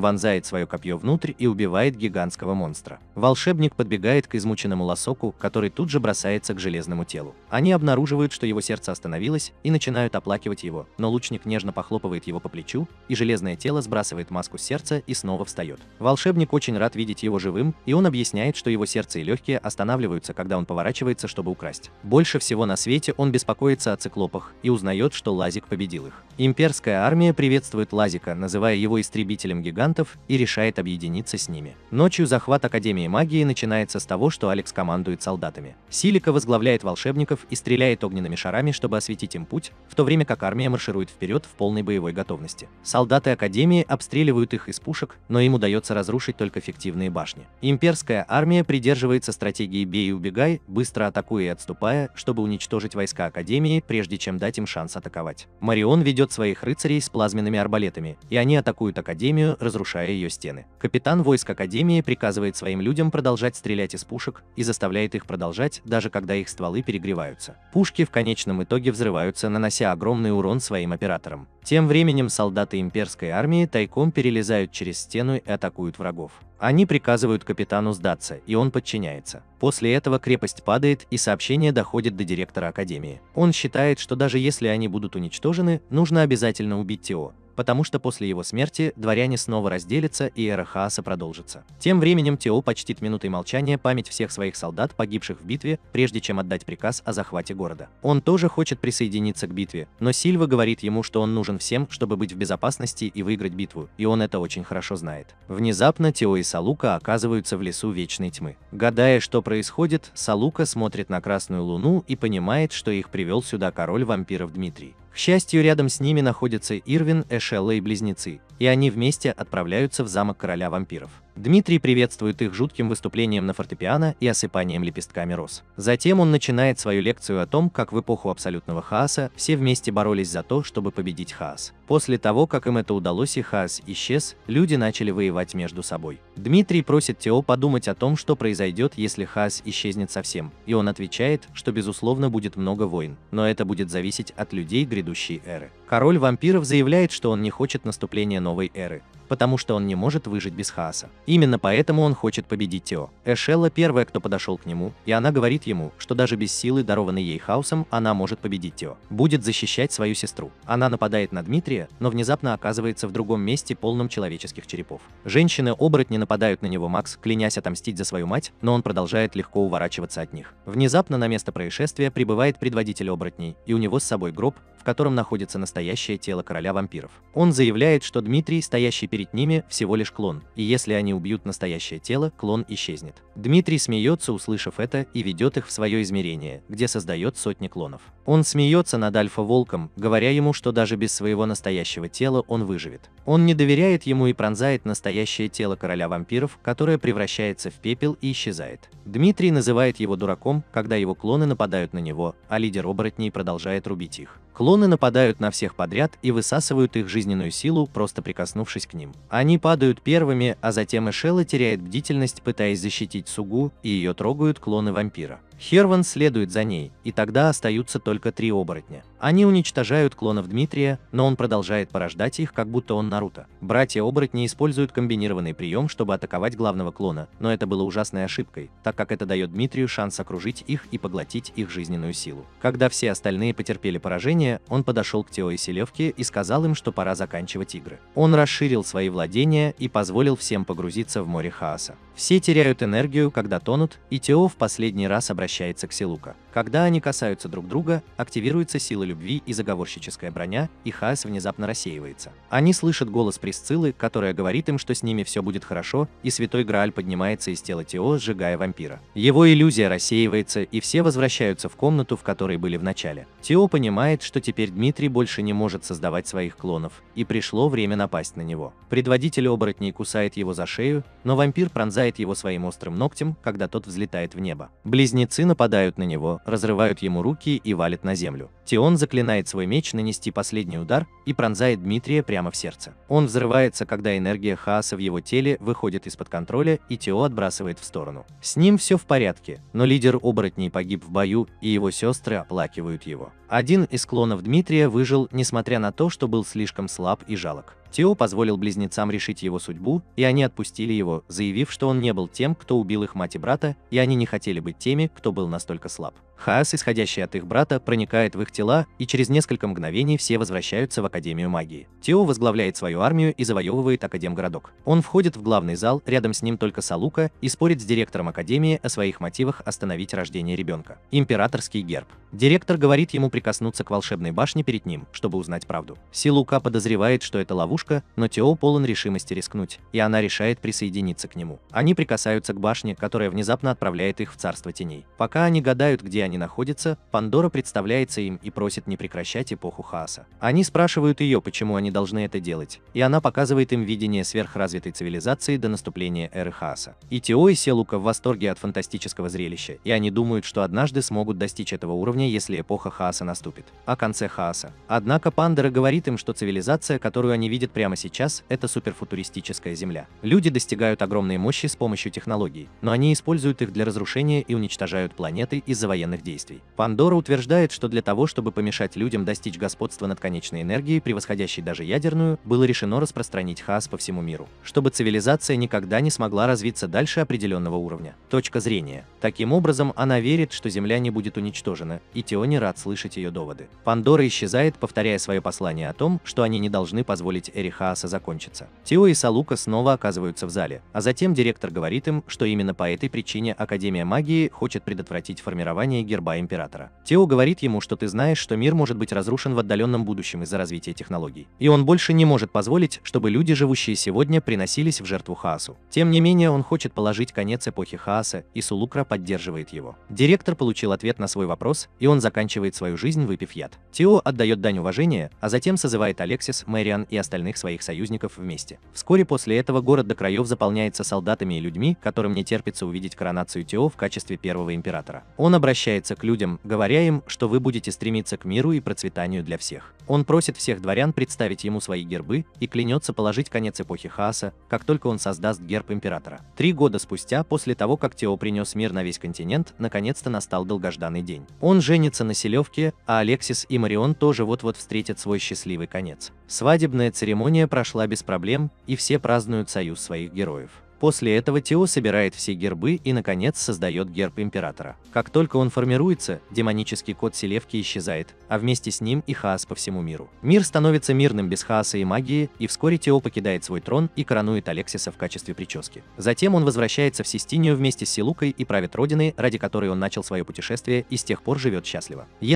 вонзает свое копье внутрь и убивает гигантского монстра. Волшебник подбегает к измученному Лосоку, который тут же бросается к железному телу. Они обнаруживают, что его сердце остановилось, и начинают оплакивать его, но лучник нежно похлопывает его по плечу, и железное тело сбрасывает маску с сердца и снова встает. Волшебник очень рад видеть его живым, и он объясняет, что его сердце и легкие останавливаются, когда он поворачивается, чтобы украсть. Больше всего на свете он беспокоится о циклопах и узнает, что Лазик победил их. Имперская армия приветствует Лазика, называя его истребителем гигантов, и решает объединиться с ними. Ночью захват Академии магии начинается с того, что Алекс командует солдатами. Силика возглавляет волшебников и стреляет огненными шарами, чтобы осветить им путь, в то время как армия марширует вперед в полной боевой готовности. Солдаты Академии обстреливают их из пушек, но им удается разрушить только фиктивные башни. Имперская армия придерживается стратегии «бей и убегай», быстро атакуя и отступая, чтобы уничтожить войска Академии, прежде чем дать им шанс атаковать. Марион ведет своих рыцарей с плазменными арбалетами, и они атакуют Академию, разрушая ее стены. Капитан войск Академии приказывает своим людям продолжать стрелять из пушек и заставляет их продолжать, даже когда их стволы перегреваются. Пушки в конечном итоге взрываются, нанося огромный урон своим операторам. Тем временем солдаты имперской армии тайком перелезают через стену и атакуют врагов. Они приказывают капитану сдаться, и он подчиняется. После этого крепость падает, и сообщение доходит до директора Академии. Он считает, что даже если они будут уничтожены, нужно обязательно убить Тео, потому что после его смерти дворяне снова разделятся и эра хаоса продолжится. Тем временем Тео почтит минутой молчания память всех своих солдат, погибших в битве, прежде чем отдать приказ о захвате города. Он тоже хочет присоединиться к битве, но Сильва говорит ему, что он нужен всем, чтобы быть в безопасности и выиграть битву, и он это очень хорошо знает. Внезапно Тео и Салука оказываются в лесу Вечной Тьмы. Гадая, что происходит, Салука смотрит на Красную Луну и понимает, что их привел сюда король вампиров Дмитрий. К счастью, рядом с ними находятся Ирвин, Эшелла и близнецы, и они вместе отправляются в замок короля вампиров. Дмитрий приветствует их жутким выступлением на фортепиано и осыпанием лепестками роз. Затем он начинает свою лекцию о том, как в эпоху абсолютного хаоса все вместе боролись за то, чтобы победить хаос. После того, как им это удалось и хаос исчез, люди начали воевать между собой. Дмитрий просит Тео подумать о том, что произойдет, если хаос исчезнет совсем, и он отвечает, что безусловно будет много войн, но это будет зависеть от людей грядущей эры. Король вампиров заявляет, что он не хочет наступления новой эры, потому что он не может выжить без хаоса. Именно поэтому он хочет победить Тео. Эшелла первая, кто подошел к нему, и она говорит ему, что даже без силы, дарованной ей хаосом, она может победить Тео. Будет защищать свою сестру. Она нападает на Дмитрия, но внезапно оказывается в другом месте, полном человеческих черепов. Женщины-оборотни нападают на него Макс, клянясь отомстить за свою мать, но он продолжает легко уворачиваться от них. Внезапно на место происшествия прибывает предводитель оборотней, и у него с собой гроб, в котором находится настоящее тело короля вампиров. Он заявляет, что Дмитрий, стоящий перед ними, всего лишь клон, и если они убьют настоящее тело, клон исчезнет. Дмитрий смеется, услышав это, и ведет их в свое измерение, где создает сотни клонов. Он смеется над Альфа-Волком, говоря ему, что даже без своего настоящего тела он выживет. Он не доверяет ему и пронзает настоящее тело короля вампиров, которое превращается в пепел и исчезает. Дмитрий называет его дураком, когда его клоны нападают на него, а лидер оборотней продолжает рубить их. Клоны нападают на всех подряд и высасывают их жизненную силу, просто прикоснувшись к ним. Они падают первыми, а затем Эшелла теряет бдительность, пытаясь защитить Сугу, и ее трогают клоны вампира. Херван следует за ней, и тогда остаются только 3 оборотня. Они уничтожают клонов Дмитрия, но он продолжает порождать их, как будто он Наруто. Братья-оборотни используют комбинированный прием, чтобы атаковать главного клона, но это было ужасной ошибкой, так как это дает Дмитрию шанс окружить их и поглотить их жизненную силу. Когда все остальные потерпели поражение, он подошел к Тео и Селевке и сказал им, что пора заканчивать игры. Он расширил свои владения и позволил всем погрузиться в море хаоса. Все теряют энергию, когда тонут, и Тео в последний раз обращается к Селука. Когда они касаются друг друга, активируется сила любви и заговорщическая броня, и хаос внезапно рассеивается. Они слышат голос Присциллы, которая говорит им, что с ними все будет хорошо, и Святой Грааль поднимается из тела Тео, сжигая вампира. Его иллюзия рассеивается, и все возвращаются в комнату, в которой были в начале. Тео понимает, что теперь Дмитрий больше не может создавать своих клонов, и пришло время напасть на него. Предводитель оборотней кусает его за шею, но вампир пронзает его своим острым ногтем, когда тот взлетает в небо. Близнецы нападают на него, разрывают ему руки и валят на землю. Тион заклинает свой меч нанести последний удар и пронзает Дмитрия прямо в сердце. Он взрывается, когда энергия хаоса в его теле выходит из-под контроля, и Тео отбрасывает в сторону. С ним все в порядке, но лидер оборотней погиб в бою, и его сестры оплакивают его. Один из клонов Дмитрия выжил, несмотря на то, что был слишком слаб и жалок. Тео позволил близнецам решить его судьбу, и они отпустили его, заявив, что он не был тем, кто убил их мать и брата, и они не хотели быть теми, кто был настолько слаб. Хаос, исходящий от их брата, проникает в их тела, и через несколько мгновений все возвращаются в Академию магии. Тео возглавляет свою армию и завоевывает Академгородок. Он входит в главный зал, рядом с ним только Салука, и спорит с директором Академии о своих мотивах остановить рождение ребенка. Императорский герб. Директор говорит ему прикоснуться к волшебной башне перед ним, чтобы узнать правду. Силука подозревает, что это ловушка, но Тео полон решимости рискнуть, и она решает присоединиться к нему. Они прикасаются к башне, которая внезапно отправляет их в царство теней. Пока они гадают, где они находятся, Пандора представляется им и просит не прекращать эпоху хаоса. Они спрашивают ее, почему они должны это делать, и она показывает им видение сверхразвитой цивилизации до наступления эры хаоса. И Тео и Селука в восторге от фантастического зрелища, и они думают, что однажды смогут достичь этого уровня, если эпоха хаоса наступит. О конце хаоса. Однако Пандора говорит им, что цивилизация, которую они видят прямо сейчас, это суперфутуристическая Земля. Люди достигают огромной мощи с помощью технологий, но они используют их для разрушения и уничтожают планеты из-за военных действий. Пандора утверждает, что для того, чтобы помешать людям достичь господства над конечной энергией, превосходящей даже ядерную, было решено распространить хаос по всему миру, чтобы цивилизация никогда не смогла развиться дальше определенного уровня. Точка зрения. Таким образом, она верит, что Земля не будет уничтожена, и Тео не рад слышать ее доводы. Пандора исчезает, повторяя свое послание о том, что они не должны позволить эре хаоса закончиться. Тео и Салука снова оказываются в зале, а затем директор говорит им, что именно по этой причине Академия магии хочет предотвратить формирование герба императора. Тео говорит ему, что ты знаешь, что мир может быть разрушен в отдаленном будущем из-за развития технологий, и он больше не может позволить, чтобы люди, живущие сегодня, приносились в жертву хаосу. Тем не менее, он хочет положить конец эпохе хаоса, и Сулукра поддерживает его. Директор получил ответ на свой вопрос, и он заканчивает свою жизнь, выпив яд. Тео отдает дань уважения, а затем созывает Алексис, Мэриан и остальных своих союзников вместе. Вскоре после этого город до краев заполняется солдатами и людьми, которым не терпится увидеть коронацию Тео в качестве первого императора. Он обращается к людям, говоря им, что вы будете стремиться к миру и процветанию для всех. Он просит всех дворян представить ему свои гербы и клянется положить конец эпохе хаоса, как только он создаст герб императора. 3 года спустя, после того, как Тео принес мир на весь континент, наконец-то настал долгожданный день. Он женится на Селевке, а Алексис и Марион тоже вот-вот встретят свой счастливый конец. Свадебная церемония прошла без проблем, и все празднуют союз своих героев. После этого Тео собирает все гербы и, наконец, создает герб императора. Как только он формируется, демонический код Селевки исчезает, а вместе с ним и хаос по всему миру. Мир становится мирным без хаоса и магии, и вскоре Тео покидает свой трон и коронует Алексиса в качестве прически. Затем он возвращается в Систинию вместе с Силукой и правит родиной, ради которой он начал свое путешествие, и с тех пор живет счастливо.